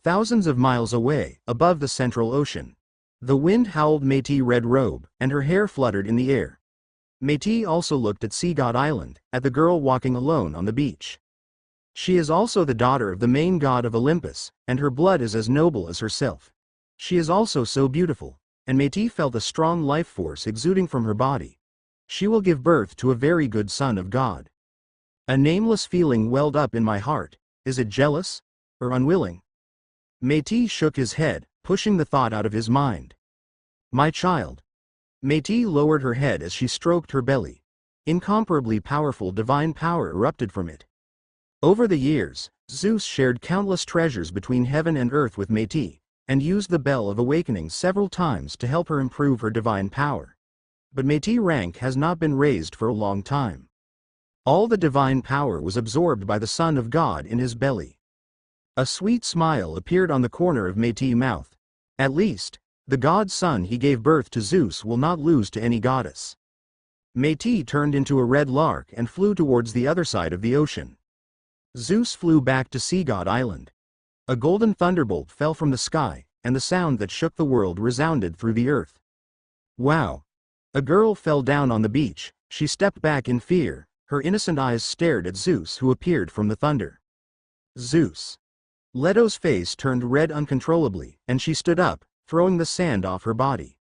thousands of miles away, above the central ocean. The wind howled Métis' red robe, and her hair fluttered in the air. Métis also looked at Sea God Island, at the girl walking alone on the beach. She is also the daughter of the main god of Olympus, and her blood is as noble as herself. She is also so beautiful, and Métis felt a strong life force exuding from her body. She will give birth to a very good son of God. A nameless feeling welled up in my heart. Is it jealous? Or unwilling? Métis shook his head, pushing the thought out of his mind. My child. Métis lowered her head as she stroked her belly. Incomparably powerful divine power erupted from it. Over the years, Zeus shared countless treasures between heaven and earth with Métis, and used the Bell of Awakening several times to help her improve her divine power. But Métis' rank has not been raised for a long time. All the divine power was absorbed by the Son of God in his belly. A sweet smile appeared on the corner of Métis' mouth. At least, the god's son he gave birth to Zeus will not lose to any goddess. Métis turned into a red lark and flew towards the other side of the ocean. Zeus flew back to Sea God Island. A golden thunderbolt fell from the sky, and the sound that shook the world resounded through the earth. Wow! A girl fell down on the beach. She stepped back in fear. Her innocent eyes stared at Zeus, who appeared from the thunder. Zeus. Leto's face turned red uncontrollably, and she stood up, throwing the sand off her body.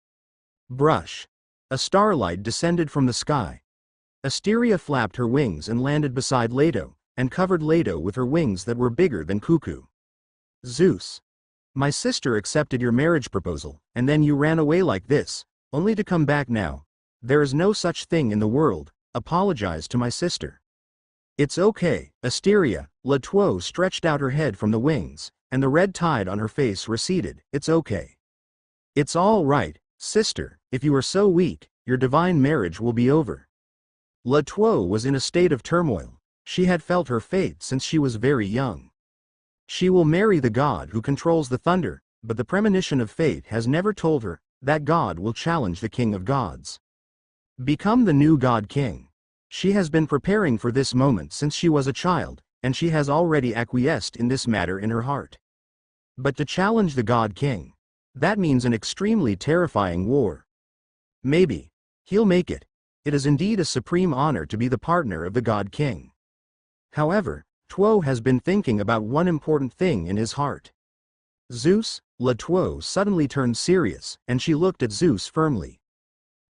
Brush. A starlight descended from the sky. Asteria flapped her wings and landed beside Leto, and covered Leto with her wings that were bigger than Cuckoo. Zeus. My sister accepted your marriage proposal, and then you ran away like this, only to come back now. There is no such thing in the world. Apologize to my sister. It's okay, Asteria. Leto stretched out her head from the wings, and the red tide on her face receded. It's okay. It's all right, sister. If you are so weak, your divine marriage will be over. Leto was in a state of turmoil. She had felt her fate since she was very young. She will marry the god who controls the thunder, but the premonition of fate has never told her that god will challenge the king of gods. Become the new god king. She has been preparing for this moment since she was a child, and she has already acquiesced in this matter in her heart. But to challenge the god king, that means an extremely terrifying war. Maybe he'll make it. It is indeed a supreme honor to be the partner of the god king. However, Leto has been thinking about one important thing in his heart. Zeus. Leto suddenly turned serious, and she looked at Zeus firmly.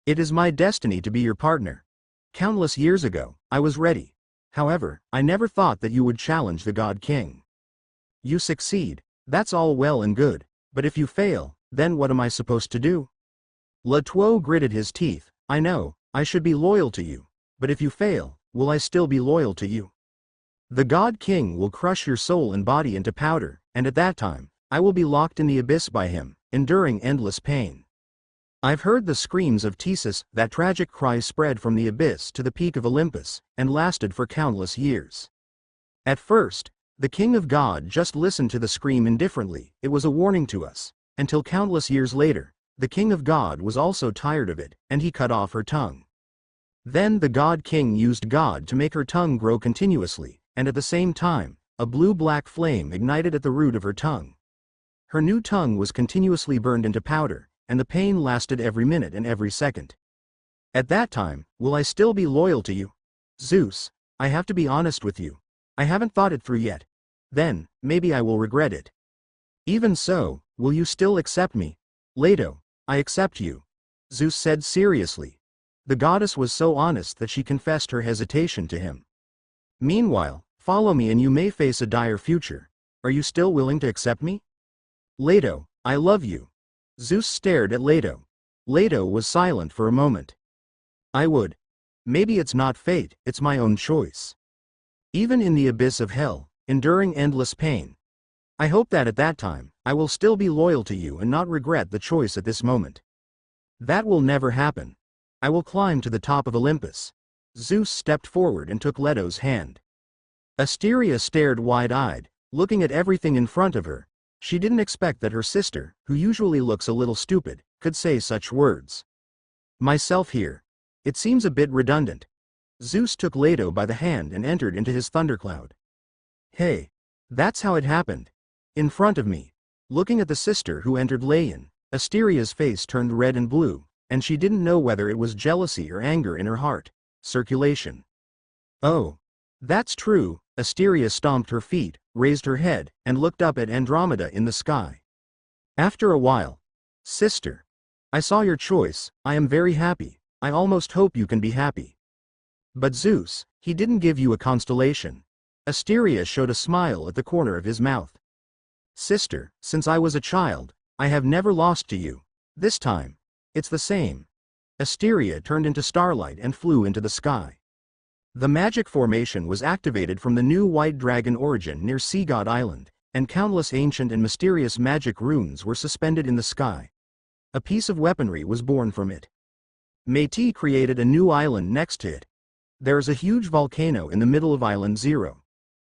It is my destiny to be your partner. Countless years ago, I was ready. However, I never thought that you would challenge the God King. You succeed, that's all well and good, but if you fail, then what am I supposed to do? Leto gritted his teeth. I know, I should be loyal to you, but if you fail, will I still be loyal to you? The God King will crush your soul and body into powder, and at that time, I will be locked in the abyss by him, enduring endless pain. I've heard the screams of Theseus. That tragic cry spread from the abyss to the peak of Olympus, and lasted for countless years. At first, the King of God just listened to the scream indifferently. It was a warning to us, until countless years later, the King of God was also tired of it, and he cut off her tongue. Then the God King used God to make her tongue grow continuously, and at the same time, a blue-black flame ignited at the root of her tongue. Her new tongue was continuously burned into powder, and the pain lasted every minute and every second. At that time, will I still be loyal to you? Zeus, I have to be honest with you. I haven't thought it through yet. Then, maybe I will regret it. Even so, will you still accept me? Leto, I accept you. Zeus said seriously. The goddess was so honest that she confessed her hesitation to him. Meanwhile, follow me and you may face a dire future. Are you still willing to accept me? Leto, I love you. Zeus stared at Leto. Leto was silent for a moment. I would. Maybe it's not fate, it's my own choice. Even in the abyss of hell, enduring endless pain. I hope that at that time, I will still be loyal to you and not regret the choice at this moment. That will never happen. I will climb to the top of Olympus. Zeus stepped forward and took Leto's hand. Asteria stared wide-eyed, looking at everything in front of her. She didn't expect that her sister, who usually looks a little stupid, could say such words. Myself here. It seems a bit redundant. Zeus took Leto by the hand and entered into his thundercloud. Hey. That's how it happened. In front of me. Looking at the sister who entered Layan, Asteria's face turned red and blue, and she didn't know whether it was jealousy or anger in her heart. Circulation. Oh. That's true. Asteria stomped her feet, raised her head, and looked up at Andromeda in the sky. After a while. Sister. I saw your choice, I am very happy, I almost hope you can be happy. But Zeus, he didn't give you a constellation. Asteria showed a smile at the corner of his mouth. Sister, since I was a child, I have never lost to you. This time. It's the same. Asteria turned into starlight and flew into the sky. The magic formation was activated from the new white dragon origin near Sea God Island, and countless ancient and mysterious magic runes were suspended in the sky. A piece of weaponry was born from it. Métis created a new island next to it. There is a huge volcano in the middle of Island 0.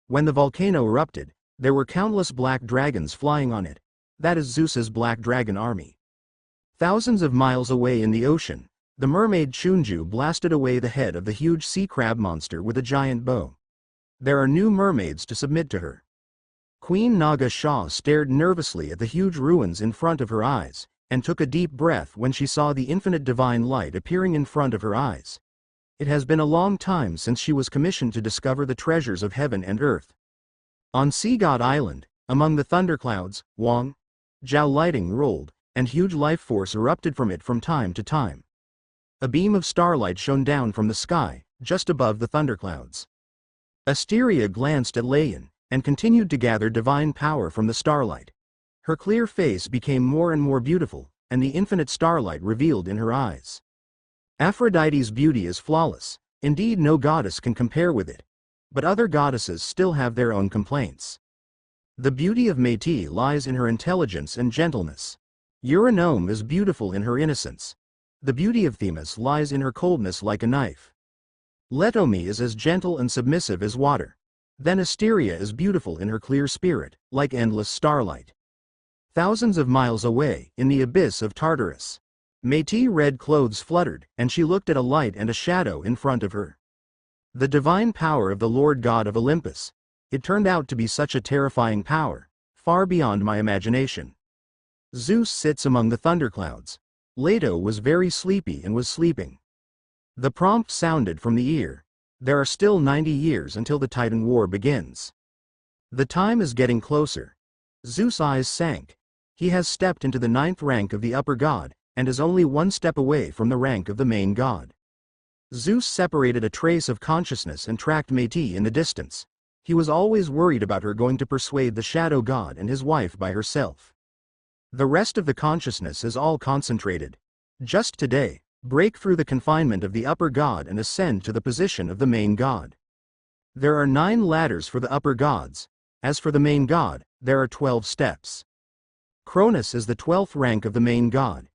When the volcano erupted, there were countless black dragons flying on it. That is Zeus's black dragon army. Thousands of miles away in the ocean, the mermaid Chunju blasted away the head of the huge sea crab monster with a giant bow. There are new mermaids to submit to her. Queen Naga Shah stared nervously at the huge ruins in front of her eyes, and took a deep breath when she saw the infinite divine light appearing in front of her eyes. It has been a long time since she was commissioned to discover the treasures of heaven and earth. On Sea God Island, among the thunderclouds, Wang, Zhao lighting rolled, and huge life force erupted from it from time to time. A beam of starlight shone down from the sky, just above the thunderclouds. Asteria glanced at Layan, and continued to gather divine power from the starlight. Her clear face became more and more beautiful, and the infinite starlight revealed in her eyes. Aphrodite's beauty is flawless, indeed no goddess can compare with it. But other goddesses still have their own complaints. The beauty of Métis lies in her intelligence and gentleness. Eurynome is beautiful in her innocence. The beauty of Themis lies in her coldness like a knife. Letomi is as gentle and submissive as water. Then Asteria is beautiful in her clear spirit, like endless starlight. Thousands of miles away, in the abyss of Tartarus, Métis' red clothes fluttered, and she looked at a light and a shadow in front of her. The divine power of the Lord God of Olympus. It turned out to be such a terrifying power, far beyond my imagination. Zeus sits among the thunderclouds. Leto was very sleepy and was sleeping. The prompt sounded from the ear. There are still 90 years until the Titan War begins. The time is getting closer. Zeus' eyes sank. He has stepped into the 9th rank of the upper god, and is only one step away from the rank of the main god. Zeus separated a trace of consciousness and tracked Métis in the distance. He was always worried about her going to persuade the shadow god and his wife by herself. The rest of the consciousness is all concentrated. Just today, break through the confinement of the upper god and ascend to the position of the main god. There are 9 ladders for the upper gods. As for the main god, there are 12 steps. Cronus is the 12th rank of the main god.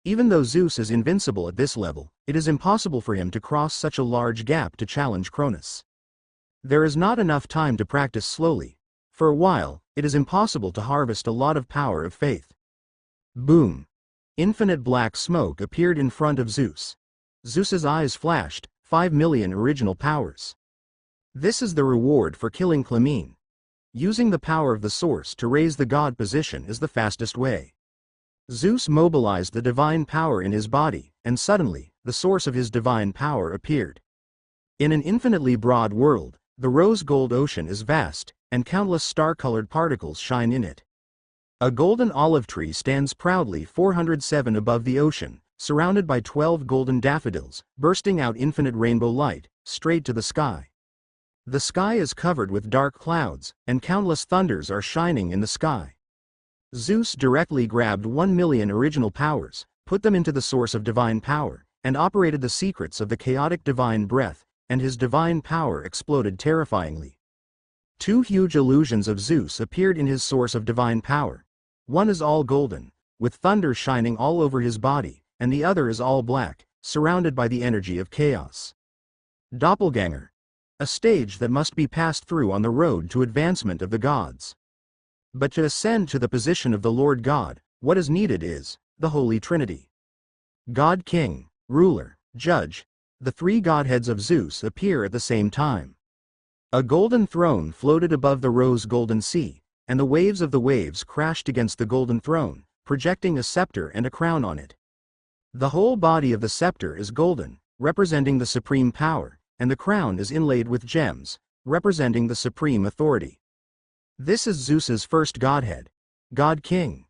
Even though Zeus is invincible at this level, it is impossible for him to cross such a large gap to challenge Cronus. There is not enough time to practice slowly. For a while, it is impossible to harvest a lot of power of faith. Boom! Infinite black smoke appeared in front of Zeus. Zeus's eyes flashed, 5 million original powers. This is the reward for killing Clymene. Using the power of the source to raise the god position is the fastest way. Zeus mobilized the divine power in his body, and suddenly, the source of his divine power appeared. In an infinitely broad world, the rose-gold ocean is vast, and countless star-colored particles shine in it. A golden olive tree stands proudly 407 above the ocean, surrounded by 12 golden daffodils, bursting out infinite rainbow light, straight to the sky. The sky is covered with dark clouds, and countless thunders are shining in the sky. Zeus directly grabbed 1 million original powers, put them into the source of divine power, and operated the secrets of the chaotic divine breath, and his divine power exploded terrifyingly. 2 huge illusions of Zeus appeared in his source of divine power. One is all golden, with thunder shining all over his body, and the other is all black, surrounded by the energy of chaos. Doppelganger. A stage that must be passed through on the road to advancement of the gods. But to ascend to the position of the Lord God, what is needed is the Holy Trinity. God King, Ruler, Judge, the 3 godheads of Zeus appear at the same time. A golden throne floated above the rose-golden sea, and the waves of the waves crashed against the golden throne, projecting a scepter and a crown on it. The whole body of the scepter is golden, representing the supreme power, and the crown is inlaid with gems, representing the supreme authority. This is Zeus's first godhead, God King.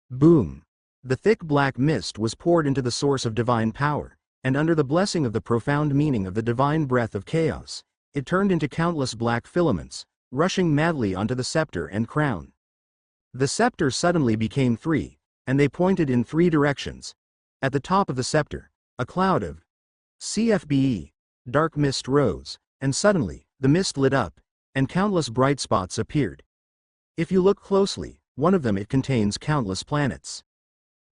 Boom! The thick black mist was poured into the source of divine power, and under the blessing of the profound meaning of the divine breath of chaos, it turned into countless black filaments, rushing madly onto the scepter and crown. The scepter suddenly became three, and they pointed in three directions. At the top of the scepter, a cloud of CFBE, dark mist rose, and suddenly, the mist lit up, and countless bright spots appeared. If you look closely, one of them it contains countless planets.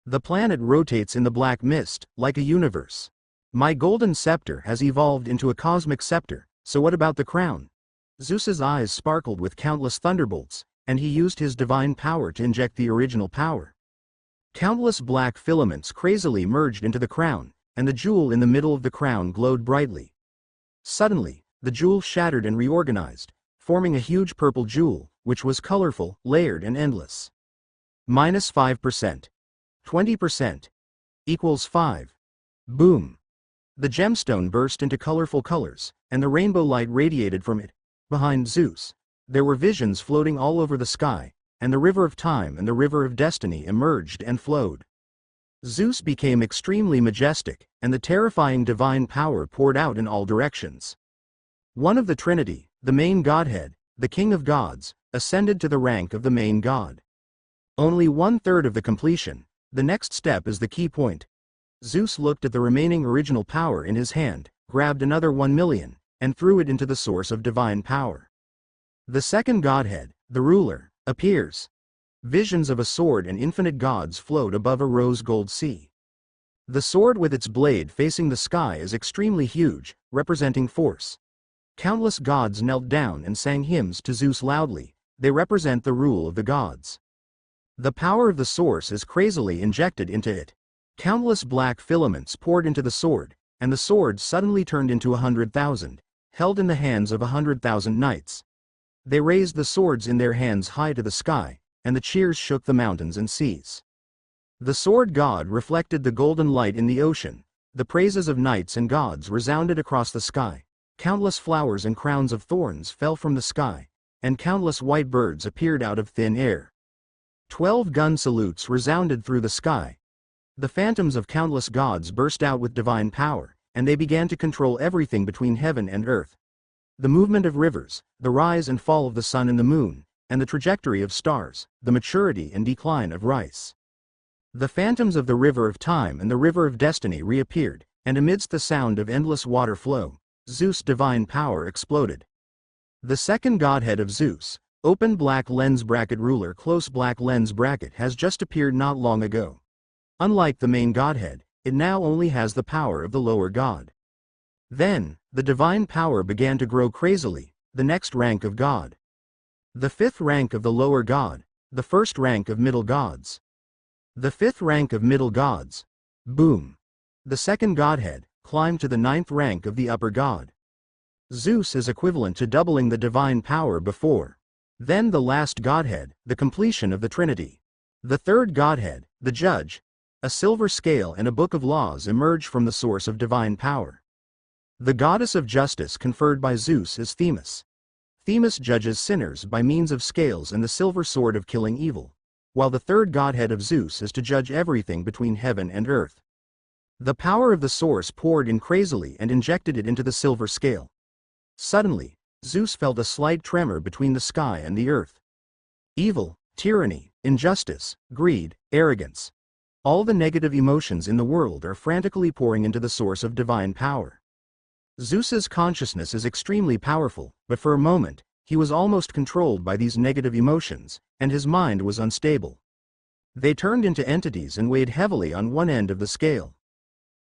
The planet rotates in the black mist, like a universe. My golden scepter has evolved into a cosmic scepter, so what about the crown? Zeus's eyes sparkled with countless thunderbolts, and he used his divine power to inject the original power. Countless black filaments crazily merged into the crown, and the jewel in the middle of the crown glowed brightly. Suddenly, the jewel shattered and reorganized, forming a huge purple jewel, which was colorful, layered and endless. -5%. 20%. Equals 5. Boom! The gemstone burst into colorful colors, and the rainbow light radiated from it. Behind Zeus, there were visions floating all over the sky, and the river of time and the river of destiny emerged and flowed. Zeus became extremely majestic, and the terrifying divine power poured out in all directions. One of the Trinity, the main godhead, the king of gods, ascended to the rank of the main god. Only 1/3 of the completion. The next step is the key point. Zeus looked at the remaining original power in his hand, grabbed another 1 million, and threw it into the source of divine power. The second godhead, the ruler, appears. Visions of a sword and infinite gods float above a rose-gold sea. The sword with its blade facing the sky is extremely huge, representing force. Countless gods knelt down and sang hymns to Zeus loudly. They represent the rule of the gods. The power of the source is crazily injected into it. Countless black filaments poured into the sword, and the sword suddenly turned into 100,000, held in the hands of 100,000 knights. They raised the swords in their hands high to the sky, and the cheers shook the mountains and seas. The sword god reflected the golden light in the ocean. The praises of knights and gods resounded across the sky. Countless flowers and crowns of thorns fell from the sky, and countless white birds appeared out of thin air. 12 gun salutes resounded through the sky. The phantoms of countless gods burst out with divine power, and they began to control everything between heaven and earth. The movement of rivers, the rise and fall of the sun and the moon, and the trajectory of stars, the maturity and decline of rice. The phantoms of the river of time and the river of destiny reappeared, and amidst the sound of endless water flow, Zeus' divine power exploded. The second godhead of Zeus, open black lens bracket ruler close black lens bracket, has just appeared not long ago. Unlike the main godhead, it now only has the power of the lower god. Then, the divine power began to grow crazily, the next rank of god. The fifth rank of the lower god, the first rank of middle gods. The fifth rank of middle gods. Boom! The second godhead climbed to the 9th rank of the upper god. Zeus is equivalent to doubling the divine power before. Then the last godhead, the completion of the Trinity. The third godhead, the judge. A silver scale and a book of laws emerge from the source of divine power. The goddess of justice conferred by Zeus is Themis. Themis judges sinners by means of scales and the silver sword of killing evil, while the third godhead of Zeus is to judge everything between heaven and earth. The power of the source poured in crazily and injected it into the silver scale. Suddenly, Zeus felt a slight tremor between the sky and the earth. Evil, tyranny, injustice, greed, arrogance. All the negative emotions in the world are frantically pouring into the source of divine power. Zeus's consciousness is extremely powerful, but for a moment, he was almost controlled by these negative emotions, and his mind was unstable. They turned into entities and weighed heavily on one end of the scale.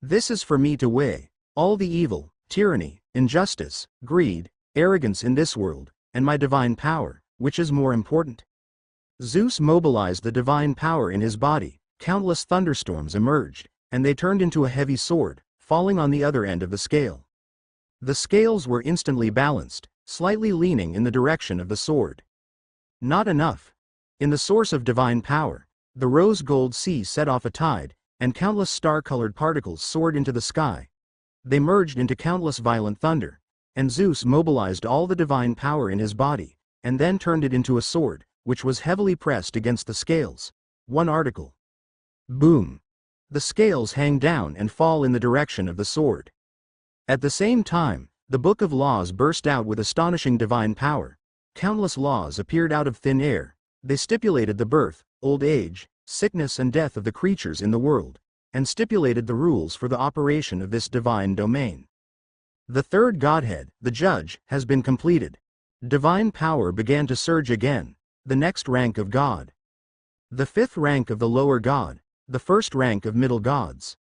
This is for me to weigh, all the evil, tyranny, injustice, greed, arrogance in this world, and my divine power, which is more important. Zeus mobilized the divine power in his body, countless thunderstorms emerged, and they turned into a heavy sword, falling on the other end of the scale. The scales were instantly balanced, slightly leaning in the direction of the sword. Not enough, In the source of divine power, the rose-gold sea set off a tide, and countless star-colored particles soared into the sky. They merged into countless violent thunder, and Zeus mobilized all the divine power in his body, and then turned it into a sword, which was heavily pressed against the scales. One article. Boom! The scales hang down and fall in the direction of the sword. At the same time, the Book of Laws burst out with astonishing divine power. Countless laws appeared out of thin air. They stipulated the birth, old age, sickness and death of the creatures in the world, and stipulated the rules for the operation of this divine domain. The third Godhead, the Judge, has been completed. Divine power began to surge again, the next rank of God. The fifth rank of the lower God, the first rank of middle gods.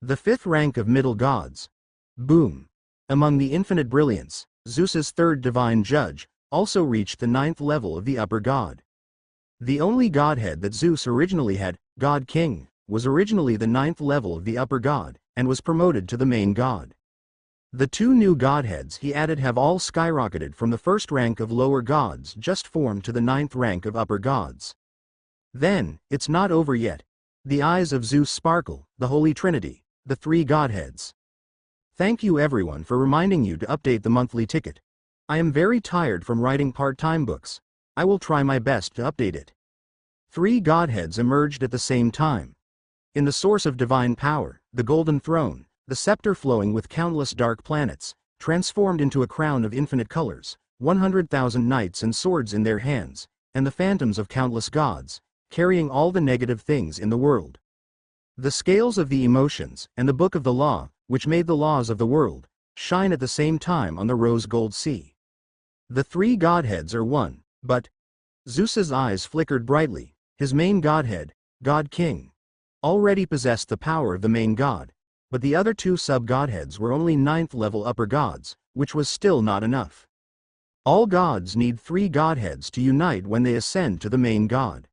The fifth rank of middle gods. Boom! Among the infinite brilliance, Zeus's third divine judge also reached the ninth level of the upper god. The only godhead that Zeus originally had, God King, was originally the ninth level of the upper god, and was promoted to the main god. The two new godheads he added have all skyrocketed from the first rank of lower gods just formed to the ninth rank of upper gods. Then, it's not over yet. The eyes of Zeus sparkle, the Holy Trinity, the three godheads. Thank you everyone for reminding you to update the monthly ticket. I am very tired from writing part-time books. I will try my best to update it. Three godheads emerged at the same time. In the source of divine power, the golden throne, the scepter flowing with countless dark planets, transformed into a crown of infinite colors, 100,000 knights and swords in their hands, and the phantoms of countless gods, carrying all the negative things in the world. The scales of the emotions, and the book of the law, which made the laws of the world, shine at the same time on the rose-gold sea. The three godheads are one, but Zeus's eyes flickered brightly. His main godhead, God King, already possessed the power of the main god, but the other two sub-godheads were only ninth-level upper gods, which was still not enough. All gods need three godheads to unite when they ascend to the main god.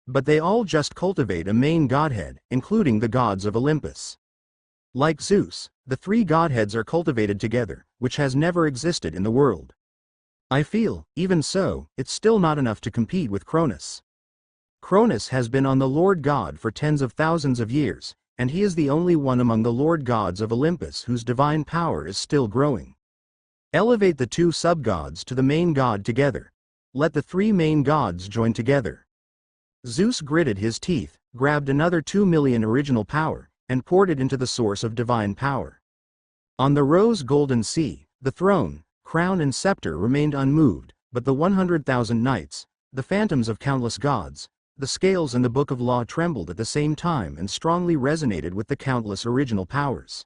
But they all just cultivate a main godhead, including the gods of Olympus. Like Zeus, the three godheads are cultivated together, which has never existed in the world. I feel, even so, it's still not enough to compete with Cronus. Cronus has been on the Lord God for tens of thousands of years, and he is the only one among the Lord gods of Olympus whose divine power is still growing. Elevate the two sub-gods to the main god together. Let the three main gods join together. Zeus gritted his teeth, grabbed another 2 million original power, and poured it into the source of divine power. On the rose-golden sea, the throne, crown and scepter remained unmoved, but the 100,000 knights, the phantoms of countless gods, the scales and the book of law trembled at the same time and strongly resonated with the countless original powers.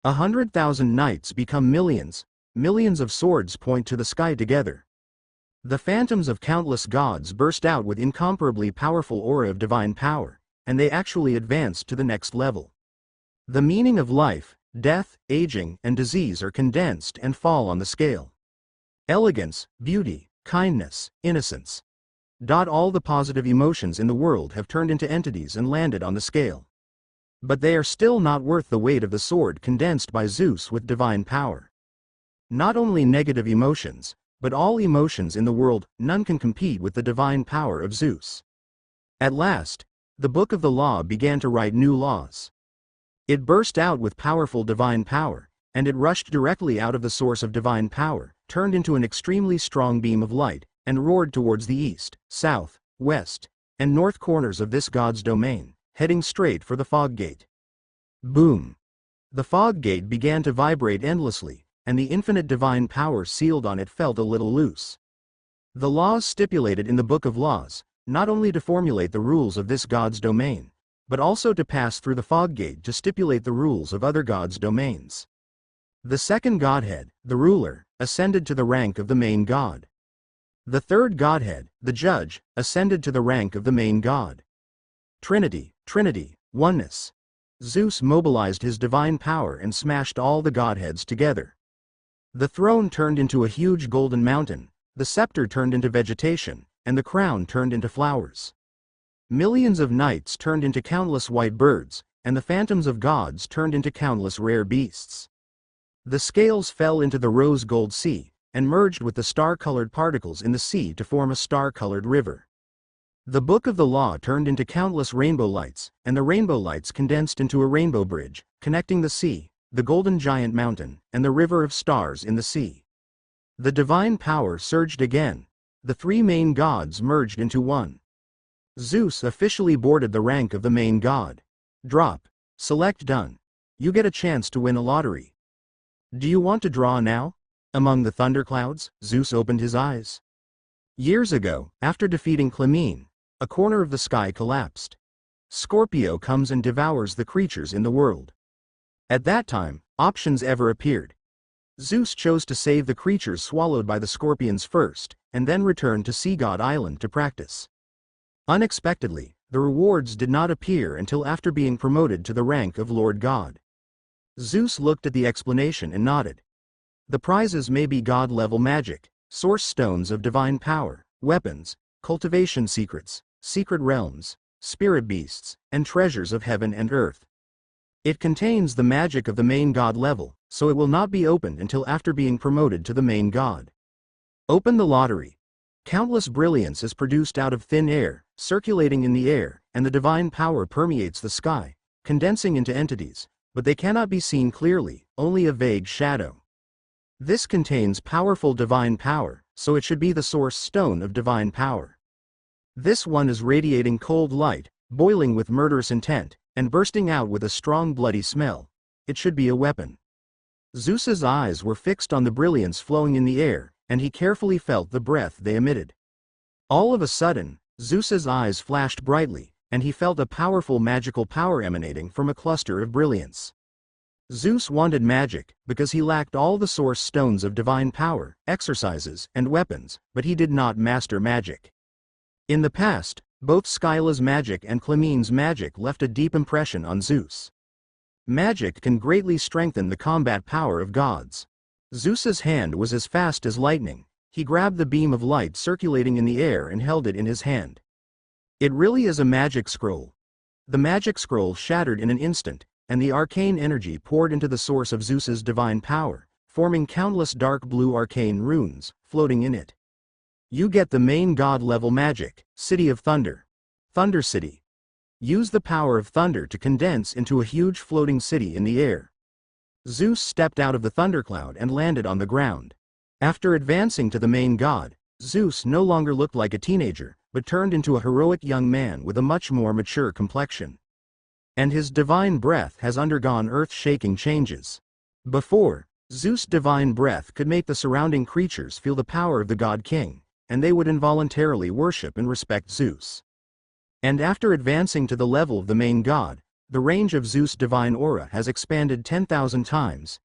100,000 knights become millions, millions of swords point to the sky together. The phantoms of countless gods burst out with incomparably powerful aura of divine power, and they actually advanced to the next level. The meaning of life, death, aging, and disease are condensed and fall on the scale. Elegance, beauty, kindness, innocence. All the positive emotions in the world have turned into entities and landed on the scale. But they are still not worth the weight of the sword condensed by Zeus with divine power. Not only negative emotions, but all emotions in the world, none can compete with the divine power of Zeus. At last, the book of the law began to write new laws. It burst out with powerful divine power, and it rushed directly out of the source of divine power, turned into an extremely strong beam of light, and roared towards the east, south, west, and north corners of this god's domain, heading straight for the fog gate. Boom! The fog gate began to vibrate endlessly, and the infinite divine power sealed on it felt a little loose. The laws stipulated in the Book of Laws, not only to formulate the rules of this god's domain, but also to pass through the fog gate to stipulate the rules of other gods' domains. The second godhead, the ruler, ascended to the rank of the main god. The third godhead, the judge, ascended to the rank of the main god. Trinity, Trinity, oneness. Zeus mobilized his divine power and smashed all the godheads together. The throne turned into a huge golden mountain, the scepter turned into vegetation, and the crown turned into flowers. Millions of knights turned into countless white birds, and the phantoms of gods turned into countless rare beasts. The scales fell into the rose-gold sea, and merged with the star-colored particles in the sea to form a star-colored river. The book of the law turned into countless rainbow lights, and the rainbow lights condensed into a rainbow bridge, connecting the sea, the golden giant mountain, and the river of stars in the sea. The divine power surged again. The three main gods merged into one. Zeus officially boarded the rank of the main god. Drop. Select done. You get a chance to win a lottery. Do you want to draw now? Among the thunderclouds, Zeus opened his eyes. Years ago, after defeating Clymene, a corner of the sky collapsed. Scorpio comes and devours the creatures in the world. At that time, options ever appeared. Zeus chose to save the creatures swallowed by the scorpions first, and then return to Sea God Island to practice. Unexpectedly, the rewards did not appear until after being promoted to the rank of Lord God. Zeus looked at the explanation and nodded. The prizes may be god-level magic, source stones of divine power, weapons, cultivation secrets, secret realms, spirit beasts, and treasures of heaven and earth. It contains the magic of the main god level, so it will not be opened until after being promoted to the main god. Open the lottery. Countless brilliance is produced out of thin air, circulating in the air, and the divine power permeates the sky, condensing into entities, but they cannot be seen clearly, only a vague shadow. This contains powerful divine power, so it should be the source stone of divine power. This one is radiating cold light, boiling with murderous intent, and bursting out with a strong bloody smell. It should be a weapon. Zeus's eyes were fixed on the brilliance flowing in the air, and he carefully felt the breath they emitted. All of a sudden, Zeus's eyes flashed brightly, and he felt a powerful magical power emanating from a cluster of brilliance. Zeus wanted magic, because he lacked all the source stones of divine power, exercises, and weapons, but he did not master magic. In the past, both Scylla's magic and Clymene's magic left a deep impression on Zeus. Magic can greatly strengthen the combat power of gods. Zeus's hand was as fast as lightning. He grabbed the beam of light circulating in the air and held it in his hand. It really is a magic scroll. The magic scroll shattered in an instant, and the arcane energy poured into the source of Zeus's divine power, forming countless dark blue arcane runes, floating in it. You get the main god-level magic, City of Thunder. Thunder City. Use the power of thunder to condense into a huge floating city in the air. Zeus stepped out of the thundercloud and landed on the ground. After advancing to the main god, Zeus no longer looked like a teenager, but turned into a heroic young man with a much more mature complexion. And his divine breath has undergone earth-shaking changes. Before, Zeus' divine breath could make the surrounding creatures feel the power of the god king, and they would involuntarily worship and respect Zeus. And after advancing to the level of the main god, the range of Zeus' divine aura has expanded 10,000 times.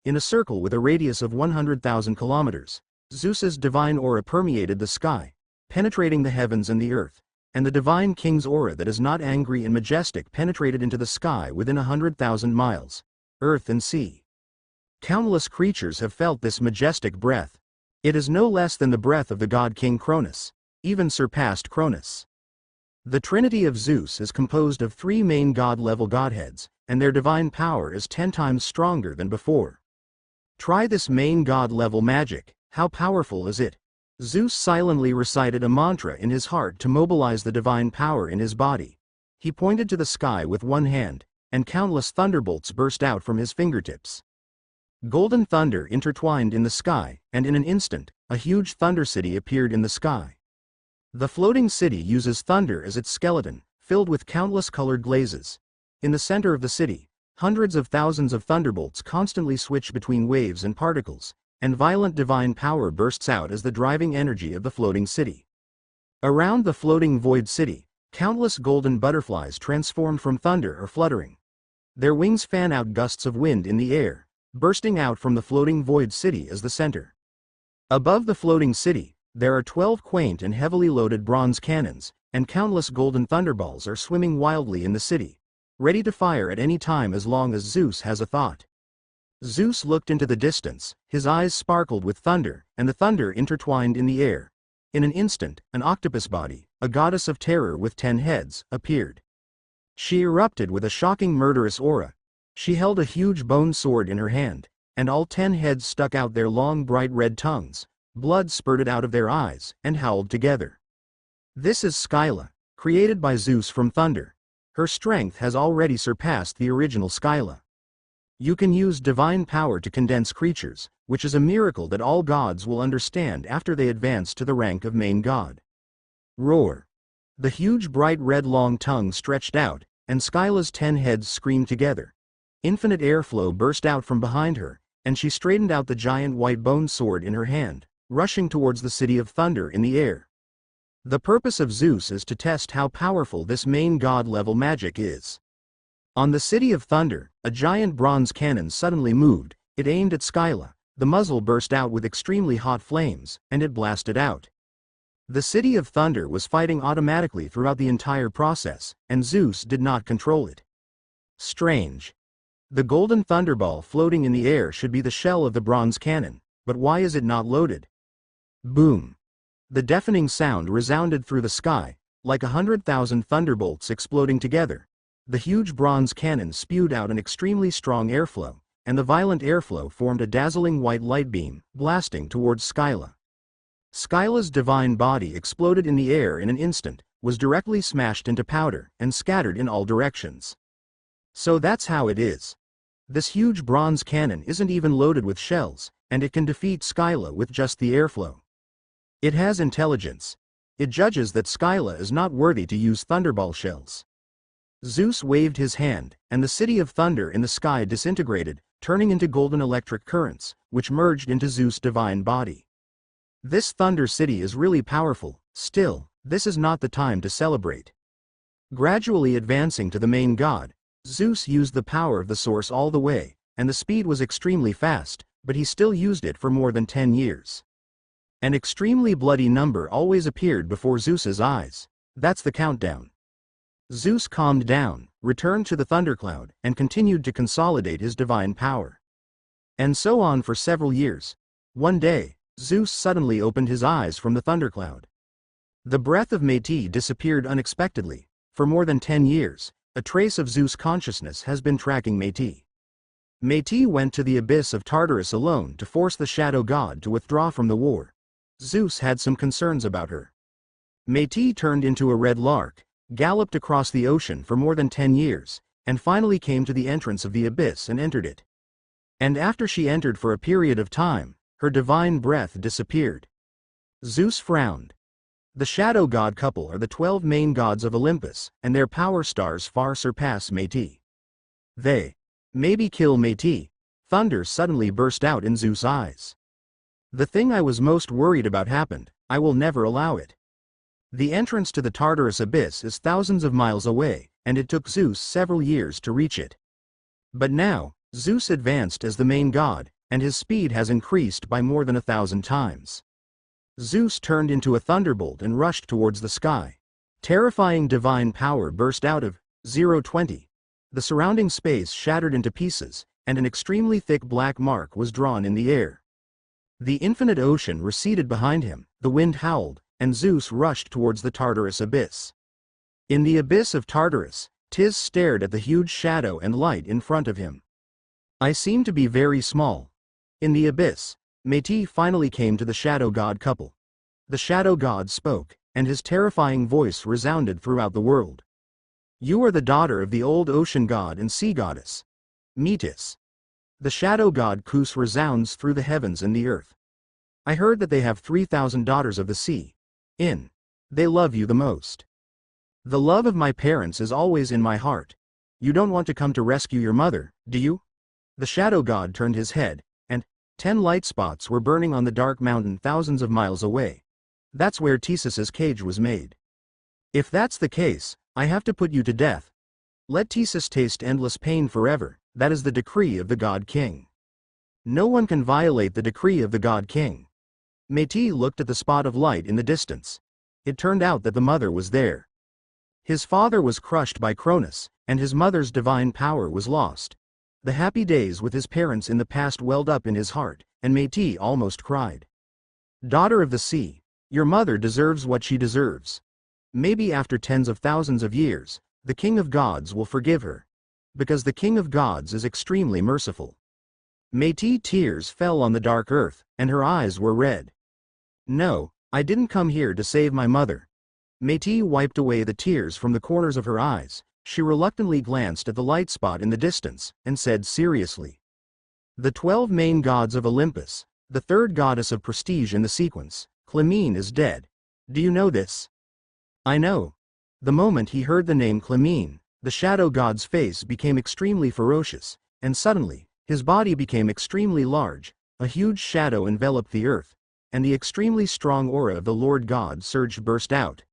In a circle with a radius of 100,000 kilometers, Zeus's divine aura permeated the sky, penetrating the heavens and the earth, and the divine king's aura that is not angry and majestic penetrated into the sky within 100,000 miles, earth and sea. Countless creatures have felt this majestic breath. It is no less than the breath of the god king Cronus, even surpassed Cronus. The Trinity of Zeus is composed of three main god-level godheads, and their divine power is 10 times stronger than before. Try this main god-level magic. How powerful is it? Zeus silently recited a mantra in his heart to mobilize the divine power in his body. He pointed to the sky with one hand, and countless thunderbolts burst out from his fingertips. Golden thunder intertwined in the sky, and in an instant, a huge thunder city appeared in the sky. The floating city uses thunder as its skeleton, filled with countless colored glazes. In the center of the city, hundreds of thousands of thunderbolts constantly switch between waves and particles, and violent divine power bursts out as the driving energy of the floating city. Around the floating void city, countless golden butterflies transformed from thunder are fluttering. Their wings fan out gusts of wind in the air, bursting out from the floating void city as the center. Above the floating city, there are 12 quaint and heavily loaded bronze cannons, and countless golden thunderballs are swimming wildly in the city, ready to fire at any time as long as Zeus has a thought. Zeus looked into the distance, his eyes sparkled with thunder, and the thunder intertwined in the air. In an instant, an octopus body, a goddess of terror with 10 heads, appeared. She erupted with a shocking murderous aura. She held a huge bone sword in her hand, and all 10 heads stuck out their long bright red tongues. Blood spurted out of their eyes, and howled together. This is Skyla, created by Zeus from thunder. Her strength has already surpassed the original Skyla. You can use divine power to condense creatures, which is a miracle that all gods will understand after they advance to the rank of main god. Roar. The huge bright red long tongue stretched out, and Skyla's 10 heads screamed together. Infinite airflow burst out from behind her, and she straightened out the giant white bone sword in her hand, rushing towards the city of thunder in the air. The purpose of Zeus is to test how powerful this main god-level magic is. On the city of thunder, a giant bronze cannon suddenly moved. It aimed at Skyla. The muzzle burst out with extremely hot flames, and it blasted out. The city of thunder was fighting automatically throughout the entire process, and Zeus did not control it. Strange. The golden thunderball floating in the air should be the shell of the bronze cannon, but why is it not loaded? Boom. The deafening sound resounded through the sky, like 100,000 thunderbolts exploding together. The huge bronze cannon spewed out an extremely strong airflow, and the violent airflow formed a dazzling white light beam, blasting towards Skyla. Skyla's divine body exploded in the air in an instant, was directly smashed into powder, and scattered in all directions. So that's how it is. This huge bronze cannon isn't even loaded with shells, and it can defeat Skyla with just the airflow. It has intelligence. It judges that Skyla is not worthy to use thunderball shells. Zeus waved his hand, and the city of thunder in the sky disintegrated, turning into golden electric currents, which merged into Zeus' divine body. This thunder city is really powerful. Still, this is not the time to celebrate. Gradually advancing to the main god, Zeus used the power of the source all the way, and the speed was extremely fast, but he still used it for more than 10 years. An extremely bloody number always appeared before Zeus's eyes. That's the countdown. Zeus calmed down, returned to the thundercloud, and continued to consolidate his divine power. And so on for several years. One day, Zeus suddenly opened his eyes from the thundercloud. The breath of Métis disappeared unexpectedly. For more than 10 years, a trace of Zeus' consciousness has been tracking Métis. Métis went to the abyss of Tartarus alone to force the shadow god to withdraw from the war. Zeus had some concerns about her. Métis turned into a red lark, galloped across the ocean for more than 10 years, and finally came to the entrance of the abyss and entered it. And after she entered for a period of time, her divine breath disappeared. Zeus frowned. The shadow god couple are the 12 main gods of Olympus, and their power stars far surpass Métis. They maybe kill Métis. Thunder suddenly burst out in Zeus' eyes. The thing I was most worried about happened. I will never allow it. The entrance to the Tartarus abyss is thousands of miles away, and it took Zeus several years to reach it. But now, Zeus advanced as the main god, and his speed has increased by more than 1,000 times. Zeus turned into a thunderbolt and rushed towards the sky. Terrifying divine power burst out of 020. The surrounding space shattered into pieces, and an extremely thick black mark was drawn in the air. The infinite ocean receded behind him, the wind howled, and Zeus rushed towards the Tartarus abyss. In the abyss of Tartarus, Tis stared at the huge shadow and light in front of him. I seem to be very small. In the abyss, Métis finally came to the shadow god couple. The shadow god spoke, and his terrifying voice resounded throughout the world. You are the daughter of the old ocean god and sea goddess, Metis. The shadow god Kus resounds through the heavens and the earth. I heard that they have 3,000 daughters of the sea. They love you the most. The love of my parents is always in my heart. You don't want to come to rescue your mother, do you? The shadow god turned his head, and 10 light spots were burning on the dark mountain thousands of miles away. That's where Theseus's cage was made. If that's the case, I have to put you to death. Let Theseus taste endless pain forever. That is the decree of the god king. No one can violate the decree of the god king. Métis looked at the spot of light in the distance. It turned out that the mother was there. His father was crushed by Cronus, and his mother's divine power was lost. The happy days with his parents in the past welled up in his heart, and Métis almost cried. Daughter of the sea, your mother deserves what she deserves. Maybe after tens of thousands of years, the king of gods will forgive her. Because the king of gods is extremely merciful. Métis' tears fell on the dark earth, and her eyes were red. No, I didn't come here to save my mother. Métis wiped away the tears from the corners of her eyes. She reluctantly glanced at the light spot in the distance, and said seriously, "The 12 main gods of Olympus, the third goddess of prestige in the sequence, Clymene, is dead. Do you know this?" "I know." The moment he heard the name Clymene, the shadow god's face became extremely ferocious, and suddenly, his body became extremely large. A huge shadow enveloped the earth, and the extremely strong aura of the Lord God surged burst out.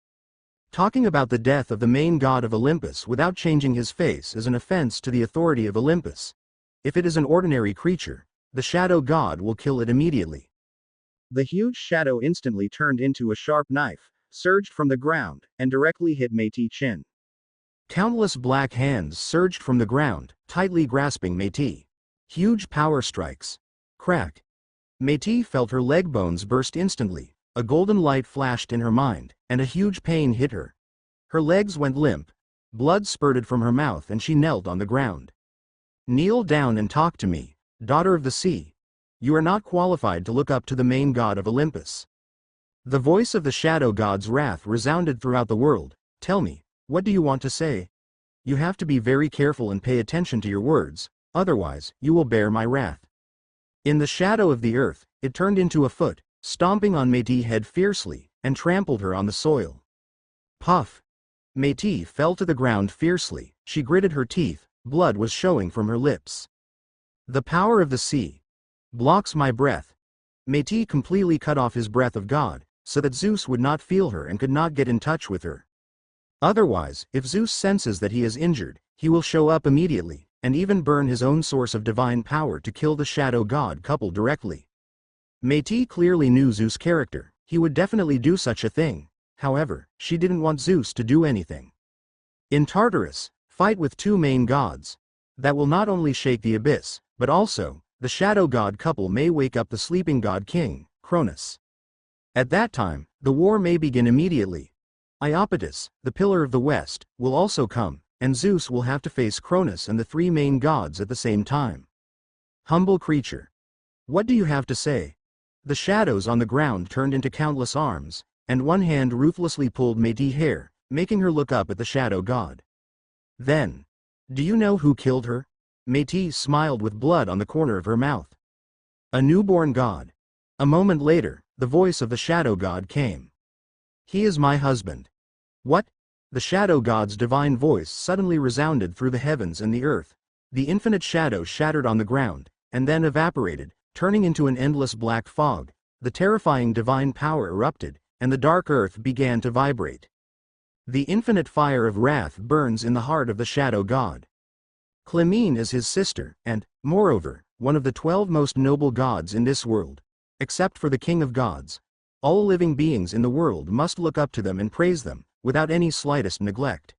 Talking about the death of the main god of Olympus without changing his face is an offense to the authority of Olympus. If it is an ordinary creature, the shadow god will kill it immediately. The huge shadow instantly turned into a sharp knife, surged from the ground, and directly hit Métis' chin. Countless black hands surged from the ground, tightly grasping Métis. Huge power strikes. Crack. Métis felt her leg bones burst instantly. A golden light flashed in her mind, and a huge pain hit her. Her legs went limp. Blood spurted from her mouth and she knelt on the ground. "Kneel down and talk to me, daughter of the sea. You are not qualified to look up to the main god of Olympus." The voice of the shadow god's wrath resounded throughout the world. "Tell me, what do you want to say? You have to be very careful and pay attention to your words, otherwise, you will bear my wrath." In the shadow of the earth, it turned into a foot, stomping on Métis' head fiercely, and trampled her on the soil. Puff! Métis fell to the ground fiercely. She gritted her teeth, blood was showing from her lips. "The power of the sea blocks my breath." Métis completely cut off his breath of God, so that Zeus would not feel her and could not get in touch with her. Otherwise, if Zeus senses that he is injured, he will show up immediately, and even burn his own source of divine power to kill the shadow god couple directly. Métis clearly knew Zeus' character. He would definitely do such a thing. However, she didn't want Zeus to do anything. In Tartarus, fight with 2 main gods. That will not only shake the abyss, but also, the shadow god couple may wake up the sleeping god king, Cronus. At that time, the war may begin immediately. Iapetus, the pillar of the west, will also come, and Zeus will have to face Cronus and the 3 main gods at the same time. "Humble creature. What do you have to say?" The shadows on the ground turned into countless arms, and one hand ruthlessly pulled Métis' hair, making her look up at the shadow god. Then, "Do you know who killed her?" Métis smiled with blood on the corner of her mouth. "A newborn god." A moment later, the voice of the shadow god came. "He is my husband." "What?" The shadow god's divine voice suddenly resounded through the heavens and the earth. The infinite shadow shattered on the ground, and then evaporated, turning into an endless black fog. The terrifying divine power erupted, and the dark earth began to vibrate. The infinite fire of wrath burns in the heart of the shadow god. Clymene is his sister, and, moreover, one of the 12 most noble gods in this world. Except for the king of gods, all living beings in the world must look up to them and praise them, without any slightest neglect.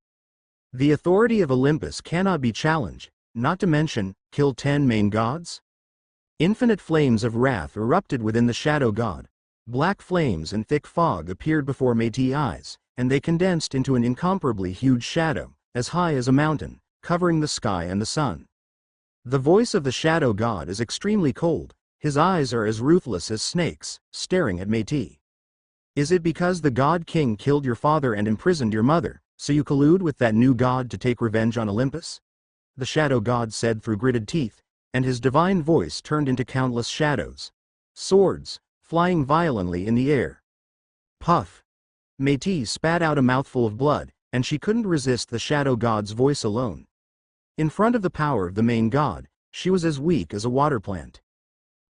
The authority of Olympus cannot be challenged, not to mention, kill 10 main gods? Infinite flames of wrath erupted within the shadow god. Black flames and thick fog appeared before Métis' eyes, and they condensed into an incomparably huge shadow, as high as a mountain, covering the sky and the sun. The voice of the shadow god is extremely cold. His eyes are as ruthless as snakes, staring at Métis. "Is it because the god king killed your father and imprisoned your mother, so you collude with that new god to take revenge on Olympus?" The shadow god said through gritted teeth, and his divine voice turned into countless shadows. Swords, flying violently in the air. Puff! Métis spat out a mouthful of blood, and she couldn't resist the shadow god's voice alone. In front of the power of the main god, she was as weak as a water plant.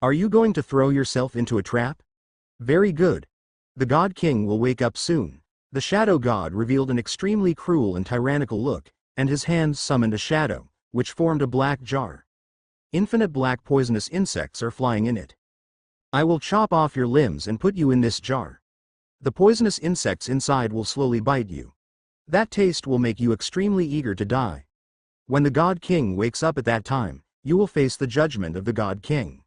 "Are you going to throw yourself into a trap? Very good. The god king will wake up soon." The shadow god revealed an extremely cruel and tyrannical look, and his hands summoned a shadow, which formed a black jar. Infinite black poisonous insects are flying in it. "I will chop off your limbs and put you in this jar. The poisonous insects inside will slowly bite you. That taste will make you extremely eager to die. When the god king wakes up at that time, you will face the judgment of the god king."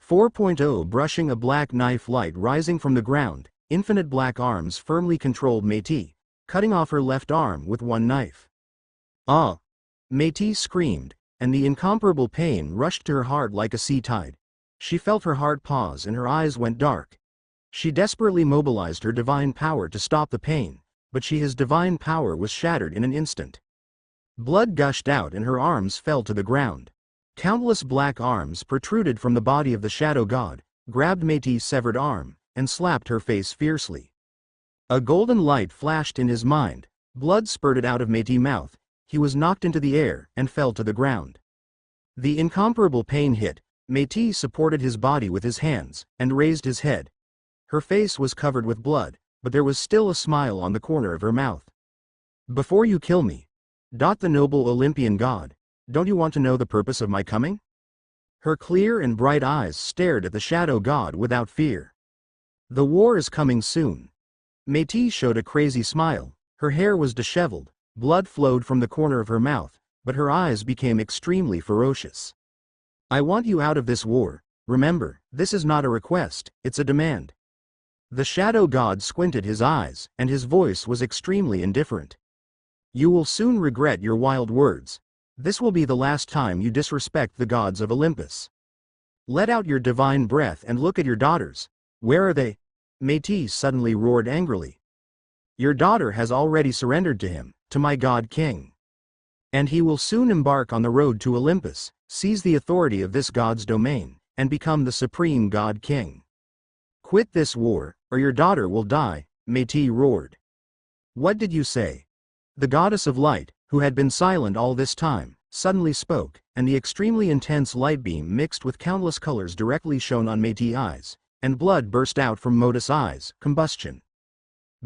4.0 Brushing a black knife light rising from the ground, infinite black arms firmly controlled Métis, cutting off her left arm with one knife. "Ah!" Métis screamed, and the incomparable pain rushed to her heart like a sea tide. She felt her heart pause and her eyes went dark. She desperately mobilized her divine power to stop the pain, but his divine power was shattered in an instant. Blood gushed out and her arms fell to the ground. Countless black arms protruded from the body of the shadow god, grabbed Métis' severed arm, and slapped her face fiercely. A golden light flashed in his mind, blood spurted out of Métis' mouth, he was knocked into the air and fell to the ground. The incomparable pain hit, Métis supported his body with his hands, and raised his head. Her face was covered with blood, but there was still a smile on the corner of her mouth. "Before you kill me, the noble Olympian god, don't you want to know the purpose of my coming?" Her clear and bright eyes stared at the shadow god without fear. "The war is coming soon." Métis showed a crazy smile, her hair was disheveled, blood flowed from the corner of her mouth, but her eyes became extremely ferocious. "I want you out of this war, remember, this is not a request, it's a demand." The shadow god squinted his eyes, and his voice was extremely indifferent. "You will soon regret your wild words. This will be the last time you disrespect the gods of Olympus. Let out your divine breath and look at your daughters. Where are they?" Métis suddenly roared angrily. "Your daughter has already surrendered to him, to my god king. And he will soon embark on the road to Olympus, seize the authority of this god's domain, and become the supreme god king. Quit this war, or your daughter will die," Métis roared. "What did you say?" The goddess of light, who had been silent all this time, suddenly spoke, and the extremely intense light beam mixed with countless colors directly shone on Métis' eyes, and blood burst out from Modus' eyes, combustion.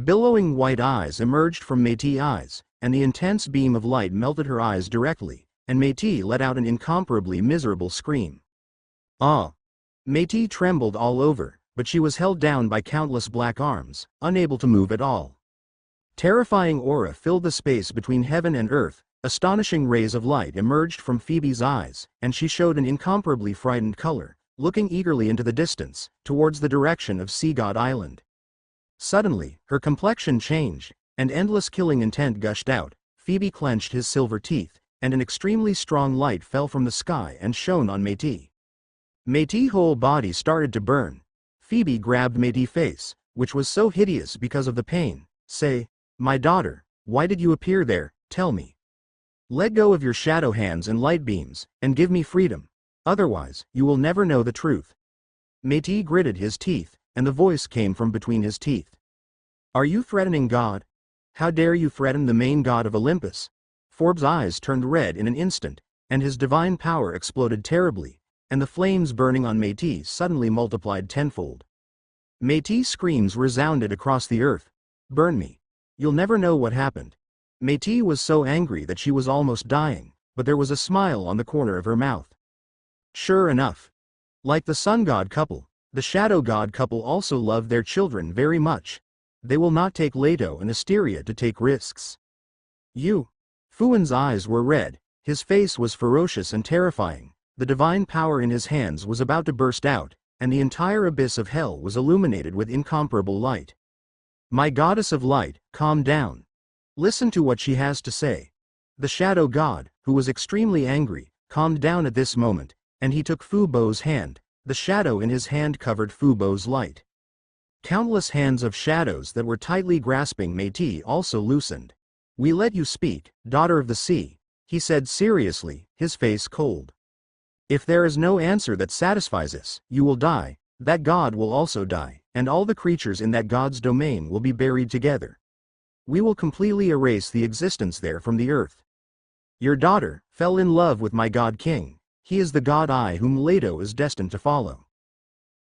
Billowing white eyes emerged from Métis' eyes, and the intense beam of light melted her eyes directly, and Métis let out an incomparably miserable scream. "Ah!" Métis trembled all over, but she was held down by countless black arms, unable to move at all. Terrifying aura filled the space between heaven and earth, astonishing rays of light emerged from Phoebe's eyes, and she showed an incomparably frightened color, looking eagerly into the distance, towards the direction of Sea God Island. Suddenly, her complexion changed, and endless killing intent gushed out. Phoebe clenched his silver teeth, and an extremely strong light fell from the sky and shone on Métis. Métis' whole body started to burn. Phoebe grabbed Métis' face, which was so hideous because of the pain. "Say, my daughter, why did you appear there, tell me. Let go of your shadow hands and light beams, and give me freedom. Otherwise, you will never know the truth." Métis gritted his teeth, and the voice came from between his teeth. "Are you threatening God? How dare you threaten the main god of Olympus?" Forbes' eyes turned red in an instant, and his divine power exploded terribly, and the flames burning on Métis suddenly multiplied tenfold. Métis' screams resounded across the earth. "Burn me. You'll never know what happened." Métis was so angry that she was almost dying, but there was a smile on the corner of her mouth. Sure enough. Like the sun god couple, the shadow god couple also loved their children very much. They will not take Leto and Asteria to take risks. "You." Fuan's eyes were red, his face was ferocious and terrifying, the divine power in his hands was about to burst out, and the entire abyss of hell was illuminated with incomparable light. "My goddess of light, calm down. Listen to what she has to say." The shadow god, who was extremely angry, calmed down at this moment, and he took Fu Bo's hand. The shadow in his hand covered Fu Bo's light. Countless hands of shadows that were tightly grasping Métis also loosened. "We let you speak, daughter of the sea," he said seriously, his face cold. "If there is no answer that satisfies us, you will die, that god will also die, and all the creatures in that god's domain will be buried together. We will completely erase the existence there from the earth. Your daughter fell in love with my god king, he is the god I whom Leto is destined to follow."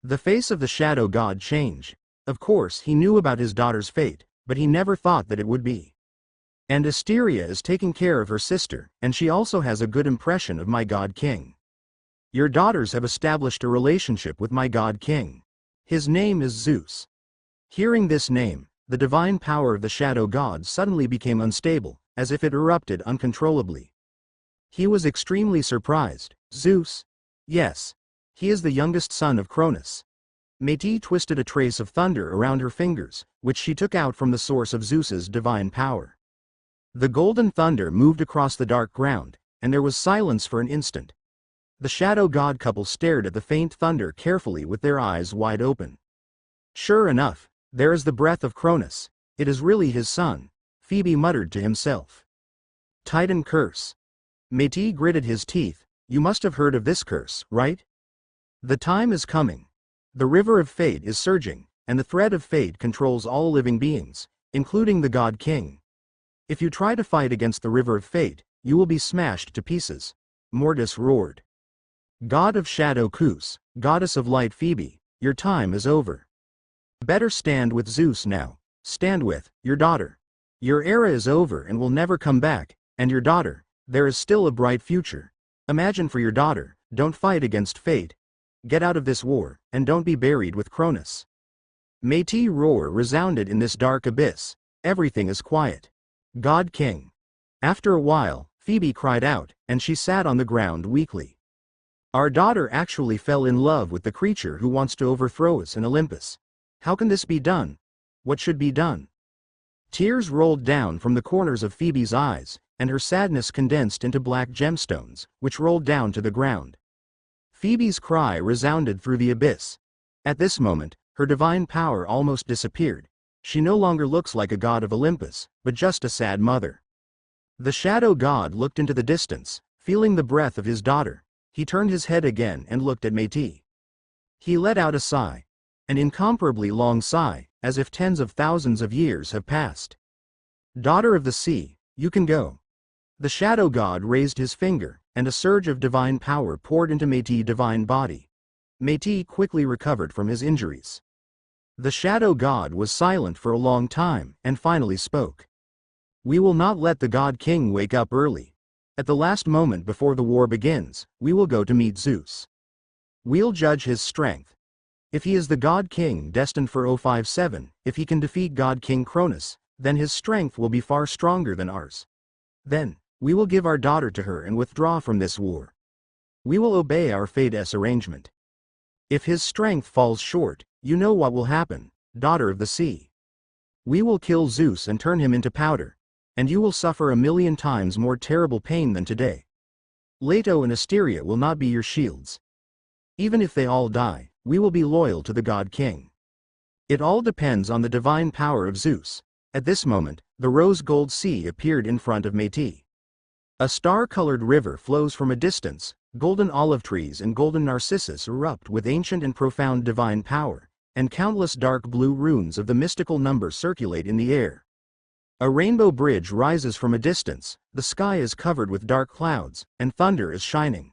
The face of the shadow god changed. Of course he knew about his daughter's fate, but he never thought that it would be. "And Asteria is taking care of her sister, and she also has a good impression of my god king. Your daughters have established a relationship with my god king. His name is Zeus." Hearing this name, the divine power of the shadow god suddenly became unstable, as if it erupted uncontrollably. He was extremely surprised. "Zeus?" "Yes. He is the youngest son of Cronus." Métis twisted a trace of thunder around her fingers, which she took out from the source of Zeus's divine power. The golden thunder moved across the dark ground, and there was silence for an instant. The shadow god couple stared at the faint thunder carefully with their eyes wide open. "Sure enough, there is the breath of Cronus. It is really his son," Phoebe muttered to himself. Titan curse. Métis gritted his teeth. You must have heard of this curse, right? The time is coming. The river of fate is surging, and the thread of fate controls all living beings, including the God King. If you try to fight against the river of fate, you will be smashed to pieces. Mortis roared. God of shadow Kus, goddess of light Phoebe, your time is over. Better stand with Zeus now. Stand with your daughter. Your era is over and will never come back, and your daughter, there is still a bright future. Imagine for your daughter, don't fight against fate. Get out of this war, and don't be buried with Cronus. Métis' roar resounded in this dark abyss. Everything is quiet. God King. After a while, Phoebe cried out, and she sat on the ground weakly. Our daughter actually fell in love with the creature who wants to overthrow us in Olympus. How can this be done? What should be done? Tears rolled down from the corners of Phoebe's eyes, and her sadness condensed into black gemstones, which rolled down to the ground. Phoebe's cry resounded through the abyss. At this moment, her divine power almost disappeared. She no longer looks like a god of Olympus, but just a sad mother. The shadow god looked into the distance, feeling the breath of his daughter. He turned his head again and looked at Métis. He let out a sigh. An incomparably long sigh, as if tens of thousands of years have passed. Daughter of the sea, you can go. The shadow god raised his finger, and a surge of divine power poured into Métis' divine body. Métis quickly recovered from his injuries. The shadow god was silent for a long time, and finally spoke. We will not let the God King wake up early. At the last moment before the war begins, we will go to meet Zeus. We'll judge his strength. If he is the God King destined for 057, if he can defeat God King Cronus, then his strength will be far stronger than ours. Then, we will give our daughter to her and withdraw from this war. We will obey our fate's arrangement. If his strength falls short, you know what will happen, daughter of the sea. We will kill Zeus and turn him into powder, and you will suffer 1,000,000 times more terrible pain than today. Leto and Asteria will not be your shields. Even if they all die, we will be loyal to the God King. It all depends on the divine power of Zeus. At this moment, the rose-gold sea appeared in front of Métis. A star-colored river flows from a distance, golden olive trees and golden narcissus erupt with ancient and profound divine power, and countless dark blue runes of the mystical number circulate in the air. A rainbow bridge rises from a distance, the sky is covered with dark clouds, and thunder is shining.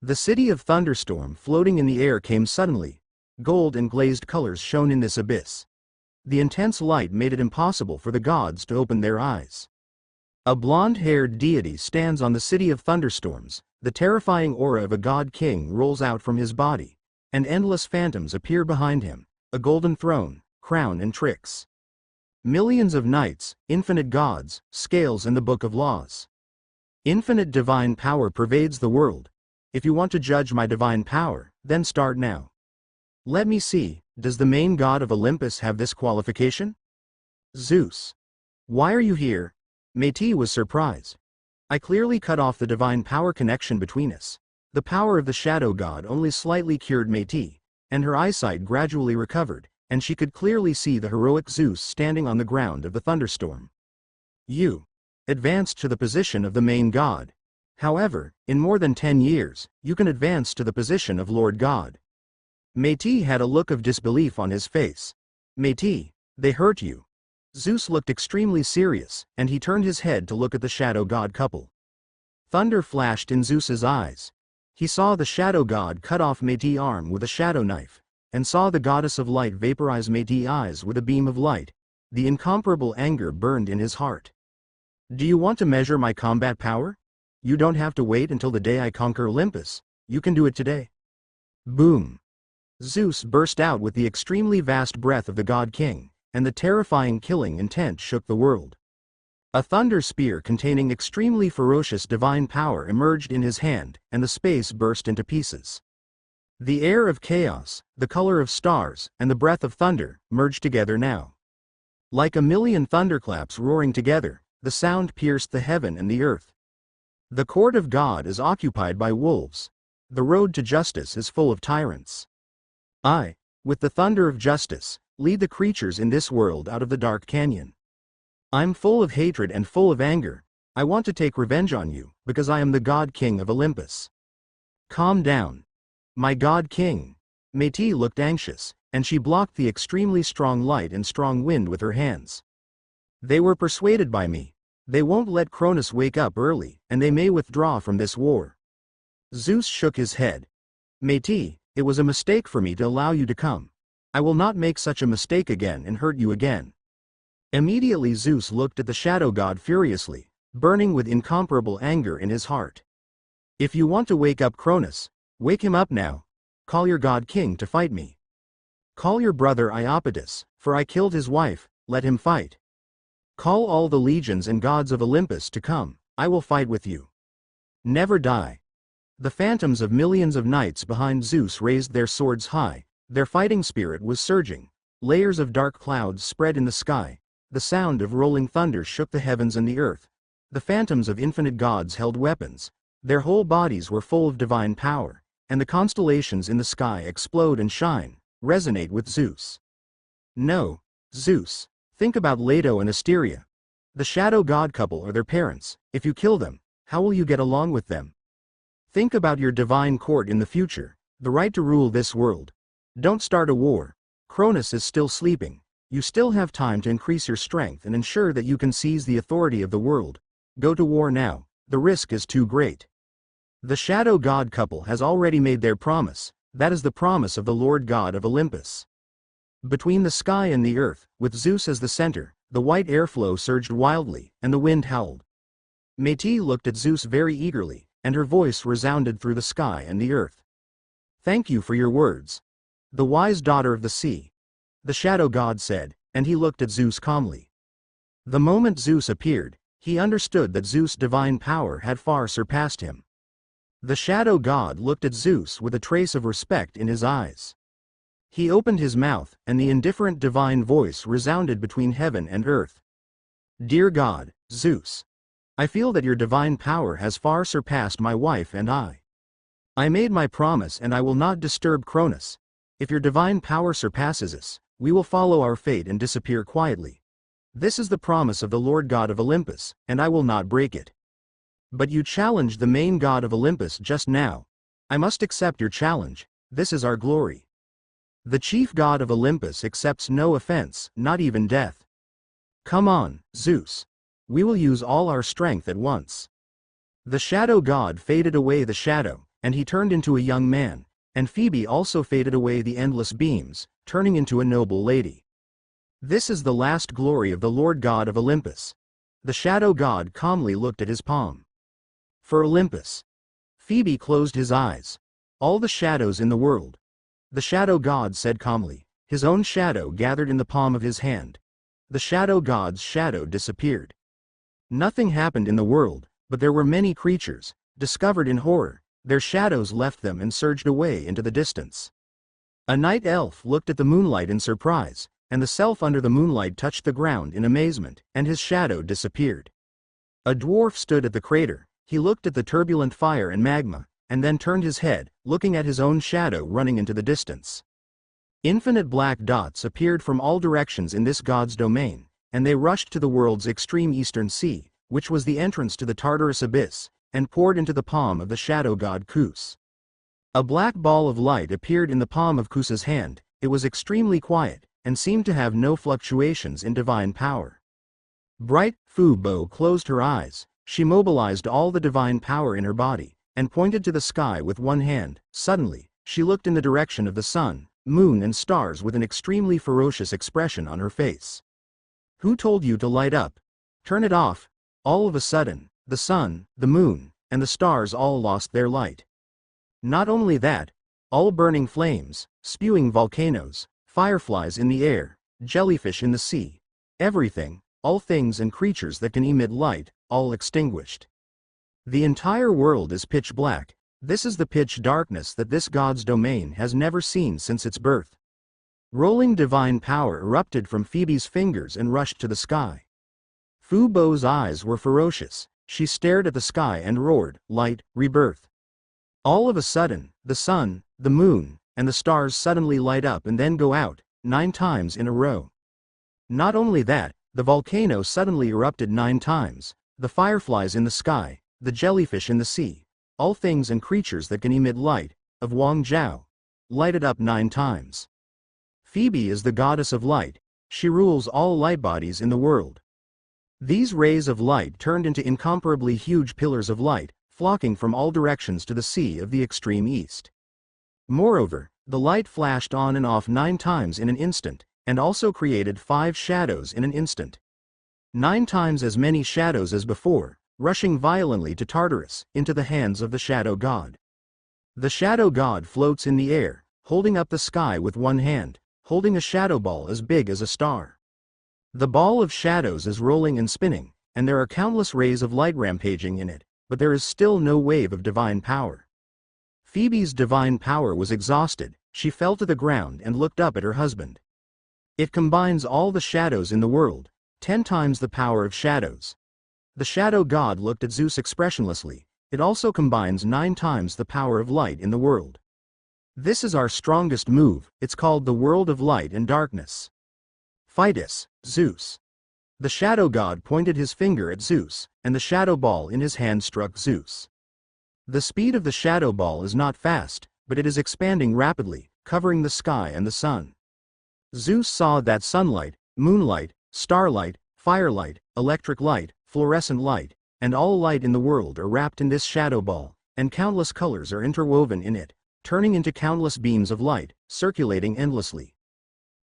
The city of Thunderstorm floating in the air came suddenly. Gold and glazed colors shone in this abyss. The intense light made it impossible for the gods to open their eyes. A blonde-haired deity stands on the city of thunderstorms, the terrifying aura of a god king rolls out from his body, and endless phantoms appear behind him, a golden throne, crown and tricks. Millions of knights, infinite gods, scales and the book of laws. Infinite divine power pervades the world. If you want to judge my divine power, then start now. Let me see, does the main god of Olympus have this qualification? Zeus. Why are you here? Métis was surprised. I clearly cut off the divine power connection between us. The power of the shadow god only slightly cured Métis, and her eyesight gradually recovered, and she could clearly see the heroic Zeus standing on the ground of the thunderstorm. You advanced to the position of the main god. However, in more than 10 years, you can advance to the position of Lord God. Métis had a look of disbelief on his face. Métis, they hurt you. Zeus looked extremely serious, and he turned his head to look at the shadow god couple. Thunder flashed in Zeus's eyes. He saw the shadow god cut off Métis' arm with a shadow knife, and saw the goddess of light vaporize Métis' eyes with a beam of light. The incomparable anger burned in his heart. Do you want to measure my combat power? You don't have to wait until the day I conquer Olympus. You can do it today. Boom. Zeus burst out with the extremely vast breath of the God King, and the terrifying killing intent shook the world. A thunder spear containing extremely ferocious divine power emerged in his hand, and the space burst into pieces. The air of chaos, the color of stars, and the breath of thunder, merged together now. Like 1,000,000 thunderclaps roaring together, the sound pierced the heaven and the earth. The court of God is occupied by wolves. The road to justice is full of tyrants. I, with the thunder of justice, lead the creatures in this world out of the dark canyon. I'm full of hatred and full of anger. I want to take revenge on you, because I am the God King of Olympus. Calm down. My God King. Métis looked anxious, and she blocked the extremely strong light and strong wind with her hands. They were persuaded by me. They won't let Cronus wake up early, and they may withdraw from this war. Zeus shook his head. Métis, it was a mistake for me to allow you to come. I will not make such a mistake again and hurt you again. Immediately Zeus looked at the shadow god furiously, burning with incomparable anger in his heart. If you want to wake up Cronus, wake him up now. Call your god king to fight me. Call your brother Iapetus, for I killed his wife, let him fight. Call all the legions and gods of Olympus to come, I will fight with you. Never die. The phantoms of millions of knights behind Zeus raised their swords high, their fighting spirit was surging. Layers of dark clouds spread in the sky, the sound of rolling thunder shook the heavens and the earth. The phantoms of infinite gods held weapons, their whole bodies were full of divine power, and the constellations in the sky explode and shine, resonate with Zeus. No, Zeus, think about Leto and Asteria. The shadow god couple are their parents. If you kill them, how will you get along with them? Think about your divine court in the future, the right to rule this world. Don't start a war. Cronus is still sleeping. You still have time to increase your strength and ensure that you can seize the authority of the world. Go to war now, the risk is too great. The shadow god couple has already made their promise, that is the promise of the Lord God of Olympus. Between the sky and the earth, with Zeus as the center, the white airflow surged wildly, and the wind howled. Métis looked at Zeus very eagerly, and her voice resounded through the sky and the earth. Thank you for your words. The wise daughter of the sea. The shadow god said, and he looked at Zeus calmly. The moment Zeus appeared, he understood that Zeus' divine power had far surpassed him. The shadow god looked at Zeus with a trace of respect in his eyes. He opened his mouth, and the indifferent divine voice resounded between heaven and earth. Dear God, Zeus. I feel that your divine power has far surpassed my wife and I. I made my promise and I will not disturb Cronus. If your divine power surpasses us, we will follow our fate and disappear quietly. This is the promise of the Lord God of Olympus, and I will not break it. But you challenged the main god of Olympus just now. I must accept your challenge, this is our glory. The chief god of Olympus accepts no offense, not even death. Come on, Zeus. We will use all our strength at once. The shadow god faded away the shadow, and he turned into a young man, and Phoebe also faded away the endless beams, turning into a noble lady. This is the last glory of the Lord God of Olympus. The shadow god calmly looked at his palm. For Olympus. Phoebe closed his eyes. All the shadows in the world. The shadow god said calmly. His own shadow gathered in the palm of his hand. The shadow god's shadow disappeared. Nothing happened in the world, but there were many creatures, discovered in horror, their shadows left them and surged away into the distance. A night elf looked at the moonlight in surprise, and the self under the moonlight touched the ground in amazement, and his shadow disappeared. A dwarf stood at the crater, he looked at the turbulent fire and magma, and then turned his head, looking at his own shadow running into the distance. Infinite black dots appeared from all directions in this god's domain, and they rushed to the world's extreme eastern sea, which was the entrance to the Tartarus abyss, and poured into the palm of the shadow god Kus. A black ball of light appeared in the palm of Kus's hand, it was extremely quiet, and seemed to have no fluctuations in divine power. Bright Fu Bo closed her eyes, she mobilized all the divine power in her body, and pointed to the sky with one hand. Suddenly, she looked in the direction of the sun, moon and stars with an extremely ferocious expression on her face. Who told you to light up? Turn it off. All of a sudden, the sun, the moon, and the stars all lost their light. Not only that, all burning flames, spewing volcanoes, fireflies in the air, jellyfish in the sea, everything, all things and creatures that can emit light, all extinguished. The entire world is pitch black. This is the pitch darkness that this god's domain has never seen since its birth. Rolling divine power erupted from Phoebe's fingers and rushed to the sky. Fu Bo's eyes were ferocious, she stared at the sky and roared, light, rebirth. All of a sudden, the sun, the moon, and the stars suddenly light up and then go out, 9 times in a row. Not only that, The volcano suddenly erupted 9 times, the fireflies in the sky, the jellyfish in the sea, all things and creatures that can emit light, of Wang Zhao, lighted up 9 times. Phoebe is the goddess of light, she rules all light bodies in the world. These rays of light turned into incomparably huge pillars of light, flocking from all directions to the sea of the extreme east. Moreover, the light flashed on and off 9 times in an instant, and also created 5 shadows in an instant. 9 times as many shadows as before, rushing violently to Tartarus, into the hands of the shadow god. The shadow god floats in the air, holding up the sky with one hand, holding a shadow ball as big as a star. The ball of shadows is rolling and spinning, and there are countless rays of light rampaging in it, but there is still no wave of divine power. Phoebe's divine power was exhausted, she fell to the ground and looked up at her husband. It combines all the shadows in the world, 10 times the power of shadows. The shadow god looked at Zeus expressionlessly, it also combines 9 times the power of light in the world. This is our strongest move, it's called the world of light and darkness. Fight us, Zeus. The shadow god pointed his finger at Zeus, and the shadow ball in his hand struck Zeus. The speed of the shadow ball is not fast, but it is expanding rapidly, covering the sky and the sun. Zeus saw that sunlight, moonlight, starlight, firelight, electric light, fluorescent light, and all light in the world are wrapped in this shadow ball, and countless colors are interwoven in it, turning into countless beams of light, circulating endlessly.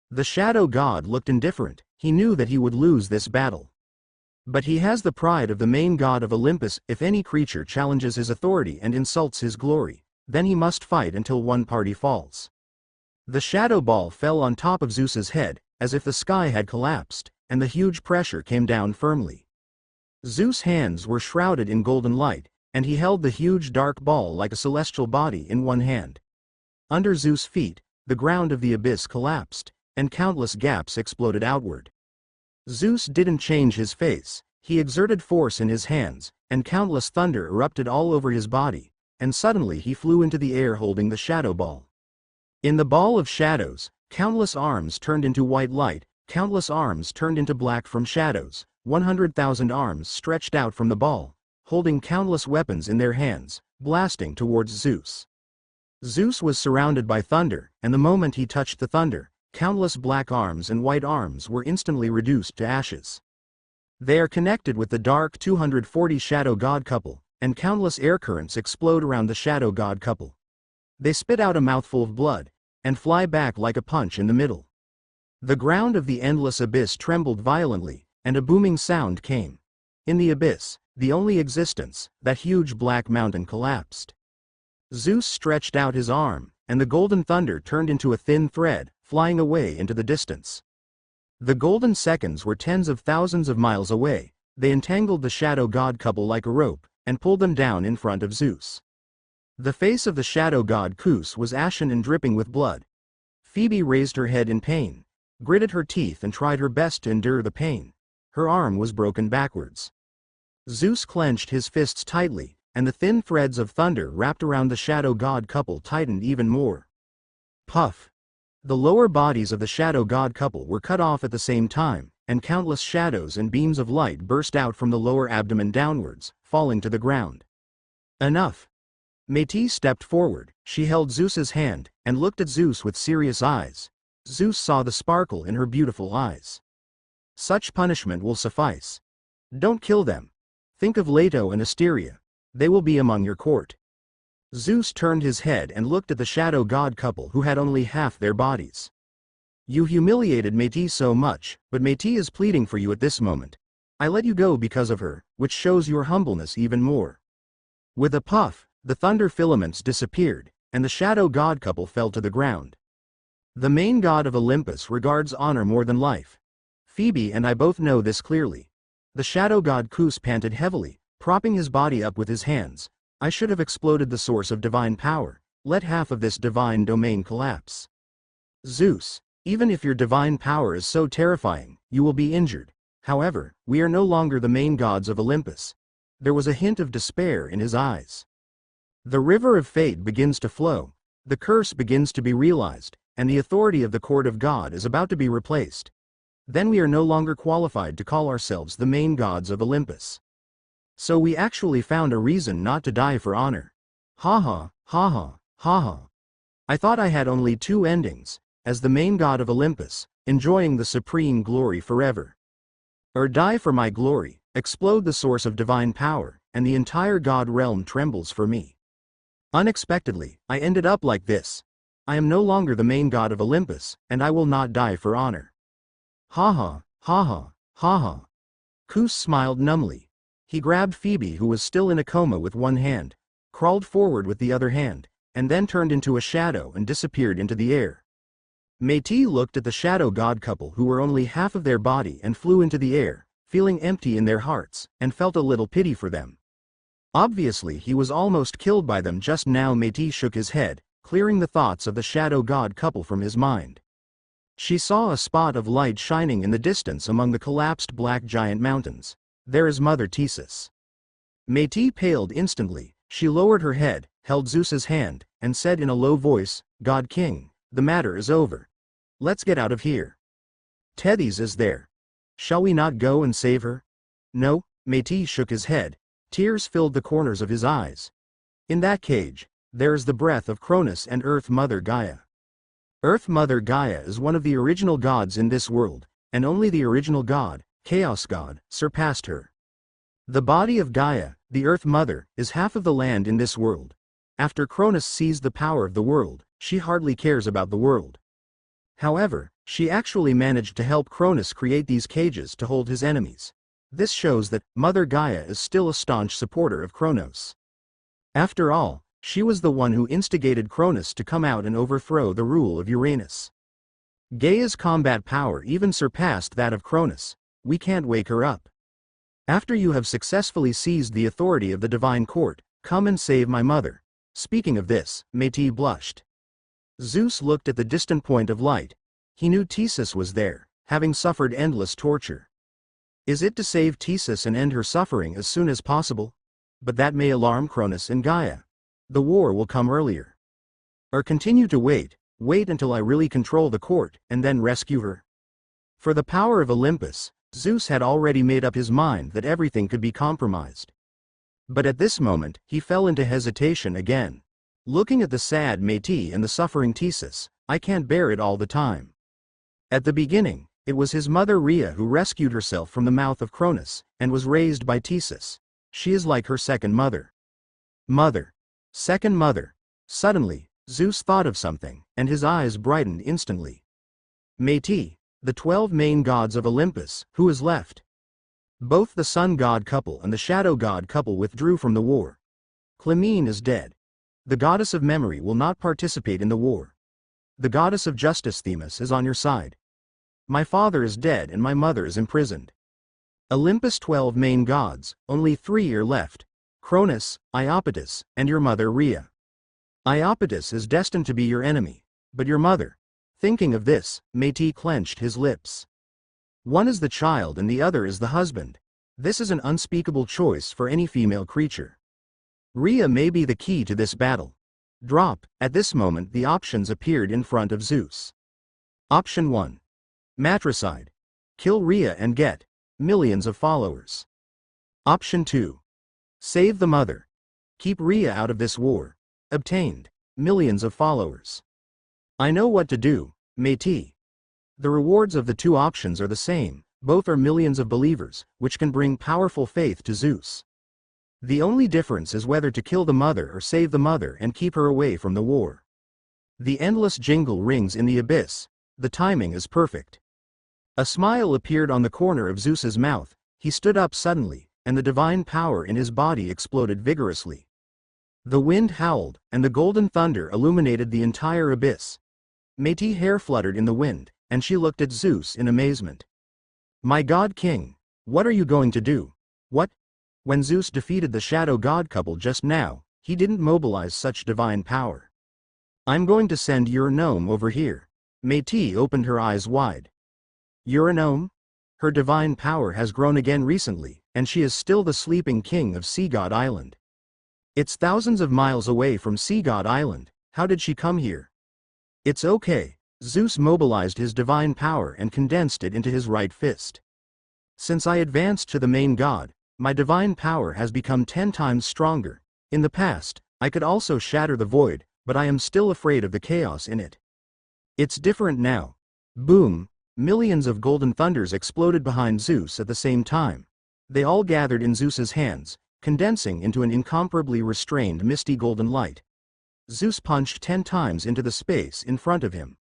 The shadow god looked indifferent, he knew that he would lose this battle. But he has the pride of the main god of Olympus. If any creature challenges his authority and insults his glory, then he must fight until one party falls. The shadow ball fell on top of Zeus's head, as if the sky had collapsed, and the huge pressure came down firmly. Zeus' hands were shrouded in golden light, and he held the huge dark ball like a celestial body in one hand. Under Zeus' feet, the ground of the abyss collapsed, and countless gaps exploded outward. Zeus didn't change his face, he exerted force in his hands, and countless thunder erupted all over his body, and suddenly he flew into the air holding the shadow ball. In the ball of shadows, countless arms turned into white light, countless arms turned into black from shadows, 100,000 arms stretched out from the ball, holding countless weapons in their hands, blasting towards Zeus. Zeus was surrounded by thunder, and the moment he touched the thunder, countless black arms and white arms were instantly reduced to ashes. They are connected with the dark 240 shadow god couple, and countless air currents explode around the shadow god couple. They spit out a mouthful of blood, and fly back like a punch in the middle. The ground of the endless abyss trembled violently, and a booming sound came. In the abyss, the only existence, that huge black mountain collapsed. Zeus stretched out his arm, and the golden thunder turned into a thin thread, flying away into the distance. The golden seconds were tens of thousands of miles away, they entangled the shadow god couple like a rope, and pulled them down in front of Zeus. The face of the shadow god Zeus was ashen and dripping with blood. Phoebe raised her head in pain, gritted her teeth and tried her best to endure the pain. Her arm was broken backwards. Zeus clenched his fists tightly, and the thin threads of thunder wrapped around the shadow god couple tightened even more. Puff! The lower bodies of the shadow god couple were cut off at the same time, and countless shadows and beams of light burst out from the lower abdomen downwards, falling to the ground. Enough! Métis stepped forward, she held Zeus's hand, and looked at Zeus with serious eyes. Zeus saw the sparkle in her beautiful eyes. Such punishment will suffice. Don't kill them. Think of Leto and Asteria. They will be among your court. Zeus turned his head and looked at the shadow god couple who had only half their bodies. You humiliated Métis so much, but Métis is pleading for you at this moment. I let you go because of her, which shows your humbleness even more. With a puff, the thunder filaments disappeared, and the shadow god couple fell to the ground. The main god of Olympus regards honor more than life. Phoebe and I both know this clearly. The shadow god Zeus panted heavily, propping his body up with his hands. I should have exploded the source of divine power, let half of this divine domain collapse. Zeus, even if your divine power is so terrifying, you will be injured. However, we are no longer the main gods of Olympus. There was a hint of despair in his eyes. The river of fate begins to flow, the curse begins to be realized, and the authority of the court of God is about to be replaced. then we are no longer qualified to call ourselves the main gods of Olympus. So we actually found a reason not to die for honor. Ha ha, ha ha, ha ha. I thought I had only two endings, as the main god of Olympus, enjoying the supreme glory forever. Or die for my glory, explode the source of divine power, and the entire god realm trembles for me. Unexpectedly, I ended up like this. I am no longer the main god of Olympus, and I will not die for honor. Ha ha, ha ha, ha ha. Zeus smiled numbly. He grabbed Phoebe, who was still in a coma, with one hand, crawled forward with the other hand, and then turned into a shadow and disappeared into the air. Métis looked at the shadow god couple, who were only half of their body and flew into the air, feeling empty in their hearts, and felt a little pity for them. Obviously he was almost killed by them just now. Métis shook his head, clearing the thoughts of the shadow god couple from his mind. She saw a spot of light shining in the distance among the collapsed black giant mountains. There is Mother Thesis. Métis paled instantly. She lowered her head, held Zeus's hand, and said in a low voice, "God King, the matter is over. Let's get out of here. Tethys is there. Shall we not go and save her?" "No," Métis shook his head. Tears filled the corners of his eyes. "In that cage, there is the breath of Cronus and Earth Mother Gaia. Earth Mother Gaia is one of the original gods in this world, and only the original god, Chaos God, surpassed her. The body of Gaia, the Earth Mother, is half of the land in this world. After Cronus seized the power of the world, she hardly cares about the world. However, she actually managed to help Cronus create these cages to hold his enemies. This shows that Mother Gaia is still a staunch supporter of Kronos. After all, she was the one who instigated Cronus to come out and overthrow the rule of Uranus. Gaia's combat power even surpassed that of Cronus. We can't wake her up. After you have successfully seized the authority of the divine court, come and save my mother." Speaking of this, Métis blushed. Zeus looked at the distant point of light. He knew Thesis was there, having suffered endless torture. Is it to save Thesis and end her suffering as soon as possible? But that may alarm Cronus and Gaia. The war will come earlier. Or continue to wait until I really control the court, and then rescue her? For the power of Olympus, Zeus had already made up his mind that everything could be compromised. But at this moment, he fell into hesitation again. Looking at the sad Métis and the suffering Thesis, I can't bear it all the time. At the beginning, it was his mother Rhea who rescued herself from the mouth of Cronus, and was raised by Thesis. She is like her second mother. Mother. Second mother. Suddenly, Zeus thought of something, and his eyes brightened instantly. Métis, the 12 main gods of Olympus, who is left? Both the sun god couple and the shadow god couple withdrew from the war. Clymene is dead. The goddess of memory will not participate in the war. The goddess of justice Themis is on your side. My father is dead and my mother is imprisoned. Olympus' 12 main gods, only 3 are left: Cronus, Iapetus, and your mother Rhea. Iapetus is destined to be your enemy, but your mother. Thinking of this, Métis clenched his lips. One is the child and the other is the husband. This is an unspeakable choice for any female creature. Rhea may be the key to this battle. Drop. At this moment the options appeared in front of Zeus. Option 1. Matricide. Kill Rhea and get millions of followers. Option 2. Save the mother. Keep Rhea out of this war. Obtained millions of followers. I know what to do, Métis. The rewards of the two options are the same. Both are millions of believers, which can bring powerful faith to Zeus. The only difference is whether to kill the mother or save the mother and keep her away from the war. The endless jingle rings in the abyss. The timing is perfect. A smile appeared on the corner of Zeus's mouth. He stood up suddenly, and the divine power in his body exploded vigorously. The wind howled, and the golden thunder illuminated the entire abyss. Métis' hair fluttered in the wind, and she looked at Zeus in amazement. My god king, what are you going to do? What? When Zeus defeated the shadow god couple just now, he didn't mobilize such divine power. I'm going to send your gnome over here. Métis opened her eyes wide. Your gnome? Her divine power has grown again recently, and she is still the sleeping king of Sea God Island. It's thousands of miles away from Sea God Island. How did she come here? It's okay, Zeus mobilized his divine power and condensed it into his right fist. Since I advanced to the main god, my divine power has become 10 times stronger. In the past, I could also shatter the void, but I am still afraid of the chaos in it. It's different now. Boom! Millions of golden thunders exploded behind Zeus at the same time. They all gathered in Zeus's hands, condensing into an incomparably restrained misty golden light. Zeus punched 10 times into the space in front of him.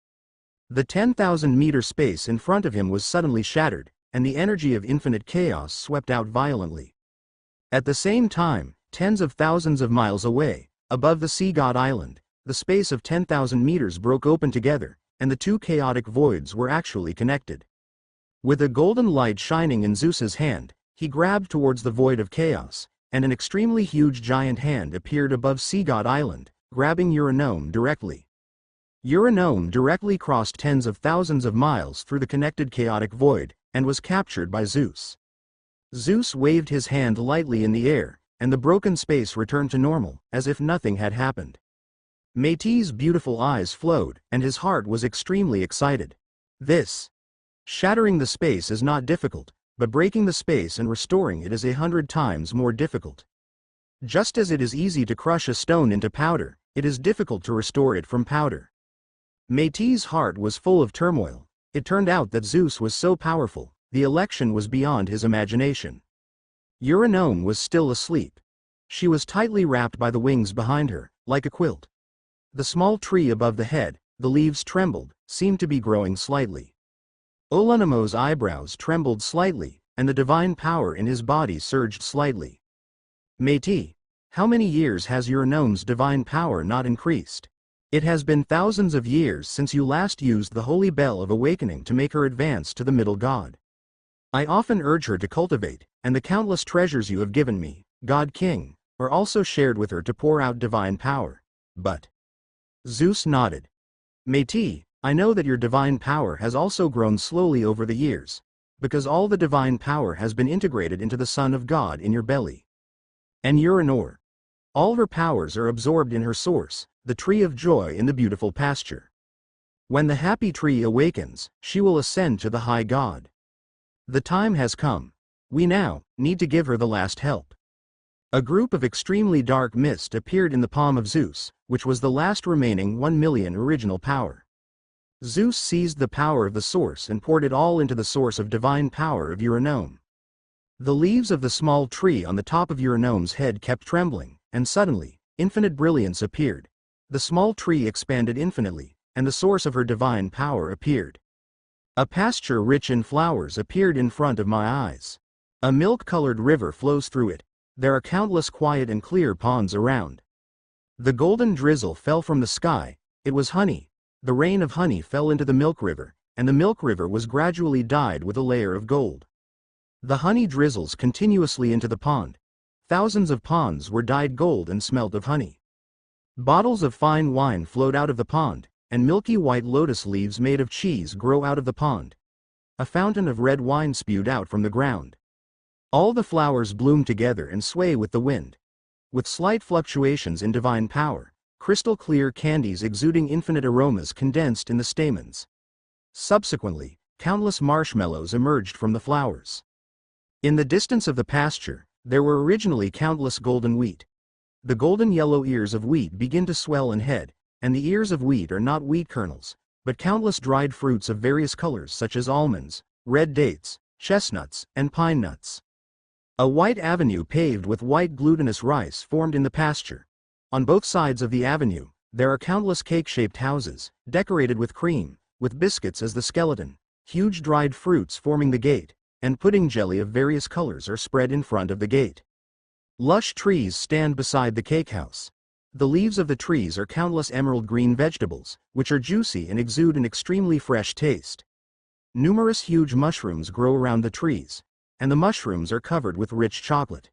The 10,000-meter space in front of him was suddenly shattered, and the energy of infinite chaos swept out violently. At the same time, tens of thousands of miles away, above the sea god island, the space of 10,000 meters broke open together, and the two chaotic voids were actually connected. With a golden light shining in Zeus's hand, he grabbed towards the void of chaos, and an extremely huge giant hand appeared above Sea God Island, grabbing Eurynome directly. Eurynome directly crossed tens of thousands of miles through the connected chaotic void, and was captured by Zeus. Zeus waved his hand lightly in the air, and the broken space returned to normal, as if nothing had happened. Métis' beautiful eyes flowed, and his heart was extremely excited. Shattering the space is not difficult, but breaking the space and restoring it is 100 times more difficult. Just as it is easy to crush a stone into powder, it is difficult to restore it from powder. Métis' heart was full of turmoil. It turned out that Zeus was so powerful, the election was beyond his imagination. Eurynome was still asleep. She was tightly wrapped by the wings behind her, like a quilt. The small tree above the head, the leaves trembled, seemed to be growing slightly. Olunomo's eyebrows trembled slightly, and the divine power in his body surged slightly. Métis, how many years has Eurynome's divine power not increased? It has been thousands of years since you last used the holy bell of awakening to make her advance to the middle god. I often urge her to cultivate, and the countless treasures you have given me, God King, are also shared with her to pour out divine power. But Zeus nodded. Métis, I know that your divine power has also grown slowly over the years, because all the divine power has been integrated into the Son of God in your belly. And Eurynome, all her powers are absorbed in her source, the tree of joy in the beautiful pasture. When the happy tree awakens, she will ascend to the high God. The time has come. We now need to give her the last help. A group of extremely dark mist appeared in the palm of Zeus, which was the last remaining 1 million original power. Zeus seized the power of the source and poured it all into the source of divine power of Eurynome. The leaves of the small tree on the top of Eurynome's head kept trembling, and suddenly, infinite brilliance appeared. The small tree expanded infinitely, and the source of her divine power appeared. A pasture rich in flowers appeared in front of my eyes. A milk-colored river flows through it. There are countless quiet and clear ponds around. The golden drizzle fell from the sky. It was honey. The rain of honey fell into the milk river, and the milk river was gradually dyed with a layer of gold. The honey drizzles continuously into the pond. Thousands of ponds were dyed gold and smelt of honey. Bottles of fine wine flowed out of the pond, and milky white lotus leaves made of cheese grow out of the pond. A fountain of red wine spewed out from the ground. All the flowers bloom together and sway with the wind. With slight fluctuations in divine power, crystal clear candies exuding infinite aromas condensed in the stamens. Subsequently, countless marshmallows emerged from the flowers. In the distance of the pasture, there were originally countless golden wheat. The golden yellow ears of wheat begin to swell and head, and the ears of wheat are not wheat kernels, but countless dried fruits of various colors such as almonds, red dates, chestnuts, and pine nuts. A white avenue paved with white glutinous rice formed in the pasture. On both sides of the avenue, there are countless cake-shaped houses, decorated with cream, with biscuits as the skeleton, huge dried fruits forming the gate, and pudding jelly of various colors are spread in front of the gate. Lush trees stand beside the cake house. The leaves of the trees are countless emerald green vegetables, which are juicy and exude an extremely fresh taste. Numerous huge mushrooms grow around the trees, and the mushrooms are covered with rich chocolate.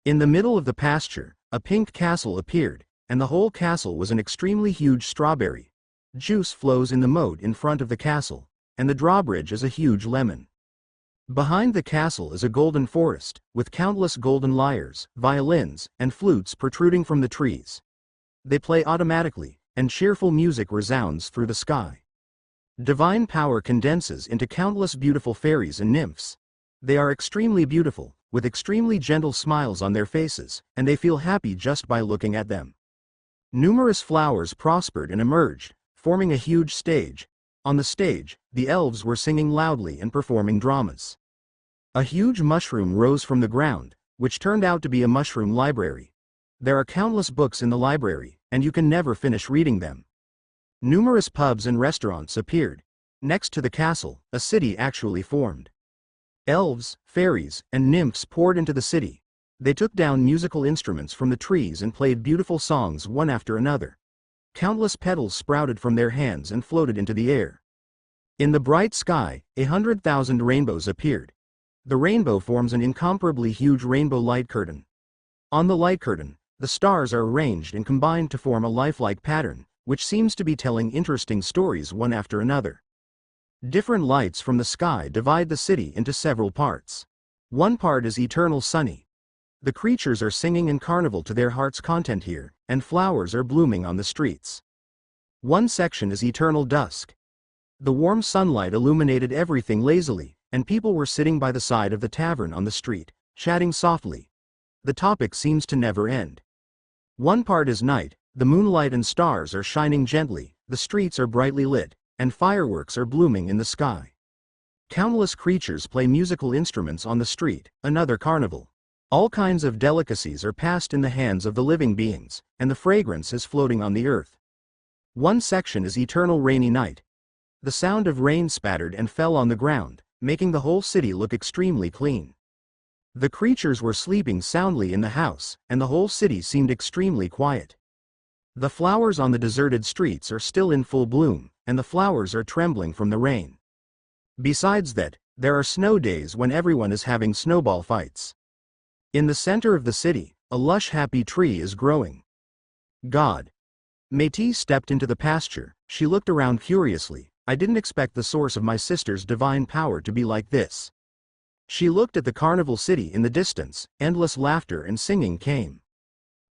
In the middle of the pasture, a pink castle appeared, and the whole castle was an extremely huge strawberry. Juice flows in the moat in front of the castle, and the drawbridge is a huge lemon. Behind the castle is a golden forest, with countless golden lyres, violins, and flutes protruding from the trees. They play automatically, and cheerful music resounds through the sky. Divine power condenses into countless beautiful fairies and nymphs. They are extremely beautiful, with extremely gentle smiles on their faces, and they feel happy just by looking at them. Numerous flowers prospered and emerged, forming a huge stage. On the stage, the elves were singing loudly and performing dramas. A huge mushroom rose from the ground, which turned out to be a mushroom library. There are countless books in the library, and you can never finish reading them. Numerous pubs and restaurants appeared. Next to the castle, a city actually formed. Elves, fairies, and nymphs poured into the city. They took down musical instruments from the trees and played beautiful songs one after another. Countless petals sprouted from their hands and floated into the air. In the bright sky, 100,000 rainbows appeared. The rainbow forms an incomparably huge rainbow light curtain. On the light curtain, the stars are arranged and combined to form a lifelike pattern, which seems to be telling interesting stories one after another. Different lights from the sky divide the city into several parts. One part is eternal sunny. The creatures are singing in carnival to their heart's content here, and flowers are blooming on the streets. One section is eternal dusk. The warm sunlight illuminated everything lazily, and people were sitting by the side of the tavern on the street, chatting softly. The topic seems to never end. One part is night. The moonlight and stars are shining gently, the streets are brightly lit, and fireworks are blooming in the sky. Countless creatures play musical instruments on the street, another carnival. All kinds of delicacies are passed in the hands of the living beings, and the fragrance is floating on the earth. One section is eternal rainy night. The sound of rain spattered and fell on the ground, making the whole city look extremely clean. The creatures were sleeping soundly in the house, and the whole city seemed extremely quiet. The flowers on the deserted streets are still in full bloom, and the flowers are trembling from the rain. Besides that, there are snow days when everyone is having snowball fights. In the center of the city, a lush happy tree is growing. God. Métis stepped into the pasture. She looked around curiously. I didn't expect the source of my sister's divine power to be like this. She looked at the carnival city in the distance. Endless laughter and singing came.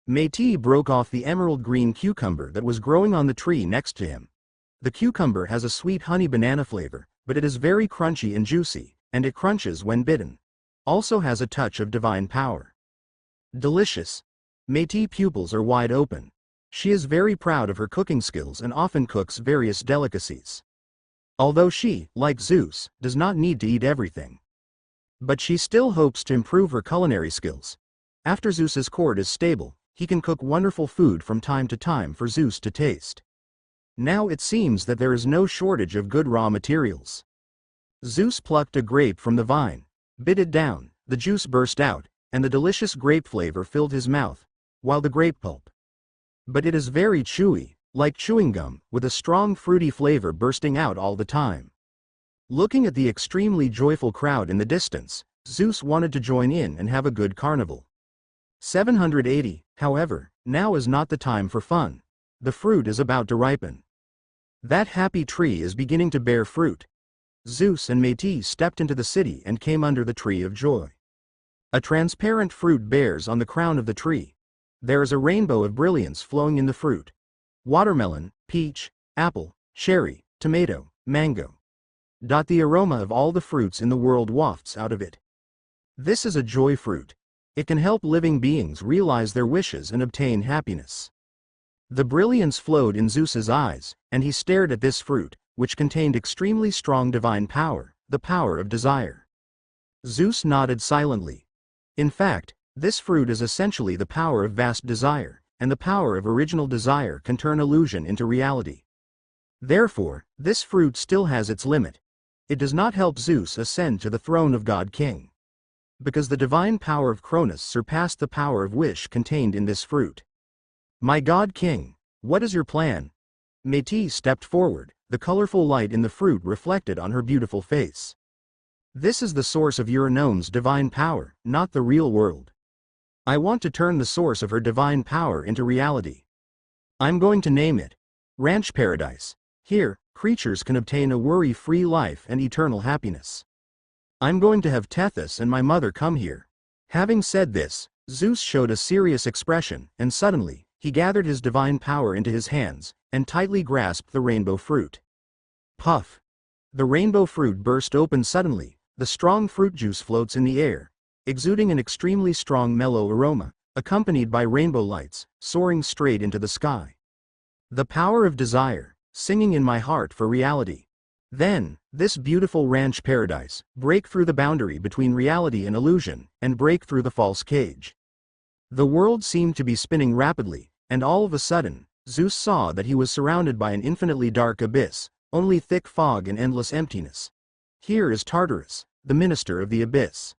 Métis broke off the emerald green cucumber that was growing on the tree next to him. The cucumber has a sweet honey banana flavor, but it is very crunchy and juicy, and it crunches when bitten. Also has a touch of divine power. Delicious. Métis' pupils are wide open. She is very proud of her cooking skills and often cooks various delicacies. Although she, like Zeus, does not need to eat everything. But she still hopes to improve her culinary skills. After Zeus's court is stable, he can cook wonderful food from time to time for Zeus to taste. Now it seems that there is no shortage of good raw materials. Zeus plucked a grape from the vine, bit it down, the juice burst out, and the delicious grape flavor filled his mouth, while the grape pulp. But it is very chewy, like chewing gum, with a strong fruity flavor bursting out all the time. Looking at the extremely joyful crowd in the distance, Zeus wanted to join in and have a good carnival. 780, however, now is not the time for fun. The fruit is about to ripen. That happy tree is beginning to bear fruit. Zeus and Métis stepped into the city and came under the tree of joy. A transparent fruit bears on the crown of the tree. There is a rainbow of brilliance flowing in the fruit. Watermelon, peach, apple, cherry, tomato, mango. The aroma of all the fruits in the world wafts out of it. This is a joy fruit. It can help living beings realize their wishes and obtain happiness. The brilliance flowed in Zeus's eyes, and he stared at this fruit, which contained extremely strong divine power, the power of desire. Zeus nodded silently. In fact, this fruit is essentially the power of vast desire, and the power of original desire can turn illusion into reality. Therefore, this fruit still has its limit. It does not help Zeus ascend to the throne of God King. Because the divine power of Cronus surpassed the power of wish contained in this fruit. My God King, what is your plan? Métis stepped forward, the colorful light in the fruit reflected on her beautiful face. This is the source of Uranome's divine power, not the real world. I want to turn the source of her divine power into reality. I'm going to name it Ranch Paradise. Here, creatures can obtain a worry-free life and eternal happiness. I'm going to have Tethys and my mother come here. Having said this, Zeus showed a serious expression, and suddenly, he gathered his divine power into his hands, and tightly grasped the rainbow fruit. Puff! The rainbow fruit burst open suddenly, the strong fruit juice floats in the air, exuding an extremely strong mellow aroma, accompanied by rainbow lights, soaring straight into the sky. The power of desire, singing in my heart for reality. Then, this beautiful ranch paradise, break through the boundary between reality and illusion, and break through the false cage. The world seemed to be spinning rapidly, and all of a sudden, Zeus saw that he was surrounded by an infinitely dark abyss, only thick fog and endless emptiness. Here is Tartarus, the minister of the abyss.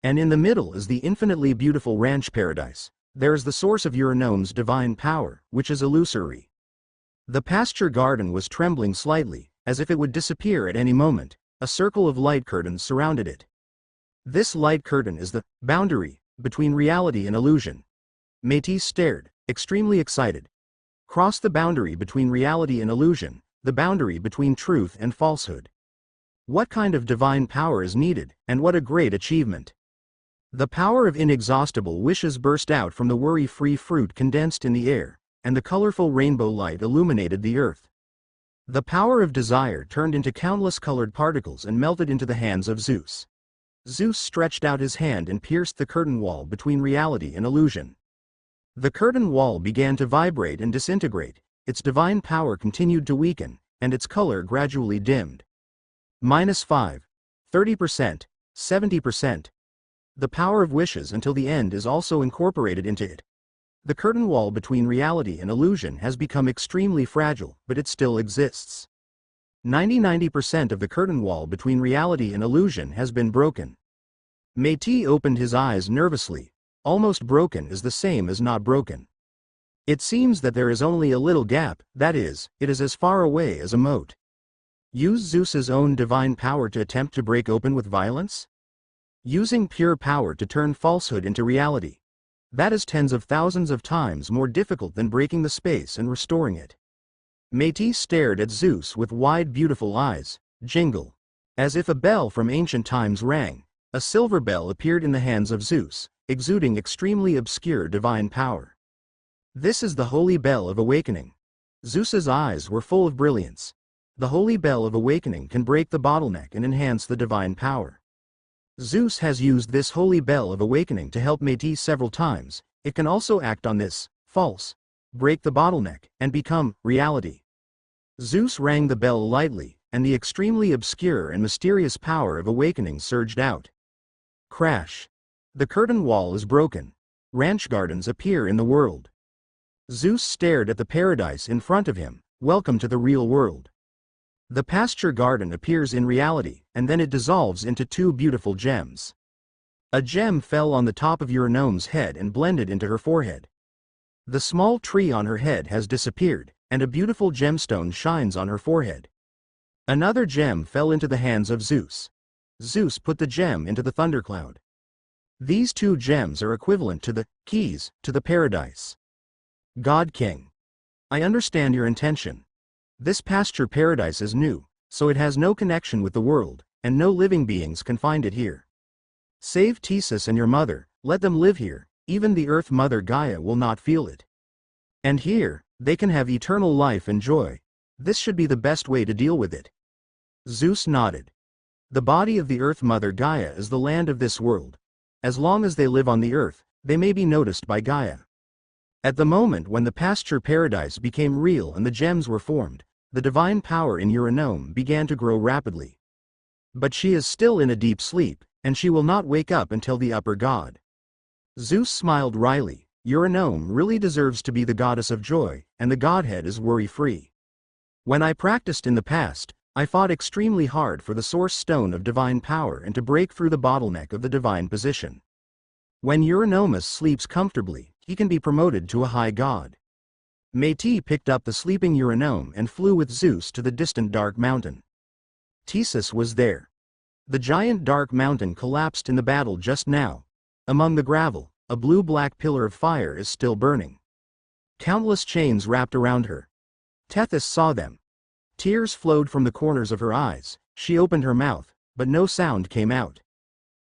And in the middle is the infinitely beautiful ranch paradise. There is the source of Eurenome's divine power, which is illusory. The pasture garden was trembling slightly, as if it would disappear at any moment. A circle of light curtains surrounded it. This light curtain is the boundary between reality and illusion. Métis stared, extremely excited. Cross the boundary between reality and illusion, the boundary between truth and falsehood. What kind of divine power is needed, and what a great achievement! The power of inexhaustible wishes burst out from the worry-free fruit condensed in the air, and the colorful rainbow light illuminated the earth. The power of desire turned into countless colored particles and melted into the hands of Zeus. Zeus stretched out his hand and pierced the curtain wall between reality and illusion. The curtain wall began to vibrate and disintegrate, its divine power continued to weaken, and its color gradually dimmed. -5, 30%, 70%. The power of wishes until the end is also incorporated into it. The curtain wall between reality and illusion has become extremely fragile, but it still exists. 90% of the curtain wall between reality and illusion has been broken. Métis opened his eyes nervously. Almost broken is the same as not broken. It seems that there is only a little gap, that is, it is as far away as a mote. Use Zeus's own divine power to attempt to break open with violence? Using pure power to turn falsehood into reality. That is tens of thousands of times more difficult than breaking the space and restoring it. Métis stared at Zeus with wide beautiful eyes. Jingle. As if a bell from ancient times rang, a silver bell appeared in the hands of Zeus, exuding extremely obscure divine power. This is the holy bell of awakening. Zeus's eyes were full of brilliance. The holy bell of awakening can break the bottleneck and enhance the divine power. Zeus has used this holy bell of awakening to help Métis several times. It can also act on this false, break the bottleneck, and become reality. Zeus rang the bell lightly, and the extremely obscure and mysterious power of awakening surged out. Crash. The curtain wall is broken. Ranch gardens appear in the world. Zeus stared at the paradise in front of him. Welcome to the real world. The pasture garden appears in reality, and then it dissolves into two beautiful gems. A gem fell on the top of Eurenome's head and blended into her forehead. The small tree on her head has disappeared, and a beautiful gemstone shines on her forehead. Another gem fell into the hands of Zeus. Zeus put the gem into the thundercloud. These two gems are equivalent to the keys to the paradise. God King. I understand your intention. This pasture paradise is new, so it has no connection with the world, and no living beings can find it here. Save Theseus and your mother, let them live here, even the Earth Mother Gaia will not feel it. And here, they can have eternal life and joy. This should be the best way to deal with it. Zeus nodded. The body of the Earth Mother Gaia is the land of this world. As long as they live on the earth, they may be noticed by Gaia. At the moment when the pasture paradise became real and the gems were formed, the divine power in Euronome began to grow rapidly. But she is still in a deep sleep, and she will not wake up until the upper god. Zeus smiled wryly. Euronome really deserves to be the goddess of joy, and the godhead is worry-free. When I practiced in the past, I fought extremely hard for the source stone of divine power and to break through the bottleneck of the divine position. When Euronome sleeps comfortably, he can be promoted to a high god. Métis picked up the sleeping Euronome and flew with Zeus to the distant dark mountain. Theseus was there. The giant dark mountain collapsed in the battle just now. Among the gravel, a blue-black pillar of fire is still burning. Countless chains wrapped around her. Tethys saw them. Tears flowed from the corners of her eyes. She opened her mouth, but no sound came out.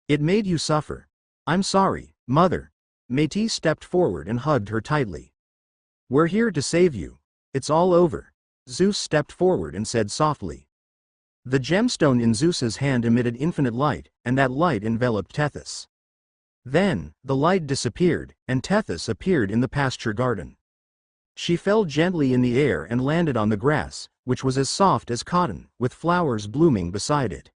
It made you suffer. I'm sorry, mother. Métis stepped forward and hugged her tightly. We're here to save you. It's all over. Zeus stepped forward and said softly. The gemstone in Zeus's hand emitted infinite light, and that light enveloped Tethys. Then, the light disappeared, and Tethys appeared in the pasture garden. She fell gently in the air and landed on the grass, which was as soft as cotton, with flowers blooming beside it.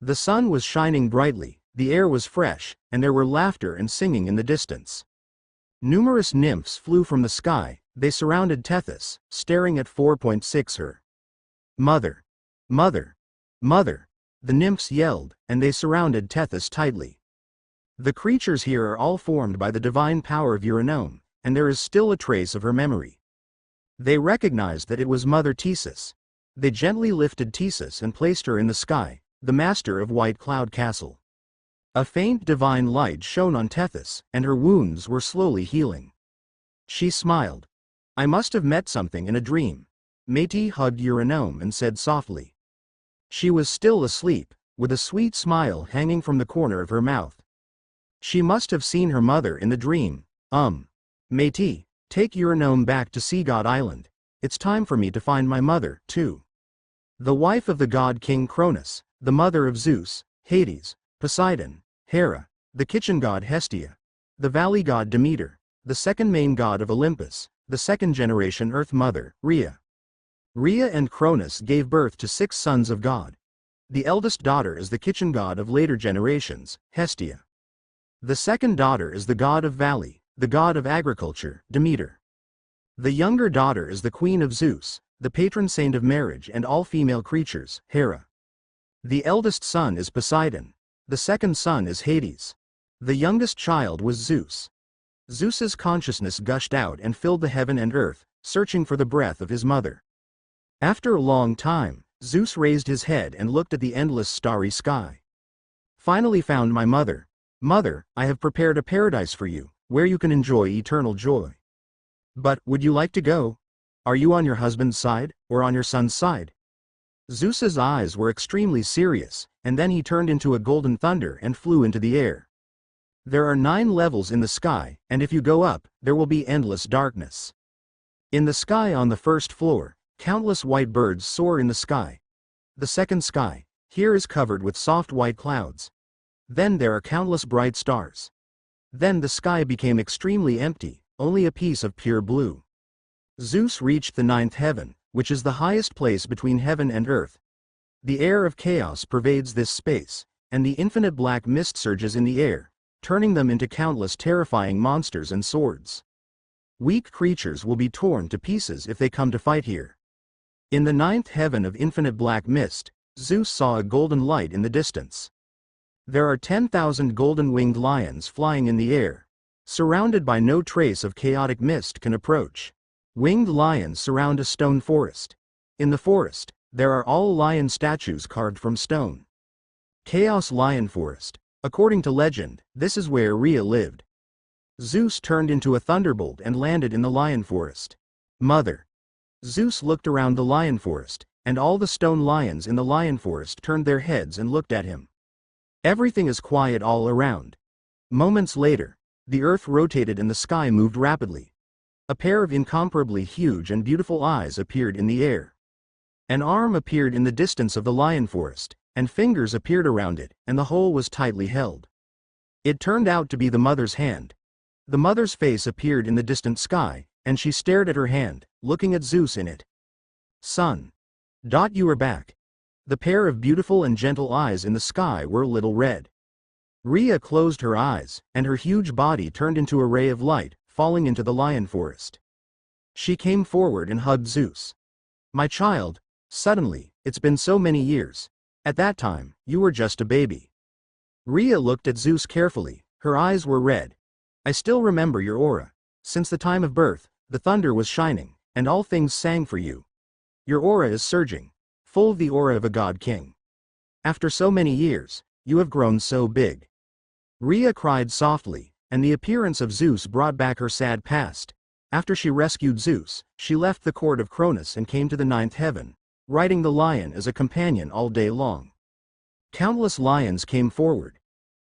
The sun was shining brightly, the air was fresh, and there were laughter and singing in the distance. Numerous nymphs flew from the sky, they surrounded Tethys, staring at 4.6 her. Mother! Mother! Mother! The nymphs yelled, and they surrounded Tethys tightly. The creatures here are all formed by the divine power of Euronome, and there is still a trace of her memory. They recognized that it was Mother Thesis. They gently lifted Thesis and placed her in the sky, the master of White Cloud Castle. A faint divine light shone on Tethys, and her wounds were slowly healing. She smiled. I must have met something in a dream. Métis hugged Euronome and said softly. She was still asleep, with a sweet smile hanging from the corner of her mouth. She must have seen her mother in the dream. Métis, take Euronome back to Sea God Island. It's time for me to find my mother, too. The wife of the god King Cronus, the mother of Zeus, Hades, Poseidon, Hera, the kitchen god Hestia, the valley god Demeter, the second main god of Olympus, the second generation Earth Mother, Rhea. Rhea and Cronus gave birth to 6 sons of God. The eldest daughter is the kitchen god of later generations, Hestia. The second daughter is the god of valley, the god of agriculture, Demeter. The younger daughter is the queen of Zeus, the patron saint of marriage and all female creatures, Hera. The eldest son is Poseidon. The second son is Hades. The youngest child was Zeus. Zeus's consciousness gushed out and filled the heaven and earth, searching for the breath of his mother. After a long time, Zeus raised his head and looked at the endless starry sky. Finally found my mother. Mother, I have prepared a paradise for you, where you can enjoy eternal joy. But, would you like to go? Are you on your husband's side, or on your son's side? Zeus's eyes were extremely serious, and then he turned into a golden thunder and flew into the air. There are 9 levels in the sky, and if you go up, there will be endless darkness. In the sky on the first floor, countless white birds soar in the sky. The second sky, here is covered with soft white clouds. Then there are countless bright stars. Then the sky became extremely empty, only a piece of pure blue. Zeus reached the 9th heaven, which is the highest place between heaven and earth. The air of chaos pervades this space, and the infinite black mist surges in the air, turning them into countless terrifying monsters and swords. Weak creatures will be torn to pieces if they come to fight here. In the 9th heaven of infinite black mist, Zeus saw a golden light in the distance. There are 10,000 golden-winged lions flying in the air, surrounded by no trace of chaotic mist can approach. Winged lions surround a stone forest. In the forest, there are all lion statues carved from stone. Chaos Lion Forest. According to legend, this is where Rhea lived. Zeus turned into a thunderbolt and landed in the lion forest. Mother. Zeus looked around the lion forest, and all the stone lions in the lion forest turned their heads and looked at him. Everything is quiet all around. Moments later, the earth rotated and the sky moved rapidly. A pair of incomparably huge and beautiful eyes appeared in the air. An arm appeared in the distance of the lion forest, and fingers appeared around it, and the whole was tightly held. It turned out to be the mother's hand. The mother's face appeared in the distant sky, and she stared at her hand, looking at Zeus in it. Son. You are back. The pair of beautiful and gentle eyes in the sky were a little red. Rhea closed her eyes, and her huge body turned into a ray of light, falling into the lion forest. She came forward and hugged Zeus. My child, suddenly, it's been so many years. At that time, you were just a baby. Rhea looked at Zeus carefully, her eyes were red. I still remember your aura. Since the time of birth, the thunder was shining, and all things sang for you. Your aura is surging, full of the aura of a god king. After so many years, you have grown so big. Rhea cried softly, and the appearance of Zeus brought back her sad past. After she rescued Zeus, she left the court of Cronus and came to the 9th heaven, riding the lion as a companion all day long. Countless lions came forward.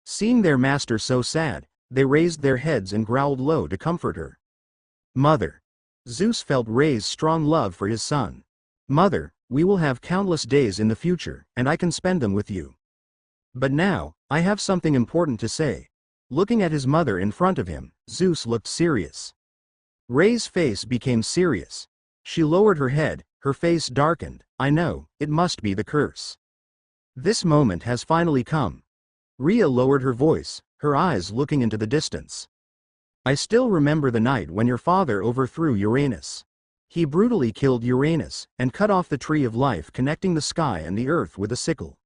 Seeing their master so sad, they raised their heads and growled low to comfort her. Mother. Zeus felt Rhea's strong love for his son. Mother, We will have countless days in the future, and I can spend them with you. But now, I have something important to say. Looking at his mother in front of him, Zeus looked serious. Ray's face became serious. She lowered her head, her face darkened. I know, it must be the curse. This moment has finally come. Rhea lowered her voice, her eyes looking into the distance. I still remember the night when your father overthrew Uranus. He brutally killed Uranus, and cut off the tree of life connecting the sky and the earth with a sickle.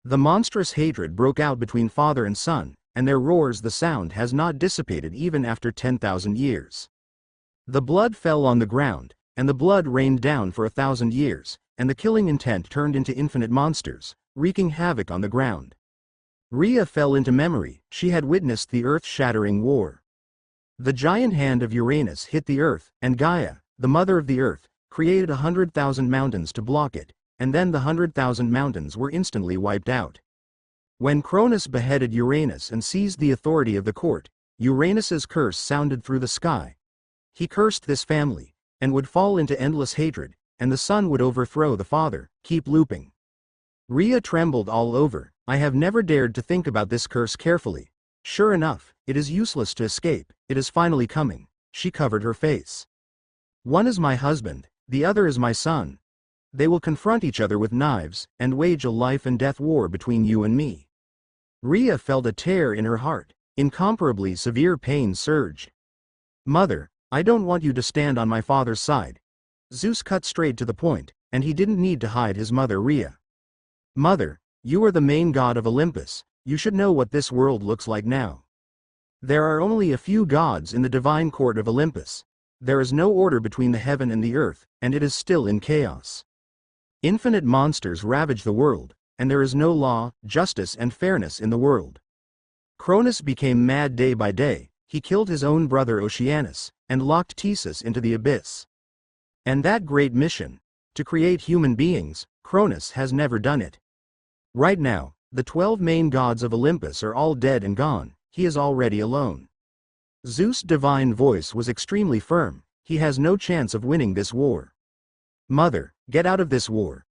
The monstrous hatred broke out between father and son, and their roars the sound has not dissipated even after 10,000 years. The blood fell on the ground, and the blood rained down for 1,000 years, and the killing intent turned into infinite monsters, wreaking havoc on the ground. Rhea fell into memory. She had witnessed the earth-shattering war. The giant hand of Uranus hit the earth, and Gaia, the mother of the earth, created 100,000 mountains to block it, and then the 100,000 mountains were instantly wiped out. When Cronus beheaded Uranus and seized the authority of the court, Uranus's curse sounded through the sky. He cursed this family, and would fall into endless hatred, and the son would overthrow the father, keep looping. Rhea trembled all over. I have never dared to think about this curse carefully. Sure enough, it is useless to escape, it is finally coming. She covered her face. One is my husband, the other is my son. They will confront each other with knives, and wage a life and death war between you and me. Rhea felt a tear in her heart. Incomparably severe pain surged. Mother, I don't want you to stand on my father's side. Zeus cut straight to the point, and he didn't need to hide his mother Rhea. Mother, you are the main god of Olympus, you should know what this world looks like now. There are only a few gods in the divine court of Olympus. There is no order between the heaven and the earth, and it is still in chaos. Infinite monsters ravage the world, and there is no law, justice and fairness in the world. Cronus became mad day by day. He killed his own brother Oceanus, and locked Theseus into the abyss. And that great mission, to create human beings, Cronus has never done it. Right now, the 12 main gods of Olympus are all dead and gone. He is already alone. Zeus' divine voice was extremely firm. He has no chance of winning this war. Mother, get out of this war.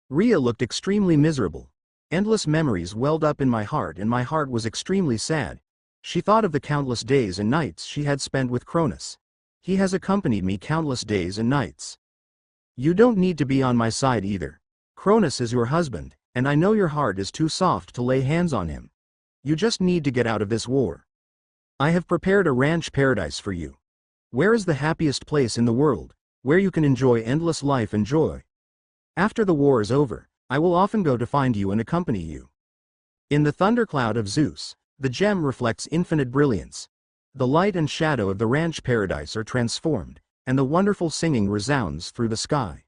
Rhea looked extremely miserable. Endless memories welled up in my heart and my heart was extremely sad. She thought of the countless days and nights she had spent with Cronus. He has accompanied me countless days and nights. You don't need to be on my side either. Cronus is your husband, and I know your heart is too soft to lay hands on him. You just need to get out of this war. I have prepared a ranch paradise for you. Where is the happiest place in the world, where you can enjoy endless life and joy? After the war is over, I will often go to find you and accompany you. In the thundercloud of Zeus, the gem reflects infinite brilliance. The light and shadow of the ranch paradise are transformed, and the wonderful singing resounds through the sky.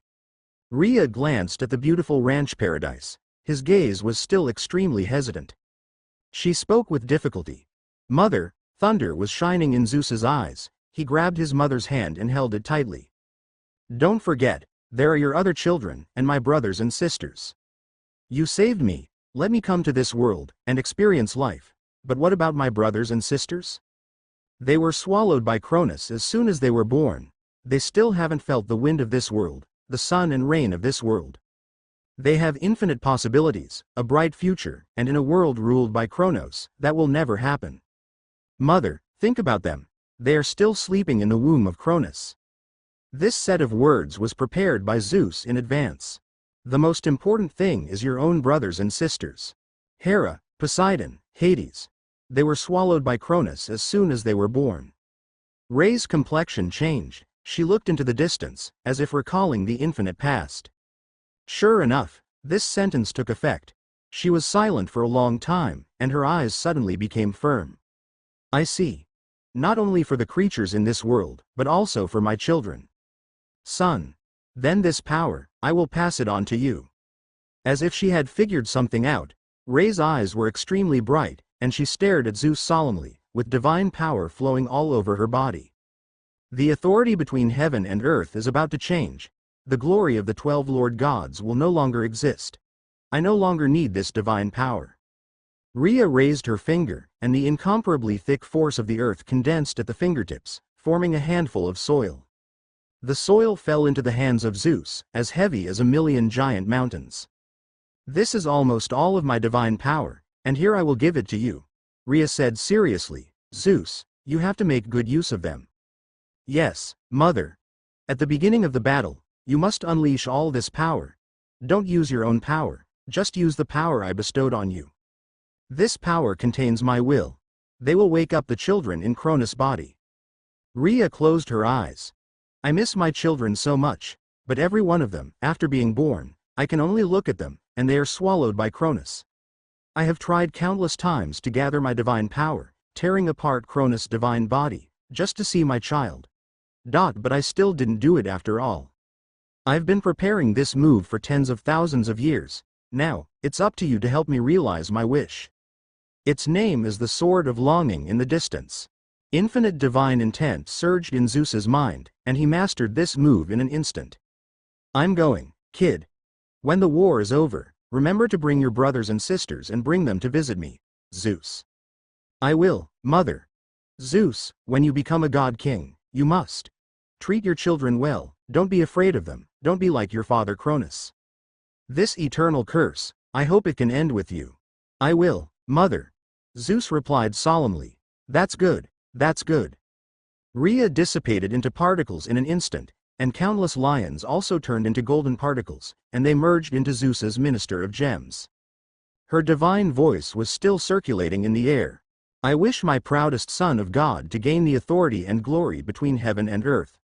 Rhea glanced at the beautiful ranch paradise. His gaze was still extremely hesitant. She spoke with difficulty. Mother, thunder was shining in Zeus's eyes. He grabbed his mother's hand and held it tightly. Don't forget, there are your other children, and my brothers and sisters. You saved me. Let me come to this world, and experience life. But what about my brothers and sisters? They were swallowed by Cronus as soon as they were born. They still haven't felt the wind of this world, the sun and rain of this world. They have infinite possibilities, a bright future, and in a world ruled by Kronos, that will never happen. Mother, think about them. They are still sleeping in the womb of Cronus. This set of words was prepared by Zeus in advance. The most important thing is your own brothers and sisters. Hera, Poseidon, Hades. They were swallowed by Cronus as soon as they were born. Ray's complexion changed. She looked into the distance, as if recalling the infinite past. Sure enough, this sentence took effect. She was silent for a long time, and her eyes suddenly became firm. I see. Not only for the creatures in this world, but also for my children. Son. Then this power, I will pass it on to you. As if she had figured something out, Ray's eyes were extremely bright, and she stared at Zeus solemnly, with divine power flowing all over her body. The authority between heaven and earth is about to change. The glory of the 12 Lord gods will no longer exist. I no longer need this divine power. Rhea raised her finger, and the incomparably thick force of the earth condensed at the fingertips, forming a handful of soil. The soil fell into the hands of Zeus, as heavy as 1,000,000 giant mountains. This is almost all of my divine power, and here I will give it to you. Rhea said seriously, Zeus, you have to make good use of them. Yes, mother. At the beginning of the battle, you must unleash all this power. Don't use your own power, just use the power I bestowed on you. This power contains my will. They will wake up the children in Cronus' body. Rhea closed her eyes. I miss my children so much, but every one of them, after being born, I can only look at them, and they are swallowed by Cronus. I have tried countless times to gather my divine power, tearing apart Cronus' divine body, just to see my child. But I still didn't do it after all. I've been preparing this move for tens of thousands of years. Now, it's up to you to help me realize my wish. Its name is the Sword of Longing in the distance. Infinite divine intent surged in Zeus's mind, and he mastered this move in an instant. I'm going, kid. When the war is over, remember to bring your brothers and sisters and bring them to visit me, Zeus. I will, mother. Zeus, when you become a god king, you must treat your children well, don't be afraid of them, don't be like your father Cronus. This eternal curse, I hope it can end with you. I will, mother. Zeus replied solemnly. That's good, that's good. Rhea dissipated into particles in an instant, and countless lions also turned into golden particles, and they merged into Zeus's minister of gems. Her divine voice was still circulating in the air. I wish my proudest son of God to gain the authority and glory between heaven and earth.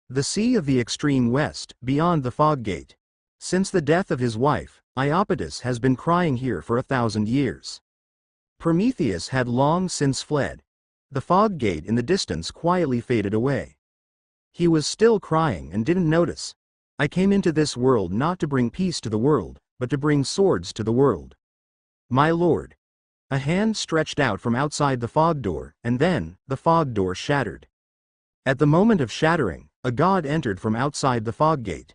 The sea of the extreme west, beyond the fog gate. Since the death of his wife, Iapetus has been crying here for 1,000 years. Prometheus had long since fled. The fog gate in the distance quietly faded away. He was still crying and didn't notice. I came into this world not to bring peace to the world, but to bring swords to the world. My lord. A hand stretched out from outside the fog door, and then, the fog door shattered. At the moment of shattering, a god entered from outside the fog gate.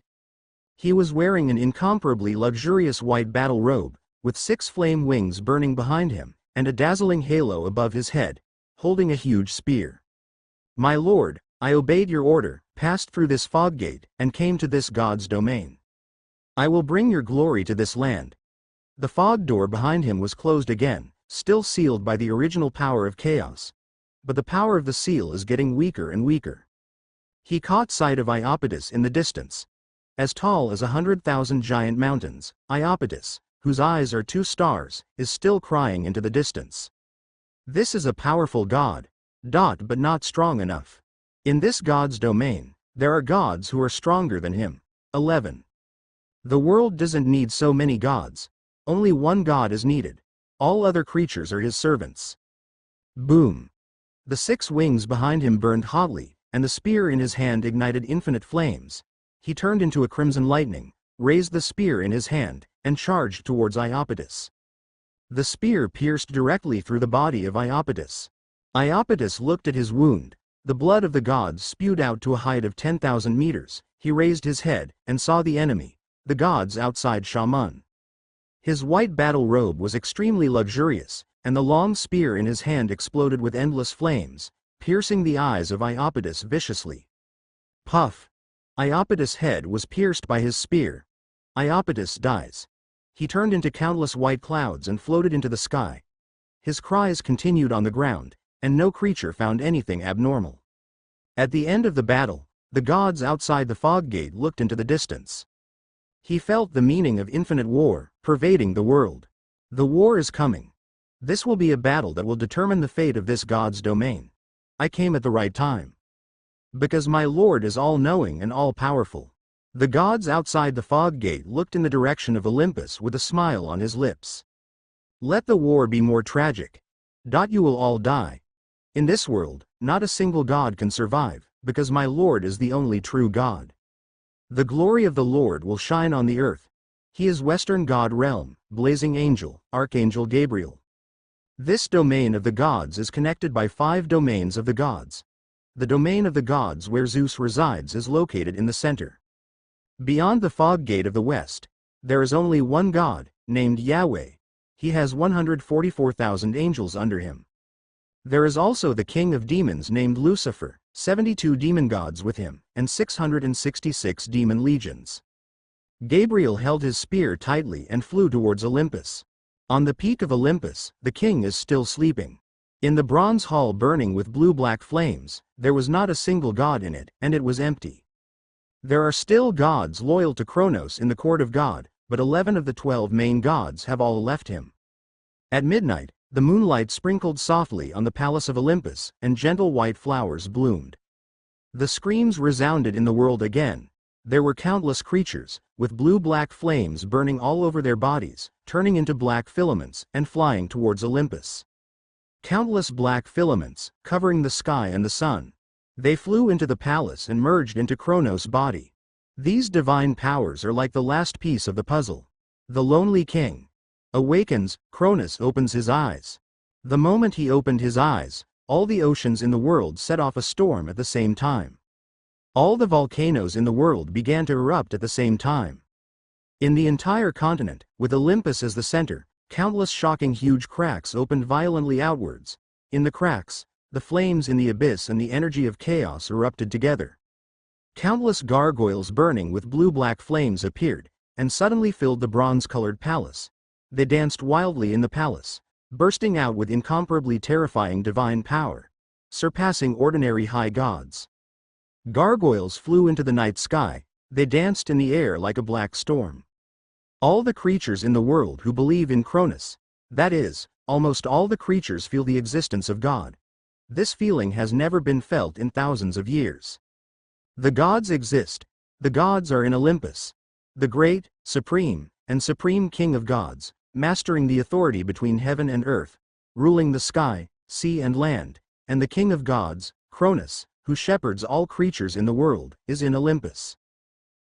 He was wearing an incomparably luxurious white battle robe, with 6 flame wings burning behind him, and a dazzling halo above his head, holding a huge spear. My lord, I obeyed your order, passed through this fog gate, and came to this god's domain. I will bring your glory to this land. The fog door behind him was closed again, still sealed by the original power of chaos. But the power of the seal is getting weaker and weaker. He caught sight of Iapetus in the distance. As tall as 100,000 giant mountains, Iapetus, whose eyes are 2 stars, is still crying into the distance. This is a powerful god, but not strong enough. In this god's domain, there are gods who are stronger than him. 11. The world doesn't need so many gods. Only one god is needed. All other creatures are his servants. Boom. The 6 wings behind him burned hotly, and the spear in his hand ignited infinite flames. He turned into a crimson lightning, raised the spear in his hand, and charged towards Iapetus. The spear pierced directly through the body of Iapetus. Iapetus looked at his wound. The blood of the gods spewed out to a height of 10,000 meters. He raised his head, and saw the enemy, the gods outside Shaman. His white battle robe was extremely luxurious, and the long spear in his hand exploded with endless flames, piercing the eyes of Iapetus viciously. Puff! Iapetus' head was pierced by his spear. Iapetus dies. He turned into countless white clouds and floated into the sky. His cries continued on the ground, and no creature found anything abnormal. At the end of the battle, the gods outside the fog gate looked into the distance. He felt the meaning of infinite war, pervading the world. The war is coming. This will be a battle that will determine the fate of this god's domain. I came at the right time. Because my lord is all-knowing and all-powerful. The gods outside the fog gate looked in the direction of Olympus with a smile on his lips. Let the war be more tragic. You will all die. In this world, not a single god can survive, because my lord is the only true god. The glory of the Lord will shine on the earth. He is Western God realm, blazing angel, Archangel Gabriel. This domain of the gods is connected by 5 domains of the gods. The domain of the gods where Zeus resides is located in the center. Beyond the fog gate of the west, there is only one god, named Yahweh. He has 144,000 angels under him. There is also the king of demons named Lucifer, 72 demon gods with him, and 666 demon legions. Gabriel held his spear tightly and flew towards Olympus. On the peak of Olympus, the king is still sleeping. In the bronze hall burning with blue-black flames, there was not a single god in it, and it was empty. There are still gods loyal to Kronos in the court of God, but 11 of the 12 main gods have all left him. At midnight, the moonlight sprinkled softly on the palace of Olympus, and gentle white flowers bloomed. The screams resounded in the world again. There were countless creatures, with blue-black flames burning all over their bodies, turning into black filaments, and flying towards Olympus. Countless black filaments, covering the sky and the sun. They flew into the palace and merged into Kronos' body. These divine powers are like the last piece of the puzzle. The lonely king awakens. Kronos opens his eyes. The moment he opened his eyes, all the oceans in the world set off a storm at the same time. All the volcanoes in the world began to erupt at the same time. In the entire continent, with Olympus as the center, countless shocking huge cracks opened violently outwards. In the cracks, the flames in the abyss and the energy of chaos erupted together. Countless gargoyles burning with blue-black flames appeared, and suddenly filled the bronze-colored palace. They danced wildly in the palace, bursting out with incomparably terrifying divine power, surpassing ordinary high gods. Gargoyles flew into the night sky. They danced in the air like a black storm. All the creatures in the world who believe in Kronos, that is, almost all the creatures, feel the existence of God. This feeling has never been felt in thousands of years. The gods exist. The gods are in Olympus. The great, supreme, and supreme king of gods, mastering the authority between heaven and earth, ruling the sky, sea and land, and the king of gods, Kronos, who shepherds all creatures in the world, is in Olympus.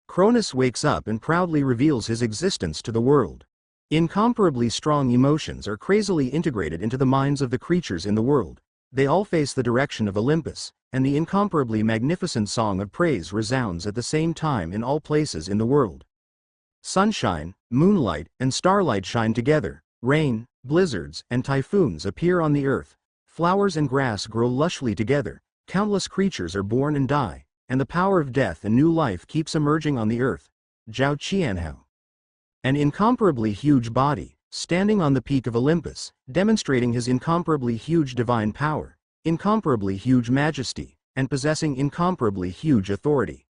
Kronos wakes up and proudly reveals his existence to the world. Incomparably strong emotions are crazily integrated into the minds of the creatures in the world. They all face the direction of Olympus, and the incomparably magnificent song of praise resounds at the same time in all places in the world. Sunshine, moonlight, and starlight shine together. Rain, blizzards, and typhoons appear on the earth. Flowers and grass grow lushly together. Countless creatures are born and die, and the power of death and new life keeps emerging on the earth. Zhao Qianhao. An incomparably huge body, standing on the peak of Olympus, demonstrating his incomparably huge divine power, incomparably huge majesty, and possessing incomparably huge authority.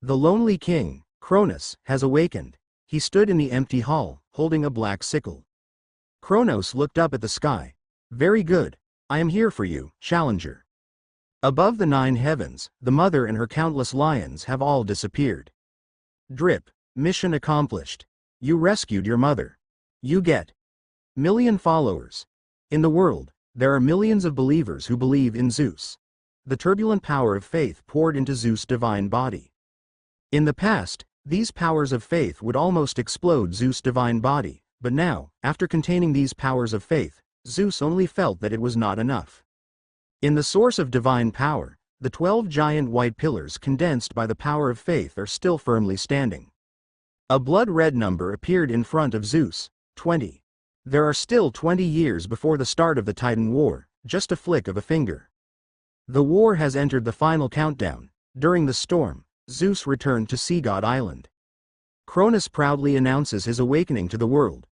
The lonely king, Kronos, has awakened. He stood in the empty hall, holding a black sickle. Kronos looked up at the sky. Very good. I am here for you, challenger. Above the 9 heavens, the mother and her countless lions have all disappeared. Drip. Mission accomplished. You rescued your mother. You get million followers. In the world, there are millions of believers who believe in Zeus. The turbulent power of faith poured into Zeus' divine body. In the past, these powers of faith would almost explode Zeus' divine body, but now, after containing these powers of faith, Zeus only felt that it was not enough. In the source of divine power, the 12 giant white pillars condensed by the power of faith are still firmly standing. A blood-red number appeared in front of Zeus, 20. There are still 20 years before the start of the Titan War, just a flick of a finger. The war has entered the final countdown. During the storm, Zeus returned to Sea God Island. Kronos proudly announces his awakening to the world.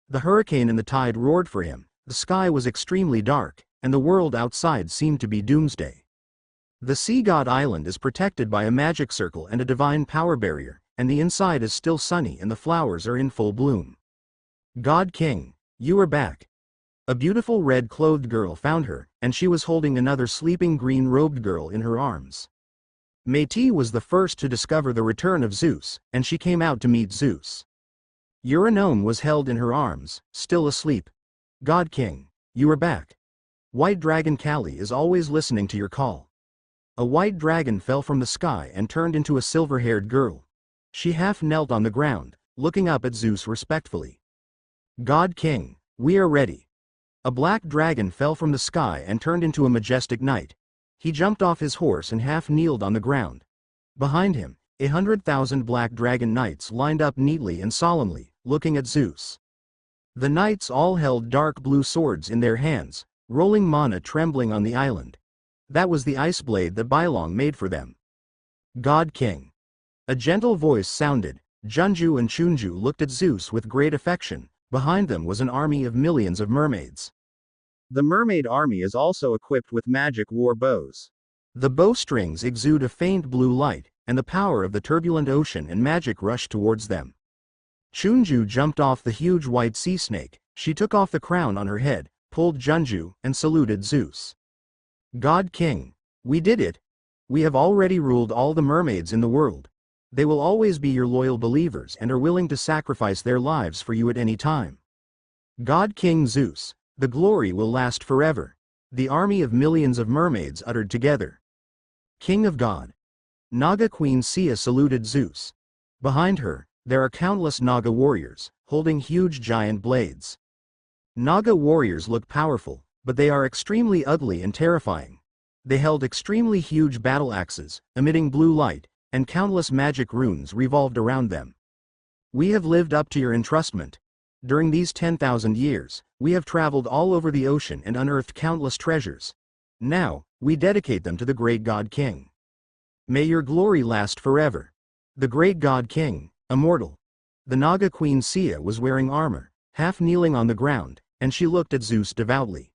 The hurricane and the tide roared for him. The sky was extremely dark, and the world outside seemed to be doomsday. The Sea God Island is protected by a magic circle and a divine power barrier, and the inside is still sunny and the flowers are in full bloom. God King, you are back. A beautiful red-clothed girl found her, and she was holding another sleeping green-robed girl in her arms. Métis was the first to discover the return of Zeus, and she came out to meet Zeus. Eurynome was held in her arms, still asleep. God King, you are back. White Dragon Kali is always listening to your call. A white dragon fell from the sky and turned into a silver-haired girl. She half knelt on the ground, looking up at Zeus respectfully. God King, we are ready. A black dragon fell from the sky and turned into a majestic knight. He jumped off his horse and half kneeled on the ground. Behind him, 100,000 black dragon knights lined up neatly and solemnly, looking at Zeus. The knights all held dark blue swords in their hands, rolling mana trembling on the island. That was the ice blade that Bylong made for them. God King. A gentle voice sounded. Junju and Chunju looked at Zeus with great affection. Behind them was an army of millions of mermaids. The mermaid army is also equipped with magic war bows. The bowstrings exude a faint blue light, and the power of the turbulent ocean and magic rushed towards them. Chunju jumped off the huge white sea snake. She took off the crown on her head, pulled Junju, and saluted Zeus. God King, we did it. We have already ruled all the mermaids in the world. They will always be your loyal believers and are willing to sacrifice their lives for you at any time. God King Zeus, the glory will last forever. The army of millions of mermaids uttered together. King of God. Naga Queen Sia saluted Zeus. Behind her, there are countless Naga warriors, holding huge giant blades. Naga warriors look powerful, but they are extremely ugly and terrifying. They held extremely huge battle axes, emitting blue light, and countless magic runes revolved around them. We have lived up to your entrustment. During these 10,000 years, we have traveled all over the ocean and unearthed countless treasures. Now, we dedicate them to the great God King. May your glory last forever. The great God King, immortal. The Naga Queen Sia was wearing armor, half kneeling on the ground, and she looked at Zeus devoutly.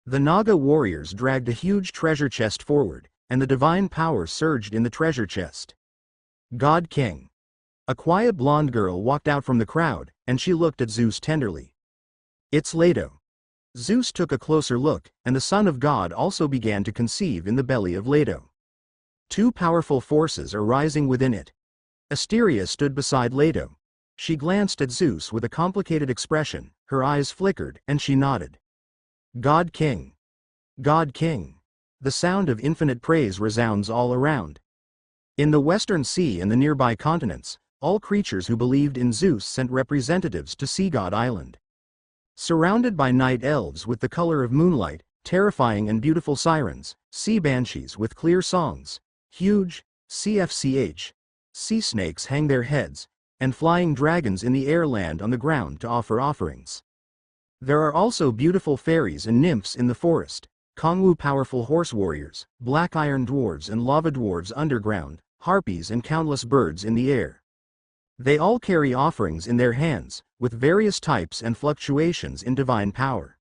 The Naga warriors dragged a huge treasure chest forward, and the divine power surged in the treasure chest. God King. A quiet blonde girl walked out from the crowd, and she looked at Zeus tenderly. It's Leto. Zeus took a closer look, and the Son of God also began to conceive in the belly of Leto. Two powerful forces are rising within it. Asteria stood beside Leto. She glanced at Zeus with a complicated expression, her eyes flickered, and she nodded. God King. God King. The sound of infinite praise resounds all around. In the Western Sea and the nearby continents, all creatures who believed in Zeus sent representatives to Sea God Island. Surrounded by night elves with the color of moonlight, terrifying and beautiful sirens, sea banshees with clear songs, huge, CFCH, sea snakes hang their heads, and flying dragons in the air land on the ground to offer offerings. There are also beautiful fairies and nymphs in the forest, Kongwu powerful horse warriors, black iron dwarves and lava dwarves underground, harpies and countless birds in the air. They all carry offerings in their hands, with various types and fluctuations in divine power.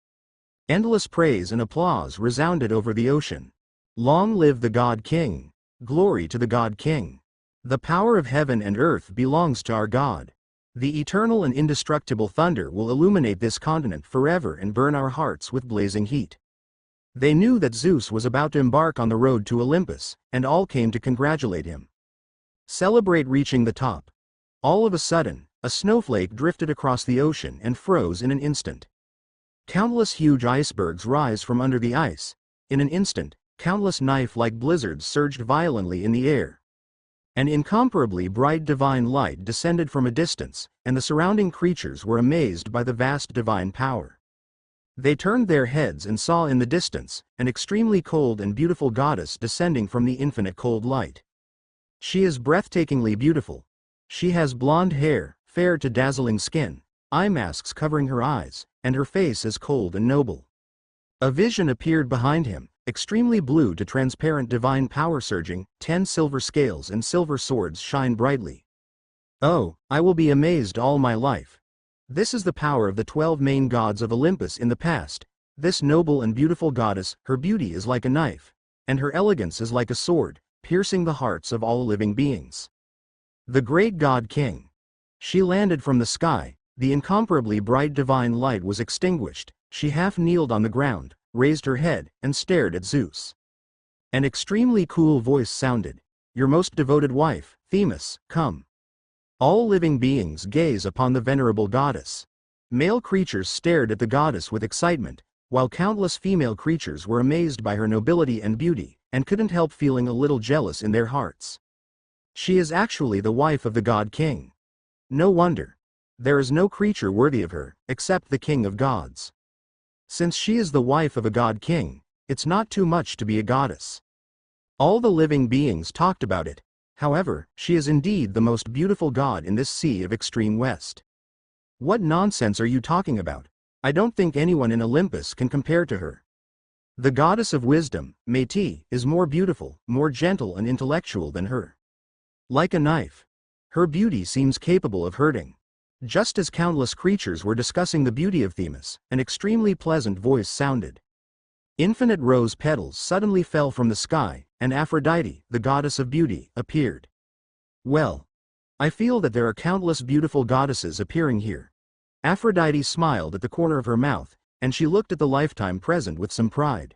Endless praise and applause resounded over the ocean. Long live the God King! Glory to the God King! The power of heaven and earth belongs to our God. The eternal and indestructible thunder will illuminate this continent forever and burn our hearts with blazing heat. They knew that Zeus was about to embark on the road to Olympus, and all came to congratulate him. Celebrate reaching the top. All of a sudden, a snowflake drifted across the ocean and froze in an instant. Countless huge icebergs rise from under the ice. In an instant, countless knife-like blizzards surged violently in the air. An incomparably bright divine light descended from a distance, and the surrounding creatures were amazed by the vast divine power. They turned their heads and saw in the distance an extremely cold and beautiful goddess descending from the infinite cold light. She is breathtakingly beautiful. She has blonde hair, fair to dazzling skin, eye masks covering her eyes, and her face is cold and noble. A vision appeared behind him, extremely blue to transparent divine power surging, 10 silver scales and silver swords shine brightly. Oh, I will be amazed all my life. This is the power of the 12 main gods of Olympus in the past. This noble and beautiful goddess, her beauty is like a knife, and her elegance is like a sword, piercing the hearts of all living beings. The great God King. She landed from the sky, the incomparably bright divine light was extinguished, she half kneeled on the ground, raised her head, and stared at Zeus. An extremely cool voice sounded. Your most devoted wife, Themis, come. All living beings gaze upon the venerable goddess. Male creatures stared at the goddess with excitement, while countless female creatures were amazed by her nobility and beauty, and couldn't help feeling a little jealous in their hearts. She is actually the wife of the God King. No wonder. There is no creature worthy of her, except the King of Gods. Since she is the wife of a God King, it's not too much to be a goddess. All the living beings talked about it. However, she is indeed the most beautiful god in this sea of extreme west. What nonsense are you talking about? I don't think anyone in Olympus can compare to her. The goddess of wisdom, Métis, is more beautiful, more gentle and intellectual than her. Like a knife. Her beauty seems capable of hurting. Just as countless creatures were discussing the beauty of Themis, an extremely pleasant voice sounded. Infinite rose petals suddenly fell from the sky, and Aphrodite, the goddess of beauty, appeared. Well, I feel that there are countless beautiful goddesses appearing here. Aphrodite smiled at the corner of her mouth, and she looked at the lifetime present with some pride.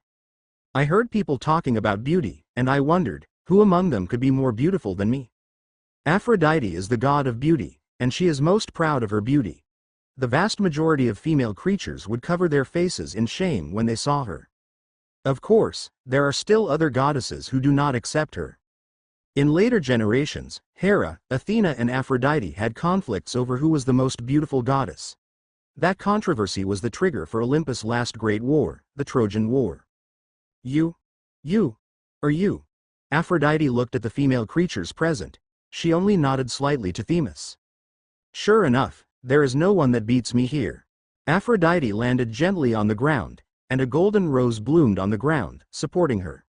I heard people talking about beauty, and I wondered, who among them could be more beautiful than me? Aphrodite is the god of beauty, and she is most proud of her beauty. The vast majority of female creatures would cover their faces in shame when they saw her. Of course, there are still other goddesses who do not accept her. In later generations, Hera, Athena and Aphrodite had conflicts over who was the most beautiful goddess. That controversy was the trigger for Olympus' last great war, the Trojan War. You? Aphrodite looked at the female creatures present. She only nodded slightly to Themis. Sure enough, there is no one that beats me here. Aphrodite landed gently on the ground, and a golden rose bloomed on the ground, supporting her.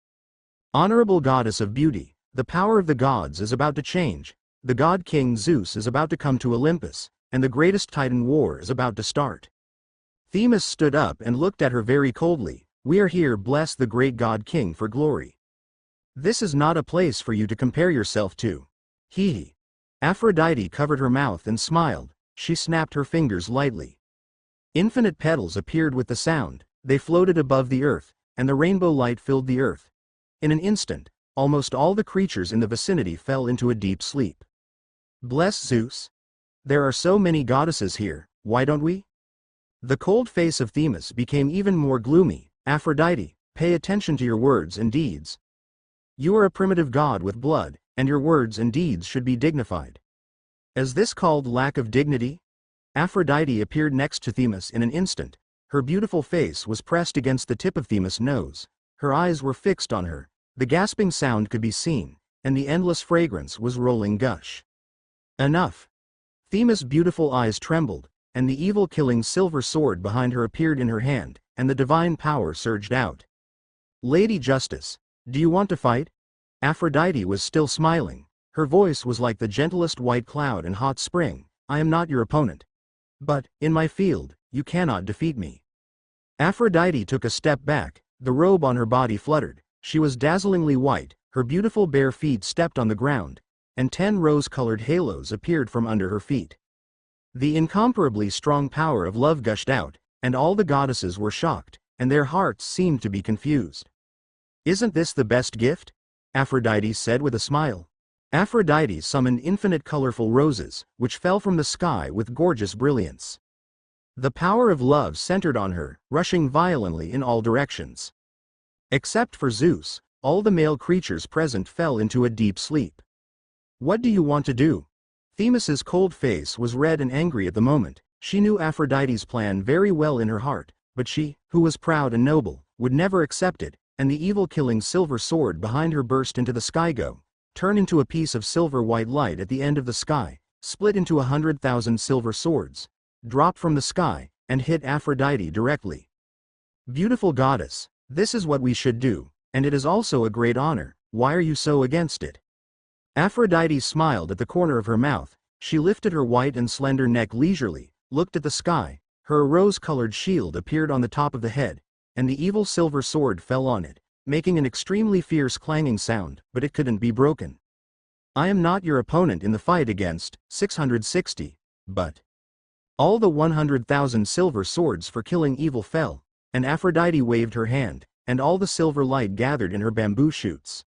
Honorable goddess of beauty, the power of the gods is about to change. The god king Zeus is about to come to Olympus, and the greatest Titan war is about to start. Themis stood up and looked at her very coldly. We are here, bless the great god king for glory. This is not a place for you to compare yourself to. Hee. Aphrodite covered her mouth and smiled. She snapped her fingers lightly. Infinite petals appeared with the sound. They floated above the earth, and the rainbow light filled the earth. In an instant, almost all the creatures in the vicinity fell into a deep sleep. Bless Zeus. There are so many goddesses here, why don't we? The cold face of Themis became even more gloomy. Aphrodite, pay attention to your words and deeds. You are a primitive god with blood, and your words and deeds should be dignified. Is this called lack of dignity? Aphrodite appeared next to Themis in an instant. Her beautiful face was pressed against the tip of Themis' nose. Her eyes were fixed on her. The gasping sound could be seen, and the endless fragrance was rolling gush. Enough. Themis' beautiful eyes trembled, and the evil-killing silver sword behind her appeared in her hand, and the divine power surged out. Lady Justice, do you want to fight? Aphrodite was still smiling. Her voice was like the gentlest white cloud in hot spring. I am not your opponent. But, in my field, you cannot defeat me. Aphrodite took a step back. The robe on her body fluttered. She was dazzlingly white. Her beautiful bare feet stepped on the ground, and 10 rose-colored halos appeared from under her feet. The incomparably strong power of love gushed out, and all the goddesses were shocked, and their hearts seemed to be confused. Isn't this the best gift? Aphrodite said with a smile. Aphrodite summoned infinite colorful roses, which fell from the sky with gorgeous brilliance. The power of love centered on her, rushing violently in all directions. Except for Zeus, all the male creatures present fell into a deep sleep. What do you want to do? Themis's cold face was red and angry at the moment. She knew Aphrodite's plan very well in her heart, but she, who was proud and noble, would never accept it, and the evil-killing silver sword behind her burst into the sky turned into a piece of silver-white light at the end of the sky, split into 100,000 silver swords, dropped from the sky, and hit Aphrodite directly. Beautiful goddess, this is what we should do, and it is also a great honor. Why are you so against it? Aphrodite smiled at the corner of her mouth. She lifted her white and slender neck leisurely, looked at the sky. Her rose-colored shield appeared on the top of the head, and the evil silver sword fell on it, making an extremely fierce clanging sound, but it couldn't be broken. I am not your opponent in the fight against 660, but all the 100,000 silver swords for killing evil fell, and Aphrodite waved her hand, and all the silver light gathered in her bamboo shoots.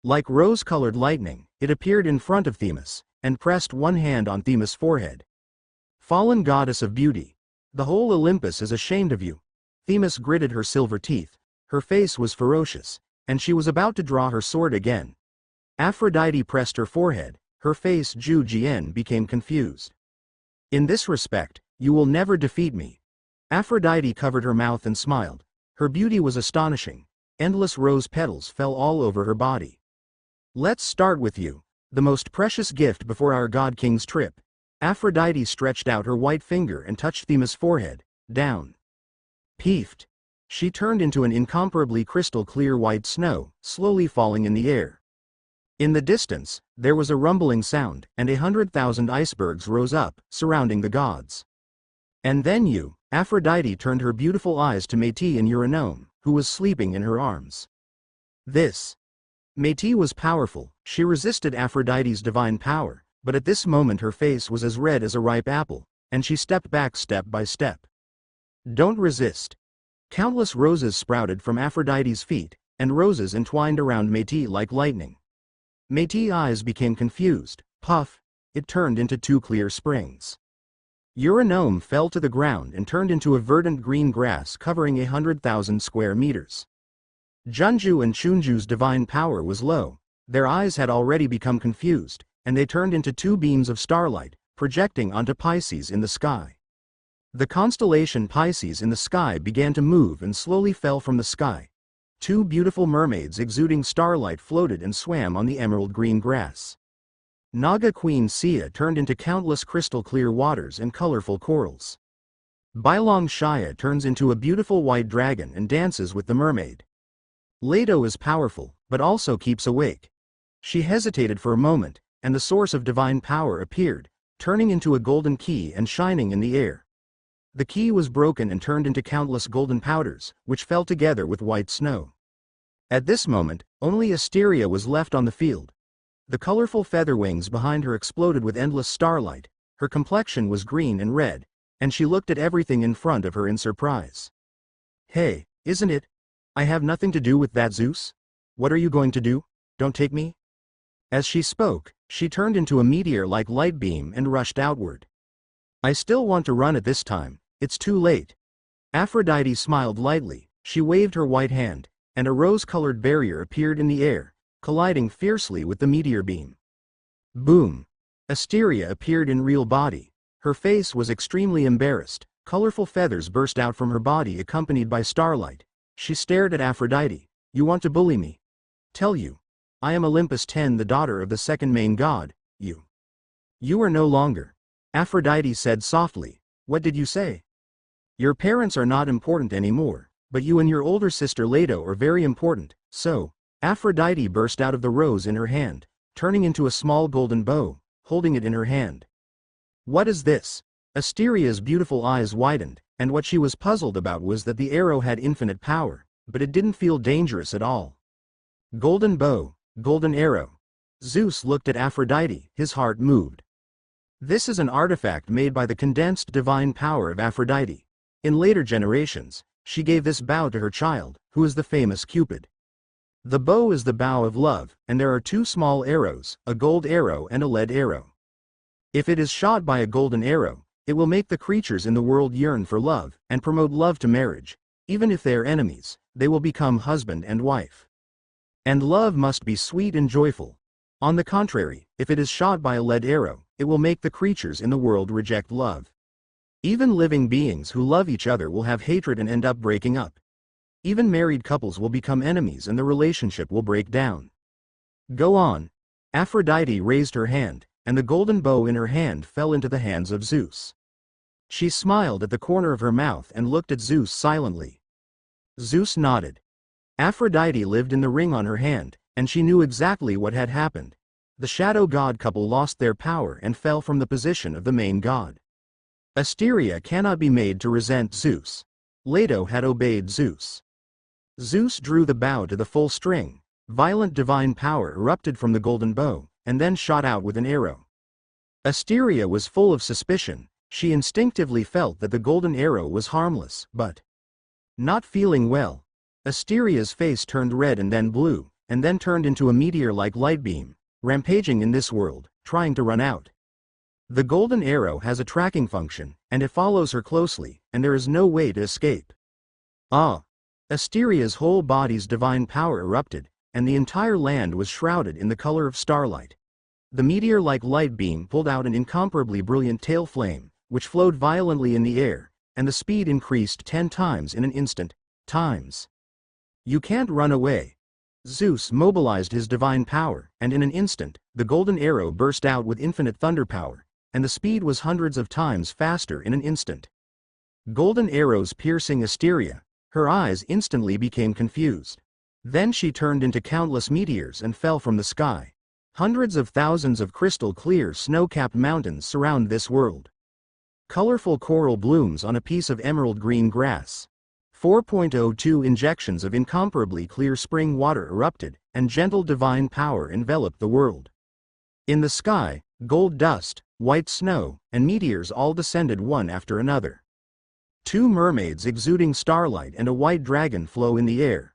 Like rose-colored lightning, it appeared in front of Themis, and pressed one hand on Themis' forehead. Fallen goddess of beauty, the whole Olympus is ashamed of you. Themis gritted her silver teeth. Her face was ferocious, and she was about to draw her sword again. Aphrodite pressed her forehead. Her face Jian became confused. In this respect, you will never defeat me. Aphrodite covered her mouth and smiled. Her beauty was astonishing. Endless rose petals fell all over her body. Let's start with you, the most precious gift before our god king's trip. Aphrodite stretched out her white finger and touched Themis' forehead, down. Peeved. she turned into an incomparably crystal clear white snow, slowly falling in the air. In the distance, there was a rumbling sound, and 100,000 icebergs rose up, surrounding the gods. And then Aphrodite turned her beautiful eyes to Métis and Eurynome, who was sleeping in her arms. Métis was powerful, she resisted Aphrodite's divine power, but at this moment her face was as red as a ripe apple, and she stepped back step by step. Don't resist. Countless roses sprouted from Aphrodite's feet, and roses entwined around Métis like lightning. Métis' eyes became confused. Puff! It turned into 2 clear springs. Eurynome fell to the ground and turned into a verdant green grass covering 100,000 square meters. Junju and Chunju's divine power was low. Their eyes had already become confused, and they turned into 2 beams of starlight, projecting onto Pisces in the sky. The constellation Pisces in the sky began to move and slowly fell from the sky. 2 beautiful mermaids exuding starlight floated and swam on the emerald green grass. Naga Queen Sia turned into countless crystal clear waters and colorful corals. Bailong Shaya turns into a beautiful white dragon and dances with the mermaid. Leto is powerful, but also keeps awake. She hesitated for a moment, and the source of divine power appeared, turning into a golden key and shining in the air. The key was broken and turned into countless golden powders, which fell together with white snow. At this moment, only Asteria was left on the field. The colorful feather wings behind her exploded with endless starlight, her complexion was green and red, and she looked at everything in front of her in surprise. Hey, isn't it? I have nothing to do with that, Zeus. What are you going to do? Don't take me? As she spoke, she turned into a meteor-like light beam and rushed outward. I still want to run at this time, it's too late. Aphrodite smiled lightly, she waved her white hand, and a rose-colored barrier appeared in the air, colliding fiercely with the meteor beam. Boom! Asteria appeared in real body. Her face was extremely embarrassed, colorful feathers burst out from her body accompanied by starlight. She stared at Aphrodite. You want to bully me? Tell you. I am Olympus 10, the daughter of the second main god, you. You are no longer. Aphrodite said softly. What did you say? Your parents are not important anymore, but you and your older sister Leto are very important, so. Aphrodite burst out of the rose in her hand, turning into a small golden bow, holding it in her hand. What is this? Asteria's beautiful eyes widened, and what she was puzzled about was that the arrow had infinite power, but it didn't feel dangerous at all. Golden bow, golden arrow. Zeus looked at Aphrodite, his heart moved. This is an artifact made by the condensed divine power of Aphrodite. In later generations, she gave this bow to her child, who is the famous Cupid. The bow is the bow of love, and there are 2 small arrows, a gold arrow and a lead arrow. If it is shot by a golden arrow, it will make the creatures in the world yearn for love, and promote love to marriage. Even if they are enemies, they will become husband and wife. And love must be sweet and joyful. On the contrary, if it is shot by a lead arrow, it will make the creatures in the world reject love. Even living beings who love each other will have hatred and end up breaking up. Even married couples will become enemies and the relationship will break down. Go on. Aphrodite raised her hand, and the golden bow in her hand fell into the hands of Zeus. She smiled at the corner of her mouth and looked at Zeus silently. Zeus nodded. Aphrodite lived in the ring on her hand, and she knew exactly what had happened. The shadow god couple lost their power and fell from the position of the main god. Asteria cannot be made to resent Zeus. Leto had obeyed Zeus. Zeus drew the bow to the full string. Violent divine power erupted from the golden bow, and then shot out with an arrow. Asteria was full of suspicion. She instinctively felt that the golden arrow was harmless, but not feeling well. Asteria's face turned red and then blue, and then turned into a meteor-like light beam, rampaging in this world, trying to run out. The golden arrow has a tracking function, and it follows her closely, and there is no way to escape. Ah! Asteria's whole body's divine power erupted, and the entire land was shrouded in the color of starlight. The meteor-like light beam pulled out an incomparably brilliant tail flame, which flowed violently in the air, and the speed increased 10 times in an instant. You can't run away. Zeus mobilized his divine power, and in an instant, the golden arrow burst out with infinite thunder power, and the speed was hundreds of times faster in an instant. Golden arrows piercing Asteria. Her eyes instantly became confused. Then she turned into countless meteors and fell from the sky. Hundreds of thousands of crystal-clear snow-capped mountains surround this world. Colorful coral blooms on a piece of emerald green grass. 4.02 injections of incomparably clear spring water erupted, and gentle divine power enveloped the world. In the sky, gold dust, white snow, and meteors all descended one after another. Two mermaids exuding starlight and a white dragon flow in the air.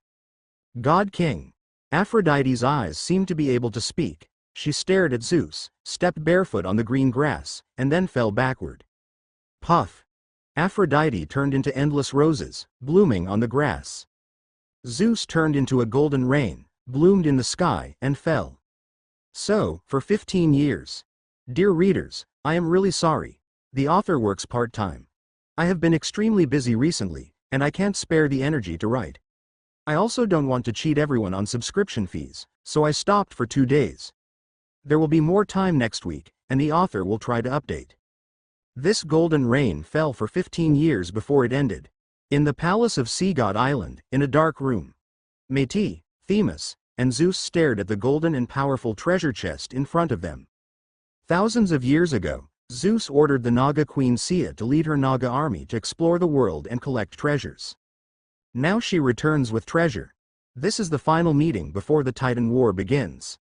God King. Aphrodite's eyes seemed to be able to speak. She stared at Zeus, stepped barefoot on the green grass, and then fell backward. Puff. Aphrodite turned into endless roses, blooming on the grass. Zeus turned into a golden rain, bloomed in the sky, and fell. So, for 15 years. Dear readers, I am really sorry. The author works part-time. I have been extremely busy recently, and I can't spare the energy to write. I also don't want to cheat everyone on subscription fees, so I stopped for 2 days. There will be more time next week, and the author will try to update. This golden rain fell for 15 years before it ended. In the palace of Sea God Island, in a dark room. Métis, Themis, and Zeus stared at the golden and powerful treasure chest in front of them. Thousands of years ago, Zeus ordered the Naga queen Sia to lead her Naga army to explore the world and collect treasures. Now she returns with treasure. This is the final meeting before the Titan War begins.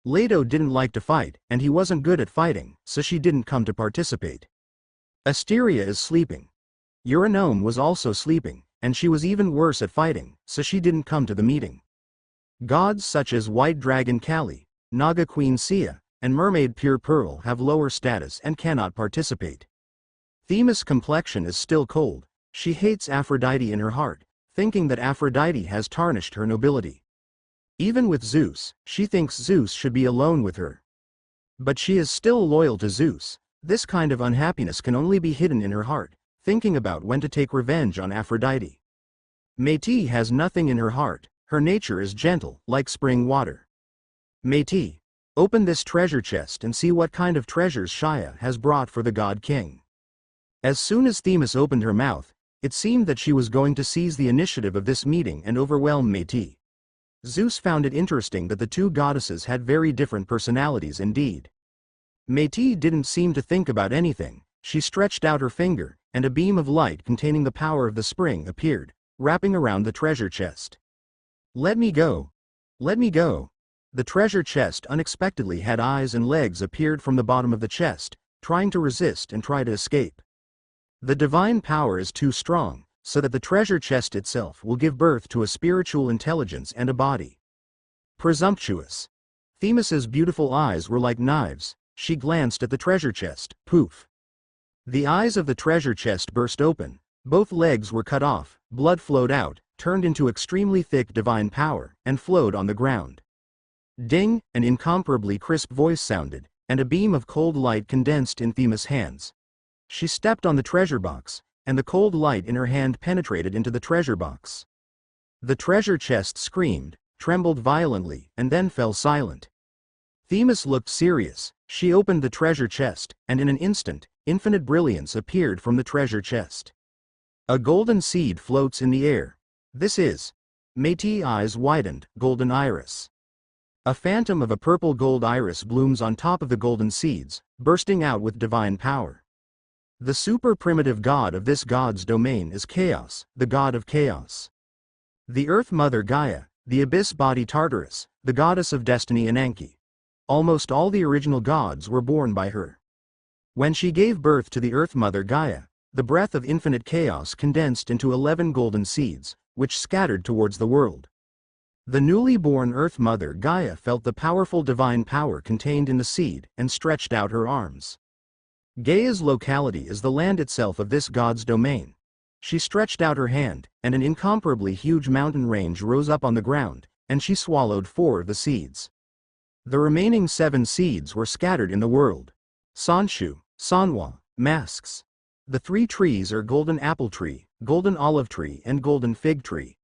Leto didn't like to fight, and he wasn't good at fighting, so she didn't come to participate. Asteria is sleeping. Eurynome was also sleeping, and she was even worse at fighting, so she didn't come to the meeting. Gods such as White Dragon Kali, Naga Queen Sia, and Mermaid Pure Pearl have lower status and cannot participate. Themis' complexion is still cold. She hates Aphrodite in her heart, thinking that Aphrodite has tarnished her nobility. Even with Zeus, she thinks Zeus should be alone with her. But she is still loyal to Zeus. This kind of unhappiness can only be hidden in her heart, thinking about when to take revenge on Aphrodite. Métis has nothing in her heart. Her nature is gentle, like spring water. Métis, open this treasure chest and see what kind of treasures Shia has brought for the God King. As soon as Themis opened her mouth, it seemed that she was going to seize the initiative of this meeting and overwhelm Métis. Zeus found it interesting that the two goddesses had very different personalities indeed. Métis didn't seem to think about anything. She stretched out her finger, and a beam of light containing the power of the spring appeared, wrapping around the treasure chest. Let me go. Let me go. The treasure chest unexpectedly had eyes and legs appeared from the bottom of the chest, trying to resist and try to escape. The divine power is too strong, so that the treasure chest itself will give birth to a spiritual intelligence and a body. Presumptuous. Themis's beautiful eyes were like knives. She glanced at the treasure chest. Poof. The eyes of the treasure chest burst open. Both legs were cut off, blood flowed out, turned into extremely thick divine power, and flowed on the ground. Ding, an incomparably crisp voice sounded, and a beam of cold light condensed in Themis' hands. She stepped on the treasure box, and the cold light in her hand penetrated into the treasure box. The treasure chest screamed, trembled violently, and then fell silent. Themis looked serious. She opened the treasure chest, and in an instant, infinite brilliance appeared from the treasure chest. A golden seed floats in the air. This is. Métis' eyes widened, golden iris. A phantom of a purple gold iris blooms on top of the golden seeds, bursting out with divine power. The super primitive god of this god's domain is Chaos, the god of chaos. The Earth Mother Gaia, the abyss body Tartarus, the goddess of destiny Ananke. Almost all the original gods were born by her. When she gave birth to the Earth Mother Gaia, the breath of infinite chaos condensed into 11 golden seeds, which scattered towards the world. The newly born Earth Mother Gaia felt the powerful divine power contained in the seed and stretched out her arms. Gaia's locality is the land itself of this god's domain. She stretched out her hand, and an incomparably huge mountain range rose up on the ground, and she swallowed 4 of the seeds. The remaining 7 seeds were scattered in the world. Sanshu, Sanwa, masks. The 3 trees are golden apple tree, golden olive tree, and golden fig tree.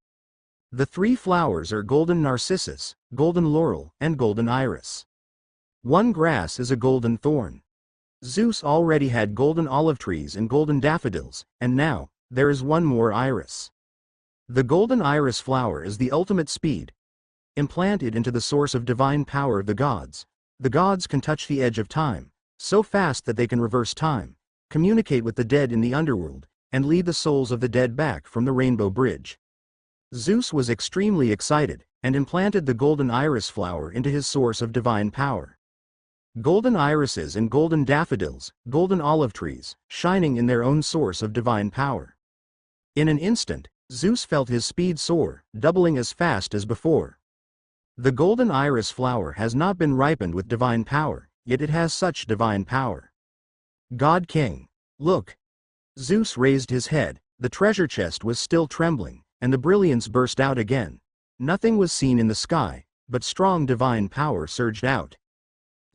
The 3 flowers are golden narcissus, golden laurel, and golden iris. 1 grass is a golden thorn. Zeus already had golden olive trees and golden daffodils, and now, there is 1 more iris. The golden iris flower is the ultimate speed. Implanted into the source of divine power of the gods can touch the edge of time, so fast that they can reverse time, communicate with the dead in the underworld, and lead the souls of the dead back from the Rainbow Bridge. Zeus was extremely excited, and implanted the golden iris flower into his source of divine power. Golden irises and golden daffodils, golden olive trees, shining in their own source of divine power. In an instant, Zeus felt his speed soar, doubling as fast as before. The golden iris flower has not been ripened with divine power, yet it has such divine power. God King, look! Zeus raised his head, the treasure chest was still trembling, and the brilliance burst out again. Nothing was seen in the sky, but strong divine power surged out.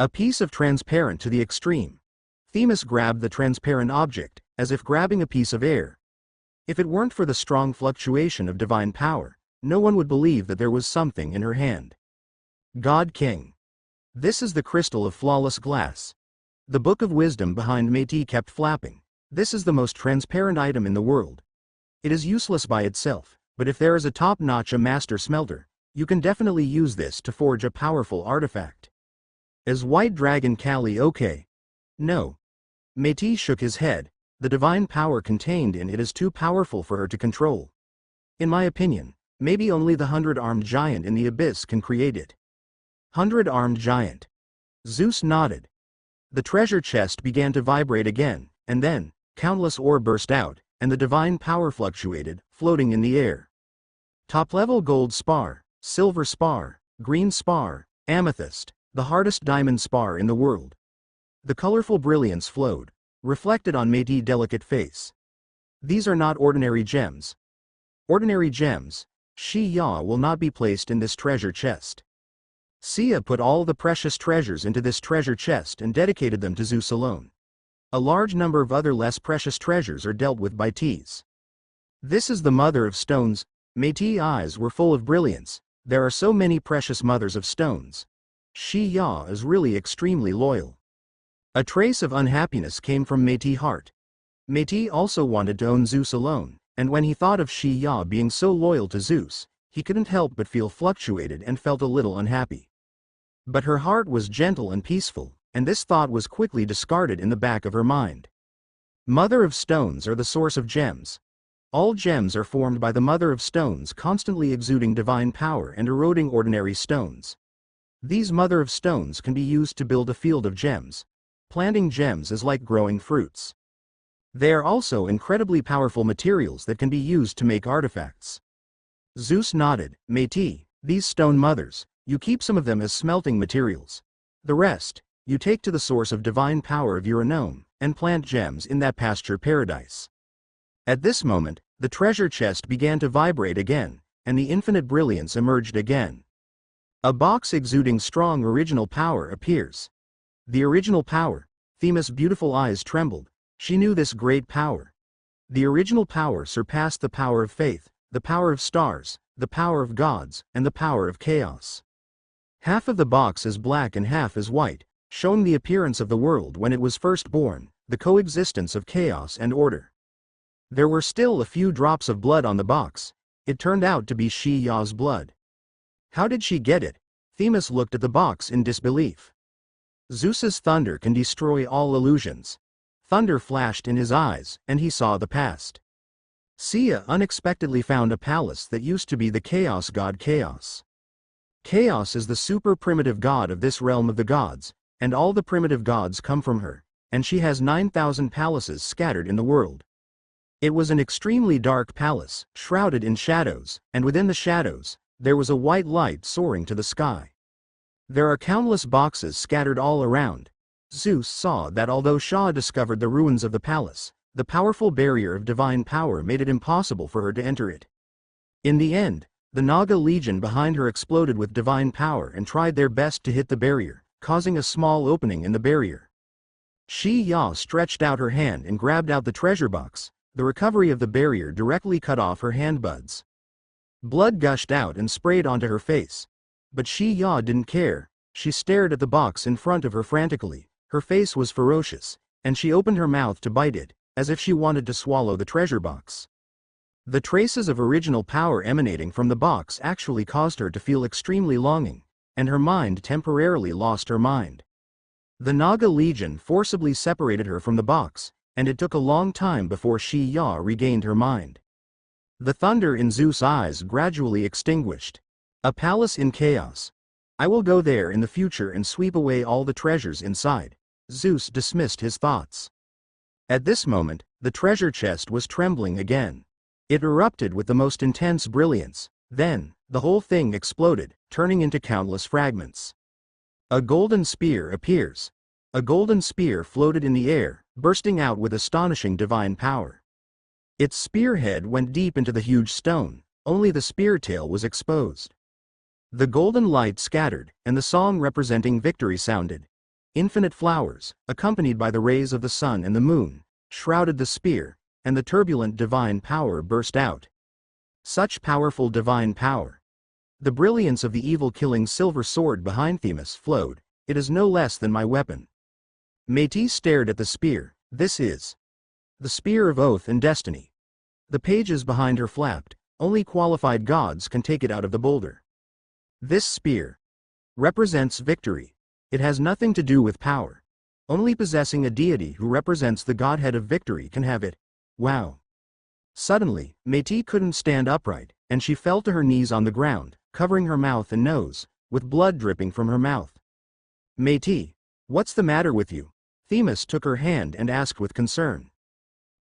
A piece of transparent to the extreme. Themis grabbed the transparent object, as if grabbing a piece of air. If it weren't for the strong fluctuation of divine power, no one would believe that there was something in her hand. God King. This is the crystal of flawless glass. The book of wisdom behind Métis kept flapping. This is the most transparent item in the world. It is useless by itself, but if there is a top-notch master smelter, you can definitely use this to forge a powerful artifact. Is White Dragon Kali okay? No. Métis shook his head. The divine power contained in it is too powerful for her to control. In my opinion, maybe only the 100-armed giant in the abyss can create it. 100-armed giant. Zeus nodded. The treasure chest began to vibrate again, and then, countless ore burst out, and the divine power fluctuated, floating in the air. Top-level gold spar, silver spar, green spar, amethyst, the hardest diamond spar in the world. The colorful brilliance flowed, reflected on Métis' delicate face. These are not ordinary gems. Ordinary gems, Shi-Ya will not be placed in this treasure chest. Sia put all the precious treasures into this treasure chest and dedicated them to Zeus alone. A large number of other less precious treasures are dealt with by Ts. This is the mother of stones. Métis' eyes were full of brilliance. There are so many precious mothers of stones. Shi-Ya is really extremely loyal. A trace of unhappiness came from Métis' heart. Métis also wanted to own Zeus alone, and when he thought of Shi-Ya being so loyal to Zeus, he couldn't help but feel fluctuated and felt a little unhappy. But her heart was gentle and peaceful, and this thought was quickly discarded in the back of her mind. Mother of stones are the source of gems. All gems are formed by the mother of stones constantly exuding divine power and eroding ordinary stones. These mother of stones can be used to build a field of gems. Planting gems is like growing fruits. They are also incredibly powerful materials that can be used to make artifacts. Zeus nodded. Métis, these stone mothers, you keep some of them as smelting materials. The rest, you take to the source of divine power of Uranome, and plant gems in that pasture paradise. At this moment, the treasure chest began to vibrate again, and the infinite brilliance emerged again. A box exuding strong original power appears. The original power. Themis' beautiful eyes trembled. She knew this great power. The original power surpassed the power of faith, the power of stars, the power of gods, and the power of chaos. Half of the box is black and half is white, showing the appearance of the world when it was first born, the coexistence of chaos and order. There were still a few drops of blood on the box. It turned out to be Shi-Ya's blood. How did she get it? Themis looked at the box in disbelief. Zeus's thunder can destroy all illusions. Thunder flashed in his eyes, and he saw the past. Sia unexpectedly found a palace that used to be the chaos god Chaos. Chaos is the super primitive god of this realm of the gods, and all the primitive gods come from her, and she has 9,000 palaces scattered in the world. It was an extremely dark palace, shrouded in shadows, and within the shadows, there was a white light soaring to the sky. There are countless boxes scattered all around. Zeus saw that although Shah discovered the ruins of the palace, the powerful barrier of divine power made it impossible for her to enter it. In the end, the Naga legion behind her exploded with divine power and tried their best to hit the barrier, causing a small opening in the barrier. Shi-Ya stretched out her hand and grabbed out the treasure box. The recovery of the barrier directly cut off her hand buds. Blood gushed out and sprayed onto her face. But Shi-Ya didn't care. She stared at the box in front of her frantically. Her face was ferocious, and she opened her mouth to bite it, as if she wanted to swallow the treasure box. The traces of original power emanating from the box actually caused her to feel extremely longing, and her mind temporarily lost her mind. The Naga Legion forcibly separated her from the box, and it took a long time before Ya regained her mind. The thunder in Zeus' eyes gradually extinguished. A palace in chaos. I will go there in the future and sweep away all the treasures inside. Zeus dismissed his thoughts. At this moment, the treasure chest was trembling again. It erupted with the most intense brilliance. Then, the whole thing exploded, turning into countless fragments. A golden spear appears. A golden spear floated in the air, bursting out with astonishing divine power. Its spearhead went deep into the huge stone, only the spear tail was exposed. The golden light scattered, and the song representing victory sounded. Infinite flowers, accompanied by the rays of the sun and the moon, shrouded the spear, and the turbulent divine power burst out. Such powerful divine power. The brilliance of the evil-killing silver sword behind Themis flowed. It is no less than my weapon. Métis stared at the spear. This is the spear of oath and destiny. The pages behind her flapped. Only qualified gods can take it out of the boulder. This spear represents victory. It has nothing to do with power. Only possessing a deity who represents the godhead of victory can have it. Wow. Suddenly, Métis couldn't stand upright, and she fell to her knees on the ground, covering her mouth and nose, with blood dripping from her mouth. Métis, what's the matter with you? Themis took her hand and asked with concern.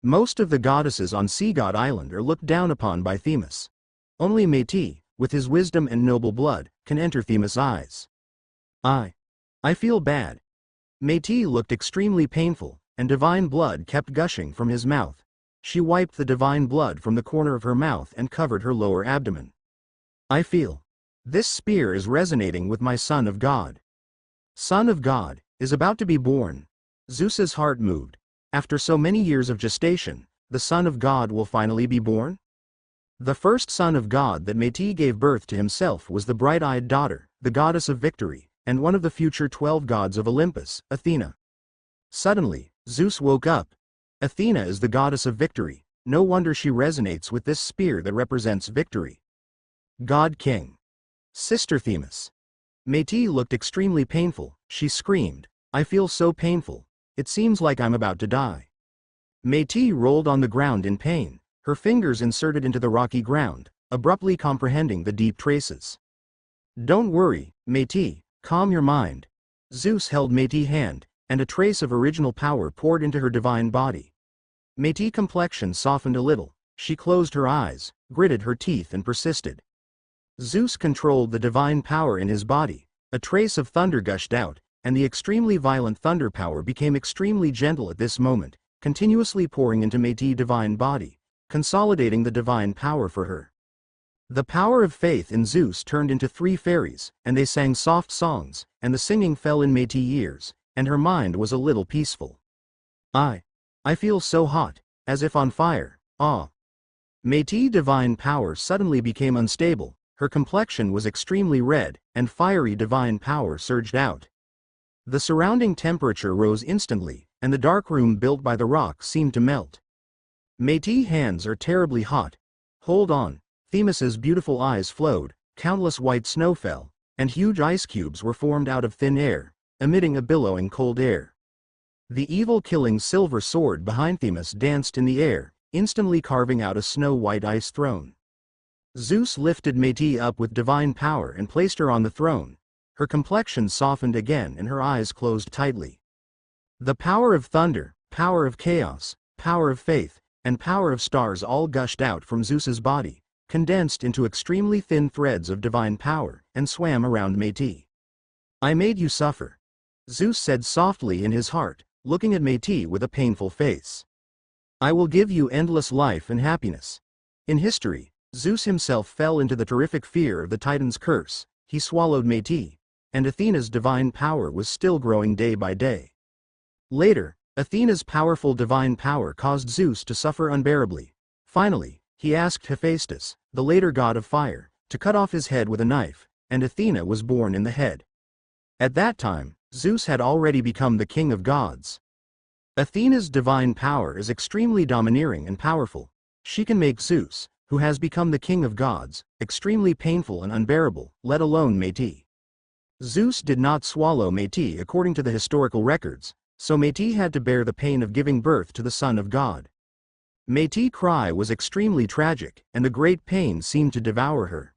Most of the goddesses on Sea God Island are looked down upon by Themis. Only Métis, with his wisdom and noble blood, can enter Themis' eyes. I feel bad. Métis looked extremely painful, and divine blood kept gushing from his mouth. She wiped the divine blood from the corner of her mouth and covered her lower abdomen. I feel. This spear is resonating with my son of God. Son of God is about to be born. Zeus's heart moved. After so many years of gestation, the son of God will finally be born? The first son of God that Métis gave birth to himself was the bright-eyed daughter, the goddess of victory, and one of the future 12 gods of Olympus, Athena. Suddenly, Zeus woke up. Athena is the goddess of victory. No wonder she resonates with this spear that represents victory. God King. Sister Themis. Métis looked extremely painful. She screamed, I feel so painful. It seems like I'm about to die. Métis rolled on the ground in pain, her fingers inserted into the rocky ground, abruptly comprehending the deep traces. Don't worry, Métis, calm your mind. Zeus held Métis' hand, and a trace of original power poured into her divine body. Métis' complexion softened a little. She closed her eyes, gritted her teeth and persisted. Zeus controlled the divine power in his body. A trace of thunder gushed out, and the extremely violent thunder power became extremely gentle at this moment, continuously pouring into Métis' divine body, consolidating the divine power for her. The power of faith in Zeus turned into 3 fairies, and they sang soft songs, and the singing fell in Métis' ears, and her mind was a little peaceful. I feel so hot, as if on fire. Métis' divine power suddenly became unstable. Her complexion was extremely red, and fiery divine power surged out. The surrounding temperature rose instantly, and the dark room built by the rock seemed to melt. Métis' hands are terribly hot. Hold on. Themis's beautiful eyes flowed, countless white snow fell, and huge ice cubes were formed out of thin air, emitting a billowing cold air. The evil-killing silver sword behind Themis danced in the air, instantly carving out a snow-white ice throne. Zeus lifted Métis up with divine power and placed her on the throne. Her complexion softened again and her eyes closed tightly. The power of thunder, power of chaos, power of faith, and power of stars all gushed out from Zeus's body, condensed into extremely thin threads of divine power, and swam around Métis. I made you suffer. Zeus said softly in his heart, looking at Métis with a painful face. I will give you endless life and happiness. In history, Zeus himself fell into the terrific fear of the Titan's curse. He swallowed Métis, and Athena's divine power was still growing day by day. Later, Athena's powerful divine power caused Zeus to suffer unbearably. Finally, he asked Hephaestus, the later god of fire, to cut off his head with a knife, and Athena was born in the head. At that time, Zeus had already become the king of gods. Athena's divine power is extremely domineering and powerful. She can make Zeus, who has become the king of gods, extremely painful and unbearable, let alone Métis. Zeus did not swallow Métis according to the historical records, so Métis had to bear the pain of giving birth to the son of God. Métis' cry was extremely tragic, and the great pain seemed to devour her.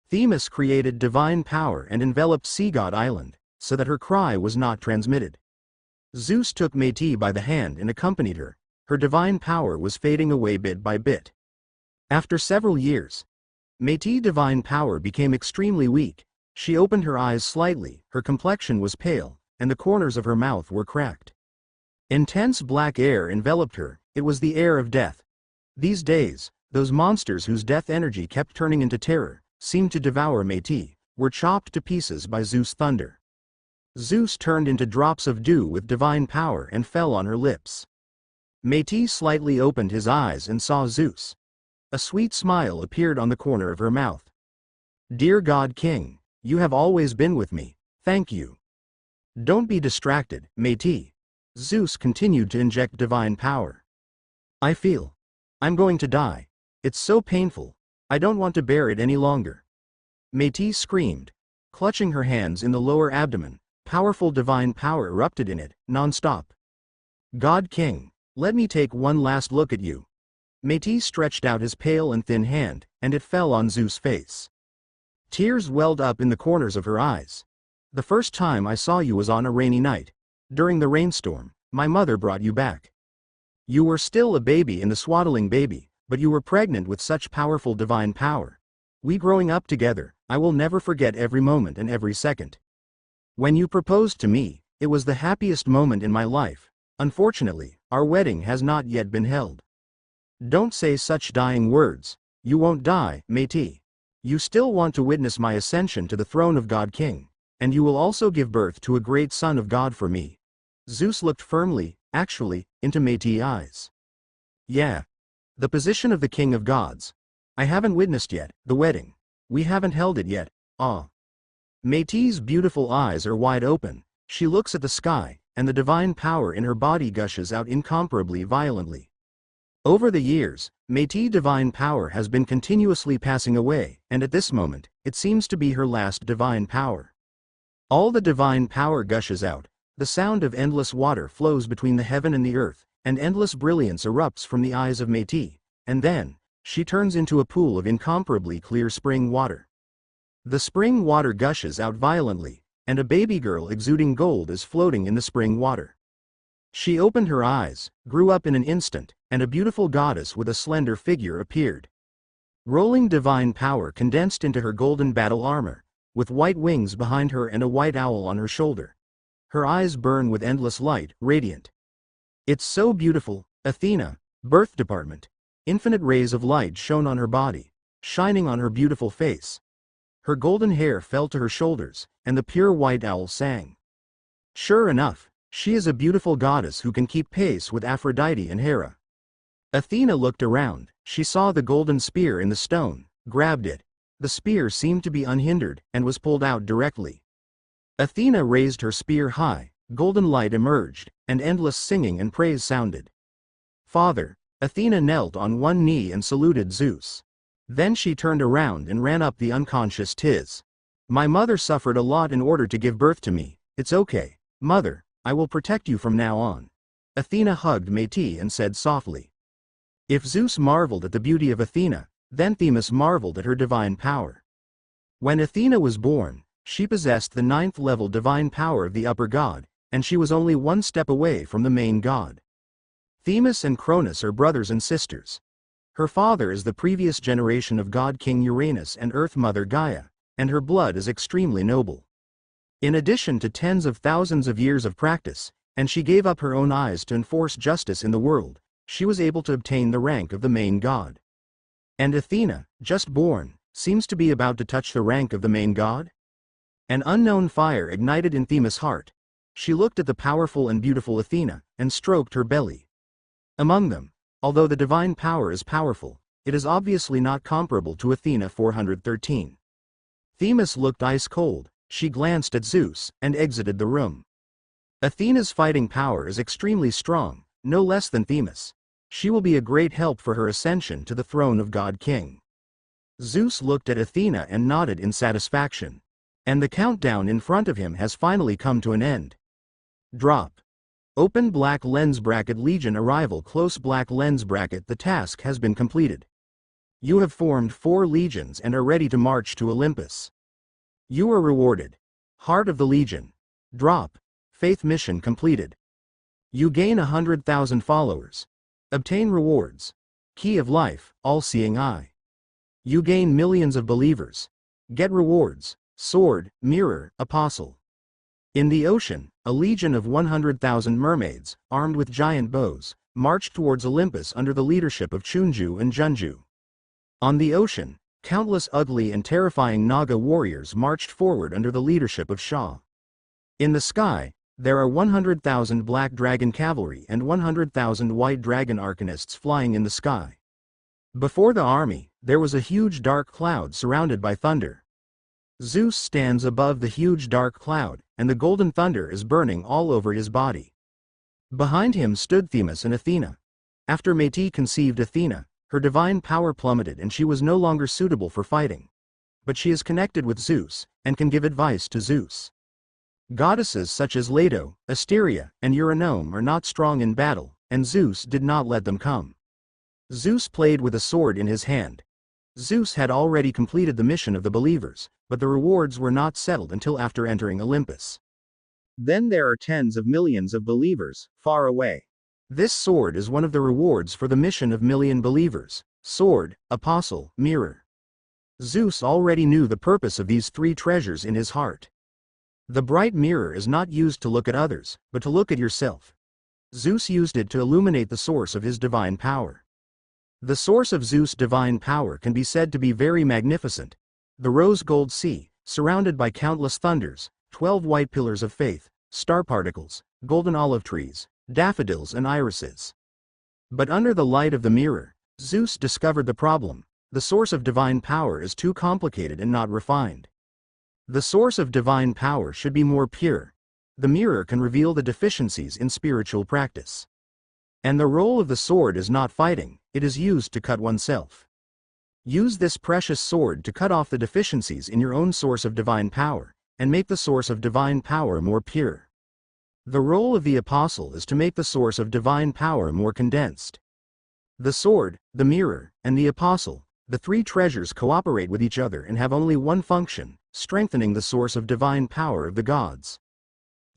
Themis created divine power and enveloped sea god Island, so that her cry was not transmitted. Zeus took Métis by the hand and accompanied her. Her divine power was fading away bit by bit. After several years, Métis' divine power became extremely weak. She opened her eyes slightly, her complexion was pale, and the corners of her mouth were cracked. Intense black air enveloped her. It was the air of death. These days, those monsters whose death energy kept turning into terror, seemed to devour Métis, were chopped to pieces by Zeus' thunder. Zeus turned into drops of dew with divine power and fell on her lips. Métis slightly opened his eyes and saw Zeus. A sweet smile appeared on the corner of her mouth. "Dear God King, you have always been with me, thank you." "Don't be distracted, Métis." Zeus continued to inject divine power. I'm going to die. It's so painful. I don't want to bear it any longer." Métis screamed. Clutching her hands in the lower abdomen, powerful divine power erupted in it, non-stop. "God King, let me take one last look at you." Métis stretched out his pale and thin hand, and it fell on Zeus' face. Tears welled up in the corners of her eyes. "The first time I saw you was on a rainy night. During the rainstorm, my mother brought you back. You were still a baby and a swaddling baby, but you were pregnant with such powerful divine power. We growing up together, I will never forget every moment and every second. When you proposed to me, it was the happiest moment in my life. Unfortunately, our wedding has not yet been held." "Don't say such dying words. You won't die, Métis. You still want to witness my ascension to the throne of God King, and you will also give birth to a great son of God for me." Zeus looked firmly, actually, into Métis' eyes. "Yeah. The position of the king of gods. I haven't witnessed yet, the wedding. We haven't held it yet, ah." Métis' beautiful eyes are wide open. She looks at the sky, and the divine power in her body gushes out incomparably violently. Over the years, Métis' divine power has been continuously passing away, and at this moment, it seems to be her last divine power. All the divine power gushes out. The sound of endless water flows between the heaven and the earth, and endless brilliance erupts from the eyes of Métis, and then, she turns into a pool of incomparably clear spring water. The spring water gushes out violently, and a baby girl exuding gold is floating in the spring water. She opened her eyes, grew up in an instant, and a beautiful goddess with a slender figure appeared. Rolling divine power condensed into her golden battle armor, with white wings behind her and a white owl on her shoulder. Her eyes burn with endless light, radiant. "It's so beautiful, Athena, birth department." Infinite rays of light shone on her body, shining on her beautiful face. Her golden hair fell to her shoulders, and the pure white owl sang. Sure enough, she is a beautiful goddess who can keep pace with Aphrodite and Hera. Athena looked around. She saw the golden spear in the stone, grabbed it. The spear seemed to be unhindered, and was pulled out directly. Athena raised her spear high, golden light emerged, and endless singing and praise sounded. "Father." Athena knelt on one knee and saluted Zeus. Then she turned around and ran up the unconscious Tiz. "My mother suffered a lot in order to give birth to me. It's okay, mother, I will protect you from now on." Athena hugged Métis and said softly. If Zeus marveled at the beauty of Athena, then Themis marveled at her divine power. When Athena was born, she possessed the 9th level divine power of the upper god, and she was only one step away from the main god. Themis and Cronus are brothers and sisters. Her father is the previous generation of god king Uranus and earth mother Gaia, and her blood is extremely noble. In addition to tens of thousands of years of practice, and she gave up her own eyes to enforce justice in the world, she was able to obtain the rank of the main god. And Athena, just born, seems to be about to touch the rank of the main god? An unknown fire ignited in Themis' heart. She looked at the powerful and beautiful Athena, and stroked her belly. Among them, although the divine power is powerful, it is obviously not comparable to Athena 413. Themis looked ice cold. She glanced at Zeus, and exited the room. Athena's fighting power is extremely strong, no less than Themis. She will be a great help for her ascension to the throne of God King. Zeus looked at Athena and nodded in satisfaction. And the countdown in front of him has finally come to an end. Drop. Open black lens bracket Legion arrival close black lens bracket The task has been completed. You have formed 4 legions and are ready to march to Olympus. You are rewarded. Heart of the Legion. Drop. Faith mission completed. You gain 100,000 followers. Obtain rewards. Key of life, all-seeing eye. You gain millions of believers. Get rewards, sword, mirror, apostle. In the ocean, a legion of 100,000 mermaids, armed with giant bows, marched towards Olympus under the leadership of Chunju and Junju. On the ocean, countless ugly and terrifying Naga warriors marched forward under the leadership of Shah. In the sky, there are 100,000 black dragon cavalry and 100,000 white dragon arcanists flying in the sky. Before the army, there was a huge dark cloud surrounded by thunder. Zeus stands above the huge dark cloud, and the golden thunder is burning all over his body. Behind him stood Themis and Athena. After Métis conceived Athena, her divine power plummeted and she was no longer suitable for fighting. But she is connected with Zeus, and can give advice to Zeus. Goddesses such as Leto, Asteria, and Eurynome are not strong in battle, and Zeus did not let them come. Zeus played with a sword in his hand. Zeus had already completed the mission of the believers, but the rewards were not settled until after entering Olympus. Then there are tens of millions of believers, far away. This sword is one of the rewards for the mission of million believers: sword, apostle, mirror. Zeus already knew the purpose of these 3 treasures in his heart. The bright mirror is not used to look at others, but to look at yourself. Zeus used it to illuminate the source of his divine power. The source of Zeus' divine power can be said to be very magnificent. The rose-gold sea, surrounded by countless thunders, 12 white pillars of faith, star particles, golden olive trees, daffodils and irises. But under the light of the mirror, Zeus discovered the problem: the source of divine power is too complicated and not refined. The source of divine power should be more pure. The mirror can reveal the deficiencies in spiritual practice. And the role of the sword is not fighting, it is used to cut oneself. Use this precious sword to cut off the deficiencies in your own source of divine power, and make the source of divine power more pure. The role of the apostle is to make the source of divine power more condensed. The sword, the mirror, and the apostle, the 3 treasures cooperate with each other and have only one function: strengthening the source of divine power of the gods.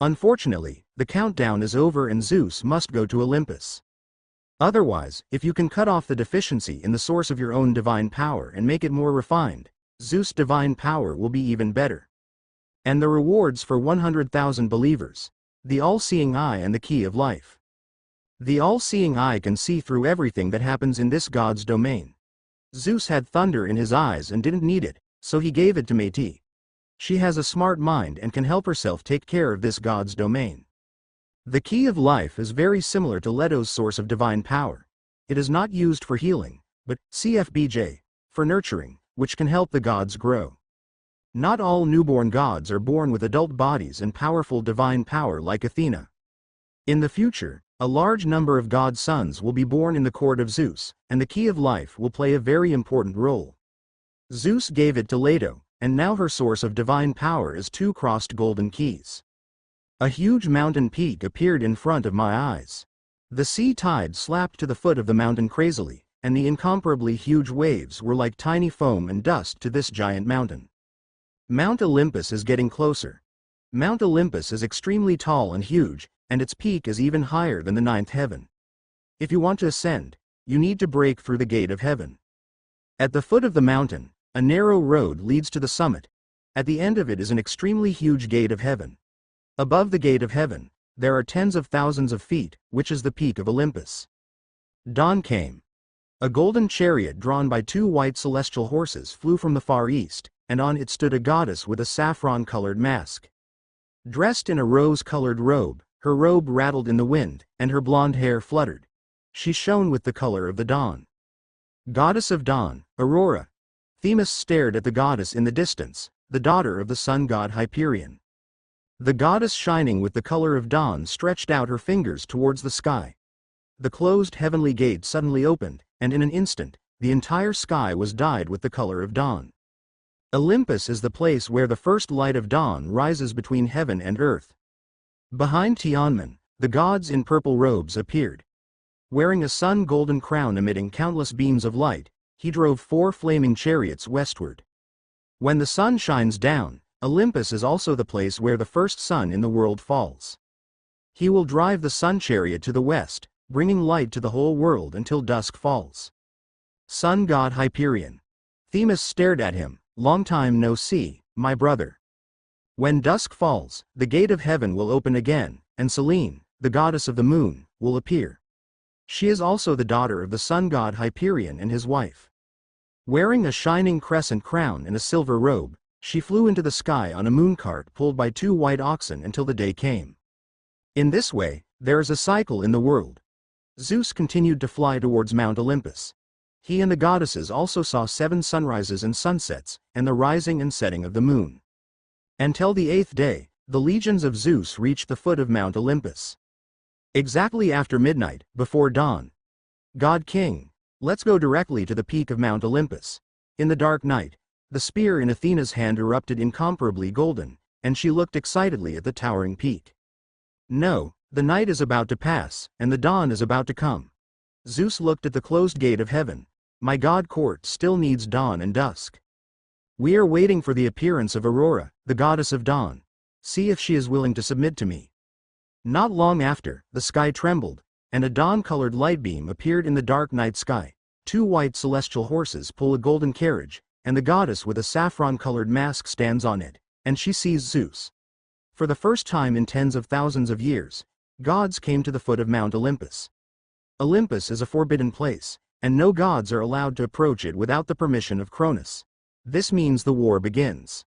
Unfortunately, the countdown is over and Zeus must go to Olympus. Otherwise, if you can cut off the deficiency in the source of your own divine power and make it more refined, Zeus' divine power will be even better. And the rewards for 100,000 believers: the all-seeing eye and the key of life. The all-seeing eye can see through everything that happens in this god's domain. Zeus had thunder in his eyes and didn't need it, so he gave it to Métis. She has a smart mind and can help herself take care of this god's domain. The key of life is very similar to Leto's source of divine power. It is not used for healing, but CFBJ, for nurturing, which can help the gods grow. Not all newborn gods are born with adult bodies and powerful divine power like Athena. In the future, a large number of god sons will be born in the court of Zeus, and the key of life will play a very important role. Zeus gave it to Leto, and now her source of divine power is 2 crossed golden keys. A huge mountain peak appeared in front of my eyes. The sea tide slapped to the foot of the mountain crazily, and the incomparably huge waves were like tiny foam and dust to this giant mountain. Mount Olympus is getting closer. Mount Olympus is extremely tall and huge, and its peak is even higher than the 9th heaven. If you want to ascend, you need to break through the gate of heaven. At the foot of the mountain, a narrow road leads to the summit. At the end of it is an extremely huge gate of heaven. Above the gate of heaven, there are tens of thousands of feet, which is the peak of Olympus. Dawn came. A golden chariot drawn by 2 white celestial horses flew from the far east, and on it stood a goddess with a saffron-colored mask. Dressed in a rose-colored robe, her robe rattled in the wind, and her blonde hair fluttered. She shone with the color of the dawn. Goddess of dawn, Aurora. Themis stared at the goddess in the distance, the daughter of the sun god Hyperion. The goddess shining with the color of dawn stretched out her fingers towards the sky. the closed heavenly gate suddenly opened, and in an instant, the entire sky was dyed with the color of dawn. Olympus is the place where the first light of dawn rises between heaven and earth. Behind Tianmen, the gods in purple robes appeared. Wearing a sun-golden crown emitting countless beams of light, he drove 4 flaming chariots westward. When the sun shines down, Olympus is also the place where the first sun in the world falls. He will drive the sun chariot to the west, bringing light to the whole world until dusk falls. Sun god Hyperion. Themis stared at him. Long time no see, my brother. When dusk falls, the gate of heaven will open again, and Selene, the goddess of the moon, will appear. She is also the daughter of the sun god Hyperion and his wife. Wearing a shining crescent crown and a silver robe, she flew into the sky on a mooncart pulled by 2 white oxen until the day came. In this way, there is a cycle in the world. Zeus continued to fly towards Mount Olympus. He and the goddesses also saw 7 sunrises and sunsets, and the rising and setting of the moon. Until the 8th day, the legions of Zeus reached the foot of Mount Olympus. Exactly after midnight, before dawn. God King, let's go directly to the peak of Mount Olympus. In the dark night, the spear in Athena's hand erupted incomparably golden, and she looked excitedly at the towering peak. No, the night is about to pass, and the dawn is about to come. Zeus looked at the closed gate of heaven. My god court still needs dawn and dusk. We are waiting for the appearance of Aurora, the goddess of dawn. See if she is willing to submit to me. Not long after, the sky trembled, and a dawn-colored light beam appeared in the dark night sky. 2 white celestial horses pull a golden carriage, and the goddess with a saffron-colored mask stands on it, and she sees Zeus. For the first time in tens of thousands of years, gods came to the foot of Mount Olympus. Olympus is a forbidden place, and no gods are allowed to approach it without the permission of Cronus. This means the war begins.